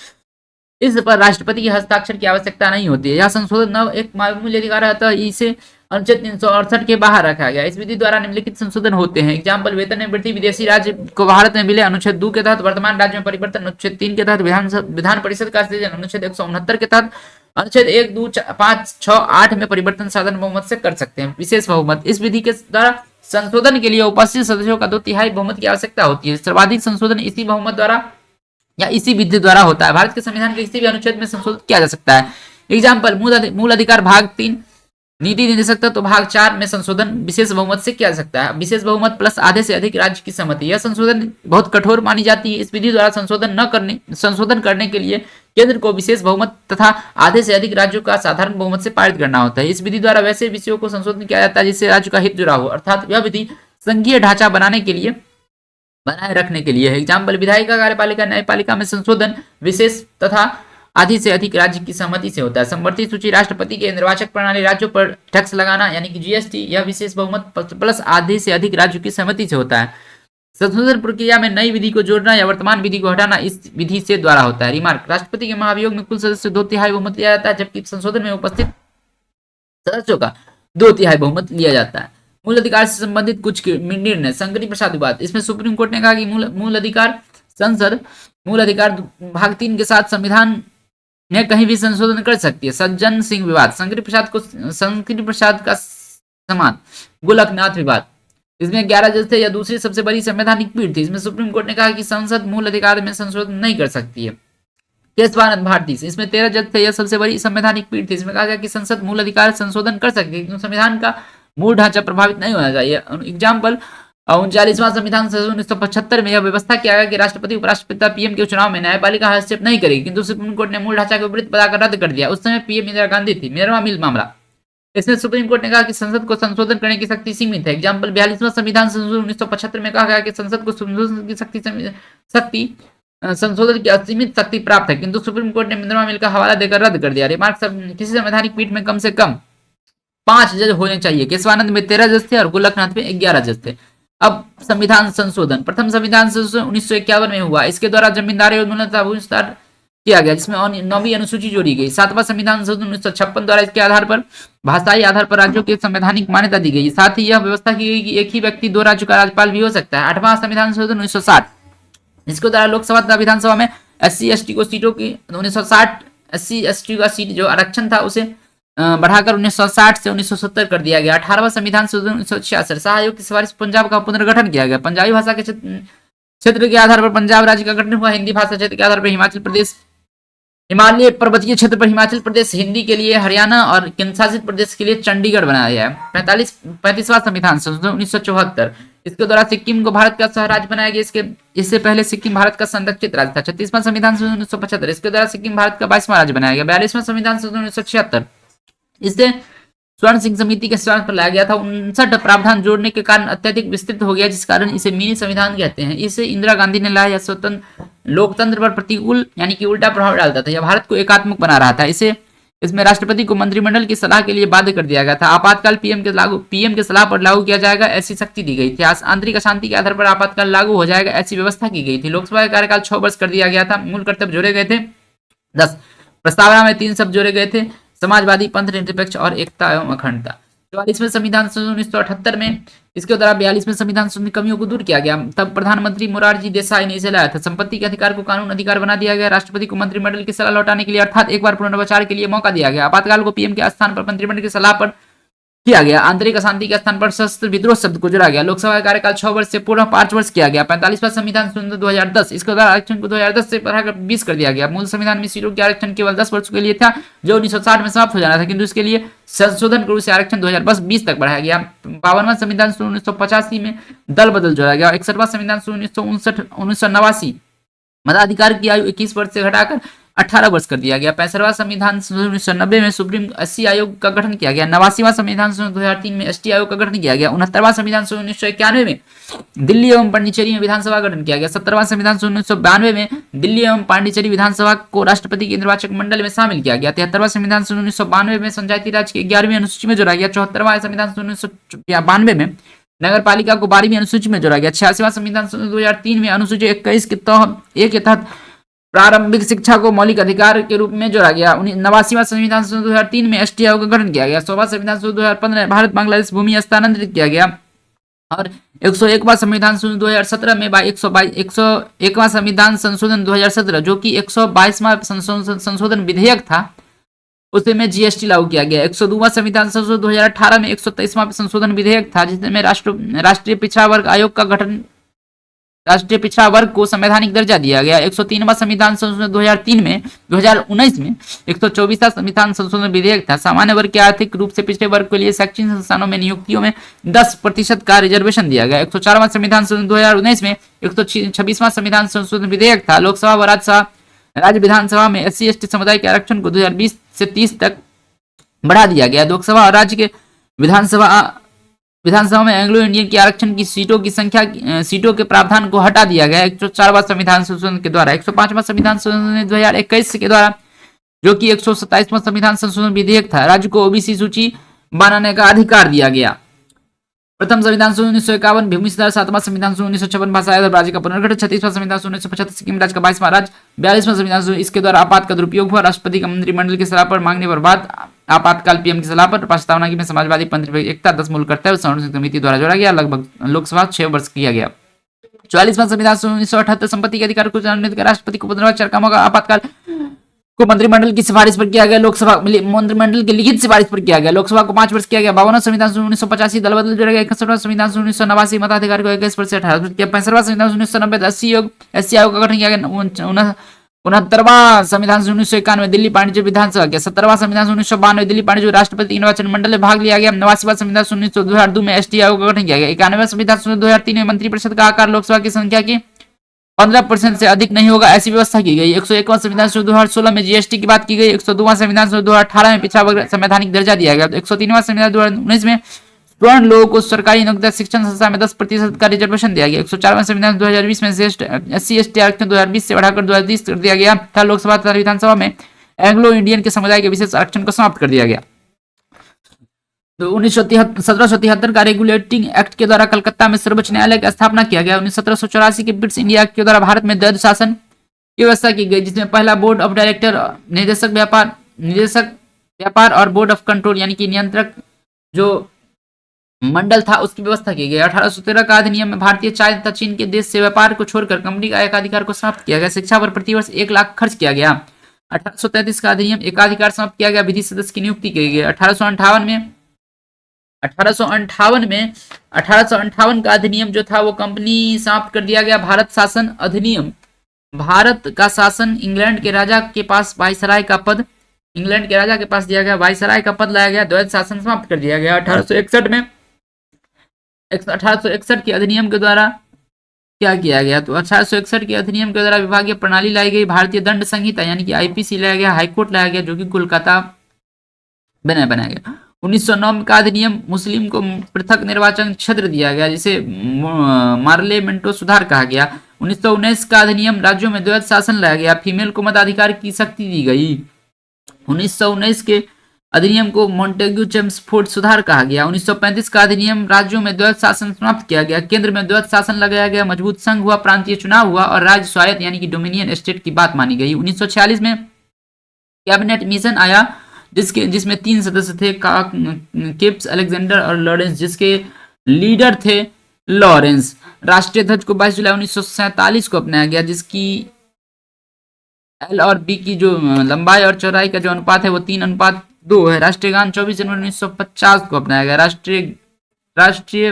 इस पर राष्ट्रपति के हस्ताक्षर की आवश्यकता नहीं होती है। यह संशोधन न एक मामूली अधिकार है, अतः इसे अनुच्छेद 368 के बाहर रखा गया। इस विधि द्वारा निम्नलिखित संशोधन होते हैं। एग्जाम्पल, वेतन में वृद्धि विदेशी राज्य को भारत में मिले, अनुच्छेद 2 के तहत वर्तमान राज्य में परिवर्तन, अनुच्छेद 3 के तहत विधान परिषद का सृजन, अनुच्छेद 169 के तहत अनुच्छेद 1, 2, 5, 6, 8 में परिवर्तन साधारण बहुमत से कर सकते हैं। विशेष बहुमत, इस विधि के द्वारा संशोधन के लिए उपस्थित सदस्यों का 2/3 बहुमत की आवश्यकता होती है। सर्वाधिक संशोधन इसी बहुमत द्वारा या इसी विधि द्वारा होता है। भारत के संविधान के किसी भी अनुच्छेद में संशोधन किया जा सकता है। एग्जाम्पल, मूल अधिकार भाग 3, नीति निर्देशक तो भाग 4 में संशोधन विशेष बहुमत से किया जा सकता है। विशेष बहुमत प्लस आधे से अधिक राज्य की सहमति, यह संशोधन बहुत कठोर मानी जाती है। इस विधि द्वारा संशोधन करने के लिए केंद्र को विशेष बहुमत तथा आधे से अधिक राज्यों का साधारण बहुमत से पारित करना होता है। इस विधि द्वारा वैसे विषयों को संशोधन किया जाता है जिससे राज्य का हित जुड़ा हो, अर्थात यह विधि संघीय ढांचा बनाए रखने के लिए है। एग्जाम्पल, विधायिका, कार्यपालिका, न्यायपालिका में संशोधन विशेष तथा आधी से अधिक राज्य की सहमति से होता है। समवर्ती सूची, राष्ट्रपति के निर्वाचक प्रणाली, राज्यों पर टैक्स लगाना यानी कि जीएसटी, यह विशेष बहुमत प्लस आधे से अधिक राज्यों की सहमति से होता है। संशोधन प्रक्रिया में नई विधि को जोड़ना या वर्तमान विधि को हटाना इस विधि से द्वारा होता है। रिमार्क, राष्ट्रपति के महाभियोग में कुल सदस्य 2/3 बहुमत लिया जाता है, जबकि संशोधन में उपस्थित सदस्यों का 2/3 बहुमत लिया जाता है। मूल अधिकार से संबंधित कुछ निर्णय, शंकरी प्रसाद विवाद, इसमें सुप्रीम कोर्ट ने कहा कि मूल अधिकार संसद मूल अधिकार भाग 3 के साथ संविधान में कहीं भी संशोधन कर सकती है। सज्जन सिंह विवाद, शंकरी प्रसाद का समान गोलकनाथ विवाद, इसमें 11 जज थे, यह दूसरी सबसे बड़ी संवैधानिक पीठ थी। इसमें सुप्रीम कोर्ट ने कहा कि संसद मूल अधिकार में संशोधन नहीं कर सकती है। केशवानंद भारती, इसमें 13 जज थे, यह सबसे बड़ी संवैधानिक पीठ थी। इसमें कहा गया कि संसद मूल अधिकार संशोधन कर सकती है, क्योंकि संविधान का मूल ढांचा प्रभावित नहीं होना चाहिए। एग्जाम्पल, 39वां संविधान संशोधन 1975 में यह व्यवस्था किया गया कि राष्ट्रपति, उपराष्ट्रपति, पीएम के चुनाव में न्यायपालिका हस्तक्षेप नहीं करेगी, किंतु सुप्रीम कोर्ट ने मूल ढांचा के विपरीत बताकर रद्द कर दिया। उस समय पीएम इंदिरा गांधी थी। मिनर्वा मिल मामला, इसमें सुप्रीम कोर्ट ने कहा कि संसद को संशोधन करने की शक्ति सीमित है। एग्जाम्पल, 42वां संविधान संशोधन 1975 में कहा गया कि संसद को संशोधन की संशोधन की असीमित शक्ति प्राप्त है, किंतु सुप्रीम कोर्ट ने मिनर्वा मिल का हवाला देकर रद्द कर दिया। रिमार्क, किसी संवैधानिक पीठ में कम से कम 5 जज होने चाहिए। केशवानंद में 13 जज थे और गोलकनाथ में 11 जज थे। अब संविधान संशोधन, प्रथम संविधान संशोधन 1951 में हुआ। इसके द्वारा जमींदारी और विस्तार किया गया, जिसमें 9वीं अनुसूची जोड़ी गई। 7वां संविधान संशोधन 1956 द्वारा इसके आधार पर भाषाई आधार पर राज्यों की संवैधानिक मान्यता दी गई। साथ ही यह व्यवस्था की गई कि एक ही व्यक्ति 2 राज्यों का राज्यपाल भी हो सकता है। 8वां संविधान संशोधन 1960, इसके द्वारा लोकसभा तथा विधानसभा में SC/ST को सीटों की 1960 SC/ST का सीट जो आरक्षण था उसे बढ़ाकर 1960 से 1970 कर दिया गया। 18वां संविधान संशोधन 1966, शाह आयोग की सिफारिश पंजाब का पुनर्गठन किया गया। पंजाबी भाषा के क्षेत्र के आधार पर पंजाब राज्य का गठन हुआ। हिंदी भाषा क्षेत्र के आधार पर हिमालय पर्वतीय क्षेत्र पर हिमाचल प्रदेश, हिंदी के लिए हरियाणा और केंद्र शासित प्रदेश के लिए चंडीगढ़ बनाया गया है। 35वां संविधान संशोधन 1974, इसके द्वारा सिक्किम को भारत का सह राज्य बनाया गया। इससे पहले सिक्किम भारत का संरक्षित राज्य था। 36वां संविधान संशोधन 1975, इसके द्वारा सिक्किम भारत का 22वां राज्य बनाया गया। 42वां संविधान संशोधन 1976, इसे स्वर्ण सिंह समिति के सिद्धांत पर लाया गया था। 59 प्रावधान जोड़ने के कारण अत्यधिक विस्तृत हो गया, जिस कारण इसे मिनी संविधान कहते हैं। इसे इंदिरा गांधी ने लाया। स्वतंत्र लोकतंत्र पर प्रतिकूल यानी कि उल्टा प्रभाव डालता था। यह भारत को एकात्मक बना रहा था। इसमें राष्ट्रपति को मंत्रिमंडल की सलाह के लिए बाध्य कर दिया गया था। आपातकाल पीएम के सलाह पर लागू किया जाएगा, ऐसी शक्ति दी गई थी। आंतरिक अशांति के आधार पर आपातकाल लागू हो जाएगा, ऐसी व्यवस्था की गई थी। लोकसभा का कार्यकाल 6 वर्ष कर दिया गया था। मूल कर्तव्य जोड़े गए थे 10, प्रस्तावना में 3 शब्द जोड़े गए थे, समाजवादी, पंथ निरपेक्ष और एकता एवं अखंडता। 44वें संविधान संशोधन 1978 में, इसके द्वारा 42वें संविधान संशोधन कमियों को दूर किया गया। तब प्रधानमंत्री मोरारजी देसाई ने इसे लाया था। संपत्ति के अधिकार को कानून अधिकार बना दिया गया। राष्ट्रपति को मंत्रिमंडल की सलाह लौटाने के लिए अर्थात एक बार पुनर्विचार के लिए मौका दिया गया। आपातकाल को पीएम के स्थान पर मंत्रिमंडल की सलाह पर किया गया। आंतरिक अशांति के स्थान पर सशस्त्र विद्रोह शब्द को जोड़ा गया। लोकसभा का कार्यकाल 6 वर्ष से पूर्ण 5 वर्ष किया गया। 45वां संविधान संशोधन 2010, इसके द्वारा आरक्षण को 2010 से बढ़ाकर 20 कर दिया गया। मूल संविधान में सीटों के आरक्षण केवल 10 वर्षों के लिए था, जो 1960 में समाप्त हो जाना था, किंतु इसके लिए संशोधन के रूप से आरक्षण 2020 तक बढ़ाया गया। 52वां संविधान संशोधन 1985 में दल बदल जोड़ा गया। 61वां संविधान संशोधन 1989 मताधिकार की आयु 21 वर्ष से घटाकर 18 वर्ष कर दिया गया। 65वां संविधान संशोधन 1990 में सुप्रीम SC आयोग का गठन किया गया। 89वां संविधान संशोधन 2003 में ST आयोग का गठन किया गया। 69वां संविधान संशोधन 1991 में दिल्ली एवं पांडिचेरी में विधानसभा का गठन किया गया। 70वां संविधान संशोधन 1992 में दिल्ली एवं पांडिचेरी विधानसभा को राष्ट्रपति के निर्वाचक मंडल में शामिल किया गया। 73वां संविधान संशोधन 1992 में पंचायती राज की 11वीं अनुसूची में जोड़ा गया। 74वां संविधान संशोधन 1992 में नगर पालिका को 12वीं अनुसूची में जोड़ा गया। 86वां संविधान संशोधन 2003 में अनुसूची 21 के तहत प्रारंभिक शिक्षा को मौलिक अधिकार के रूप में जोड़ा गया। 89वां संविधान संशोधन 2003 में ST आयोग का गठन किया गया। 100वां संविधान संशोधन 2015 भारत बांग्लादेश भूमि हस्तांतरित किया गया और 101वां संविधान संशोधन 2017 में 101वां संविधान संशोधन 2017 जो कि 122वां संशोधन विधेयक था, उसमें जीएसटी लागू किया गया। 102वां संविधान संशोधन 2018 में 123वां संशोधन विधेयक था जिसमें राष्ट्रीय पिछड़ा वर्ग आयोग का गठन, राष्ट्रीय पिछड़ा वर्ग को संवैधानिक दर्जा दिया गया। 103वां संविधान संशोधन 2019 में 124वां संविधान संशोधन विधेयक था। सामान्य वर्ग के आर्थिक रूप से पिछड़े वर्ग के लिए शैक्षणिक संस्थानों में नियुक्तियों में 10% का रिजर्वेशन दिया गया। 104वां संविधान संशोधन 2019 में 126वां संविधान संशोधन विधेयक था। लोकसभा व राज्य विधानसभा में SC/ST समुदाय के आरक्षण को 2020 से 30 तक बढ़ा दिया गया। लोकसभा और राज्य के विधानसभा में एंग्लो इंडियन के आरक्षण की सीटों के प्रावधान को हटा दिया गया। 104वां संविधान संशोधन के द्वारा 105वां संविधान संशोधन 2021 के द्वारा, जो कि 127वां संविधान संशोधन विधेयक था, राज्य को ओबीसी सूची बनाने का अधिकार दिया गया। प्रथम संविधान संशोधन 1951 भूमि सुधार, 7वां संविधान संशोधन 1956 भाषा और राज्य का पुनर्गठन, 36वां संविधान संशोधन 1975 सिक्किम राज्य का 22वां राज्य, 42वां संविधान संशोधन इसके द्वारा आपात का दुरुपयोग हुआ, राष्ट्रपति का मंत्रिमंडल की सलाह पर मांगने पर बाद आपातकाल पीएम की सलाह पर प्रस्तावना की में समाजवादी पंथ एकता 10 मूल करता है संरक्षण समिति द्वारा जोड़ा गया। लगभग लोकसभा 6 वर्ष किया गया। 44वां संविधान संशोधन 1978 संपत्ति के अधिकार को निर्णय कर राष्ट्रपति को पुनर्वाचन का मौका, आपातकाल को मंत्रिमंडल की सिफारिश पर किया गया। लोकसभा मंत्रिमंडल की लिखित सिफारिश पर किया गया। लोकसभा को 5 वर्ष किया गया। 52वां संविधान 1985 दल बदल जोड़ा गया। 61वां संविधान 1989 मताधिकार को 21 से 18 किया। 65वां संविधान 1990 SC आयोग का गठन किया गया। 69वां संविधान 1991 दिल्ली वाणिज्य विधानसभा किया। 70वां संविधान 1992 दिल्ली वाणिज्य राष्ट्रपति निर्वाचन मंडल में भाग लिया गया। 89वां संविधान 2002 में ST आयोग का गठन किया गया। 91वां संविधान 2003 में मंत्रिपरिषद का आकार लोकसभा की संख्या की 15% से अधिक नहीं होगा, ऐसी व्यवस्था की गई। 101वां संविधान 2016 में GST की बात की गई। 102वां संविधान 2018 में पिछड़ा वर्ग संवैधानिक दर्जा दिया गया। 103वां संविधान 2019 में स्वर्ण लोगों को सरकारी नौकरी शिक्षण संस्था में 10% का रिजर्वेशन दिया गया। 104वां संविधान 2020 में SC/ST आरक्षण 2020 से बढ़ाकर 2030 कर दिया गया था। लोकसभा तथा विधानसभा में एंग्लो इंडियन के समुदाय के विशेष आरक्षण को समाप्त कर दिया गया। तो 1773 का रेगुलेटिंग एक्ट के द्वारा कलकत्ता में सर्वोच्च न्यायालय की स्थापना किया गया। 1784 के ब्रिटिश इंडिया एक्ट के द्वारा भारत में द्वैध शासन की व्यवस्था की गई, जिसमें पहला बोर्ड ऑफ डायरेक्टर, निदेशक व्यापार और बोर्ड ऑफ कंट्रोल यानी कि नियंत्रक जो मंडल था उसकी व्यवस्था की गई। 1813 का अधिनियम में भारतीय चाय तथा चीन के देश से व्यापार को छोड़कर कंपनी का एकाधिकार को समाप्त किया गया। शिक्षा पर प्रतिवर्ष 1 लाख खर्च किया गया। 1833 का अधिनियम एकाधिकार समाप्त किया गया। विधि सदस्य की नियुक्ति की गई। 1858 का अधिनियम जो था वो कंपनी समाप्त कर दिया गया। भारत शासन अधिनियम, भारत का शासन इंग्लैंड के राजा के पास वायसराय का पद दिया गया। वायसराय का पद लाया गया। द्वैध शासन समाप्त कर दिया गया। 1861 के अधिनियम के द्वारा क्या किया गया, तो 1861 के अधिनियम के द्वारा विभागीय प्रणाली लाई गई। भारतीय दंड संहिता यानी कि IPC लाया गया। हाईकोर्ट लाया गया जो कि कोलकाता बनाया गया। 1909 का अधिनियम मुस्लिम को पृथक निर्वाचन क्षेत्र दिया गया, जिसे मार्लेमेंटो सुधार कहा गया। 1919 का अधिनियम राज्यों में द्वैध शासन लाया गया। फीमेल को मताधिकार की शक्ति दी गई। 1919 के अधिनियम को मॉन्टेग्यू चेम्सफोर्ड सुधार कहा गया। 1935 का अधिनियम राज्यों में द्वैध शासन समाप्त किया गया। केंद्र में द्वैध शासन लगाया गया। मजबूत संघ हुआ, प्रांतीय चुनाव हुआ और राज्य स्वायत्त यानी कि डोमिनियन स्टेट की बात मानी गई। 1946 में कैबिनेट मिशन आया जिसमें 3 सदस्य थे, किप्स, अलेक्जेंडर और लॉरेंस, जिसके लीडर थे लॉरेंस। राष्ट्रीय ध्वज को 22 जुलाई 1947 को अपनाया गया, जिसकी L और B की जो लंबाई और चौड़ाई का जो अनुपात है वो 3:2 है। राष्ट्रीय गान 24 जनवरी 1950 को अपनाया गया। राष्ट्रीय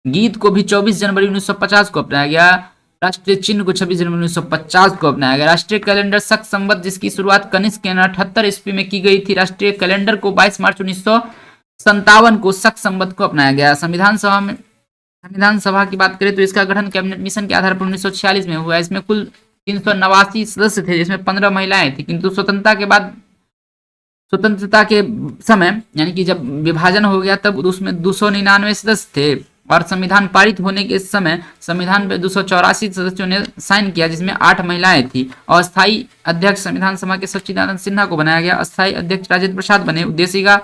गीत को भी 24 जनवरी 1950 को अपनाया गया। राष्ट्रीय चिन्ह को 26 जनवरी 1950 को अपनाया गया। राष्ट्रीय कैलेंडर शक संवत, जिसकी शुरुआत कनिष्क के 78 ईस्वी में की गई थी। राष्ट्रीय कैलेंडर को 22 मार्च 1957 को शक संवत को अपनाया गया। संविधान सभा की बात करें तो इसका गठन कैबिनेट मिशन के आधार पर 1946 में हुआ। इसमें कुल 389 सदस्य थे, जिसमें 15 महिलाएं थी, किंतु स्वतंत्रता के समय यानी कि जब विभाजन हो गया तब उसमें 299 सदस्य थे और संविधान पारित होने के समय संविधान पे 284 सदस्यों ने साइन किया, जिसमें 8 महिलाएं थी। और अस्थायी अध्यक्ष संविधान सभा के सच्चिदानंद सिन्हा को बनाया गया। अस्थायी अध्यक्ष राजेंद्र प्रसाद बने। उद्देशिका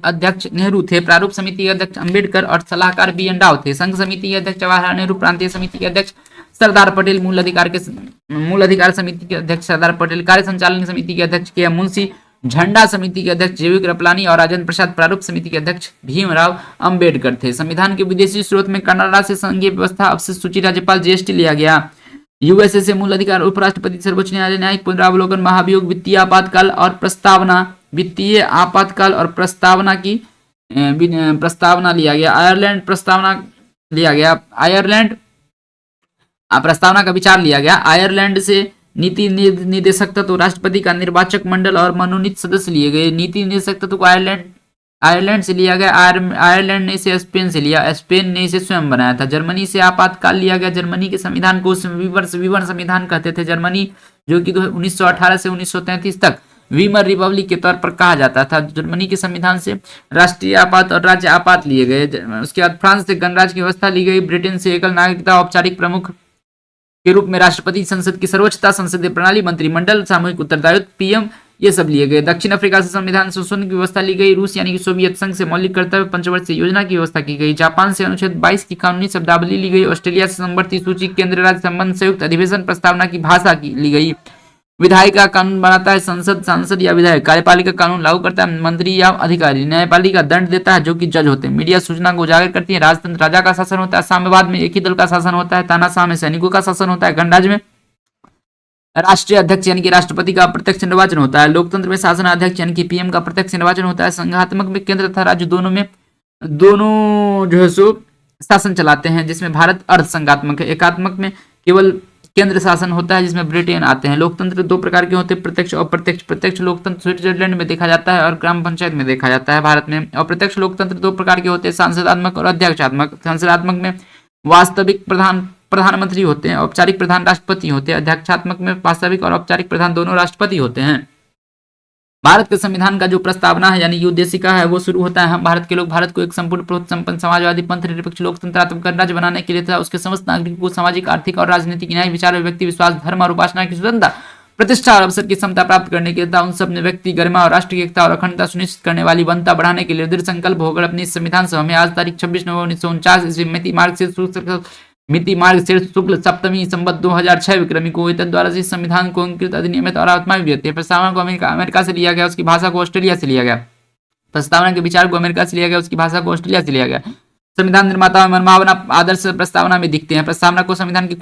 अध्यक्ष नेहरू थे। प्रारूप समिति के अध्यक्ष अंबेडकर और सलाहकार BN राव थे। संघ समिति के अध्यक्ष जवाहरलाल नेहरू। प्रांतीय समिति के अध्यक्ष सरदार पटेल। मूल अधिकार समिति के अध्यक्ष सरदार पटेल। कार्य संचालन समिति के अध्यक्ष KM मुंशी। झंडा समिति के अध्यक्ष JV कृपलानी और राजेंद्र प्रसाद। प्रारूप समिति के अध्यक्ष भीमराव अंबेडकर थे। संविधान के विदेशी स्रोत में कनाडा से संघीय व्यवस्था अवशिष्ट सूची राज्यपाल GST लिया गया। यूएसए से मूल अधिकार, उपराष्ट्रपति, सर्वोच्च न्यायालय, न्यायिक पुनरावलोकन, महाभियोग, वित्तीय आपातकाल और प्रस्तावना, वित्तीय आपातकाल और प्रस्तावना की प्रस्तावना लिया गया। आयरलैंड प्रस्तावना लिया गया। आयरलैंड प्रस्तावना का विचार लिया गया। आयरलैंड से नीति निदेशक तत्व, राष्ट्रपति का निर्वाचक मंडल और मनोनीत सदस्य लिए गए। नीति निदेशक तत्व को आयरलैंड से लिया गया। आयरलैंड ने इसे स्पेन से लिया। स्पेन ने इसे स्वयं बनाया था। जर्मनी से आपातकाल लिया गया। जर्मनी के संविधान को विवरण संविधान कहते थे। जर्मनी जो कि 1918 से 1933 तक वीमर रिपब्लिक के तौर पर कहा जाता था। जर्मनी के संविधान से राष्ट्रीय आपात और राज्य आपात लिए गए। उसके बाद फ्रांस से गणराज्य की व्यवस्था ली गई। ब्रिटेन से एकल नागरिकता, औपचारिक प्रमुख के रूप में राष्ट्रपति, संसद की सर्वोच्चता, संसदीय प्रणाली, मंत्रिमंडल, सामूहिक उत्तरदायित्व, पीएम, ये सब लिए गए। दक्षिण अफ्रीका से संविधान संशोधन की व्यवस्था ली गई। रूस यानी कि सोवियत संघ से मौलिक कर्तव्य पंचवर्षीय योजना की व्यवस्था की गई। जापान से अनुच्छेद 22 की कानूनी शब्दावली ली गई। ऑस्ट्रेलिया से संवर्ती सूची, केंद्र राज्य संबंध, संयुक्त अधिवेशन, प्रस्तावना की भाषा की ली गई। विधायिका कानून बनाता है संसद, सांसद या विधायक। कार्यपालिका कानून लागू करता है मंत्री या अधिकारी। न्यायपालिका दंड देता है जो कि जज होते हैं। मीडिया सूचना को उजागर करती है। राजतंत्र राजा का शासन होता है। साम्यवाद में एक ही दल का शासन होता है। तानाशाह में सैनिकों का शासन होता है। गणराज्य में राष्ट्रीय अध्यक्ष यानी कि राष्ट्रपति का प्रत्यक्ष निर्वाचन होता है। लोकतंत्र में शासनाध्यक्ष यानी कि पीएम का प्रत्यक्ष निर्वाचन होता है। संघात्मक में केंद्र तथा राज्य दोनों जो है सो शासन चलाते हैं, जिसमें भारत अर्ध संघात्मक है। एकात्मक में केवल केंद्र शासन होता है, जिसमें ब्रिटेन आते हैं। लोकतंत्र दो प्रकार के होते हैं, प्रत्यक्ष और अप्रत्यक्ष। प्रत्यक्ष लोकतंत्र स्विट्जरलैंड में देखा जाता है और ग्राम पंचायत में देखा जाता है भारत में। अप्रत्यक्ष लोकतंत्र दो प्रकार के होते हैं, सांसदात्मक और अध्यक्षात्मक। सांसदात्मक में वास्तविक प्रधानमंत्री होते हैं। औपचारिक प्रधान राष्ट्रपति होते हैं। अध्यक्षात्मक में वास्तविक और औपचारिक प्रधान दोनों राष्ट्रपति होते हैं। भारत के संविधान का जो प्रस्तावना है यानी उद्देशिका है वो शुरू होता है, हम भारत के लोग भारत को एक संपूर्ण प्रभुत्व संपन्न समाजवादी पंथ निरपेक्ष लोकतंत्रात्मक गणराज्य बनाने के लिए तथा उसके समस्त नागरिकों को सामाजिक, आर्थिक और राजनीतिक न्याय, विचार, व्यक्ति विश्वास, धर्म और उपासना की स्वतंत्रता, प्रतिष्ठा और अवसर की क्षमता प्राप्त करने के लिए उन सब ने व्यक्ति गरिमा और राष्ट्र की एकता और अखंडता सुनिश्चित करने वाली बनता बढ़ाने के लिए दृढ़ संकल्प होकर अपनी संविधान सभा में आज तारीख 26 नवंबर 1949 ईस्वी मिति मार्ग से शुक्ल सप्तमी संवत 2006 विक्रमी को द्वारा इस संविधान को अंकित, अधिनियमित और आत्मा भी देते हैं। प्रस्तावना को अमेरिका से लिया गया, उसकी भाषा को ऑस्ट्रेलिया से लिया गया। प्रस्तावना के विचार को अमेरिका से लिया गया, उसकी भाषा को ऑस्ट्रेलिया से लिया गया। संविधान निर्माता मनभावना आदर्श प्रस्तावना में दिखते हैं। प्रस्तावना को संविधान की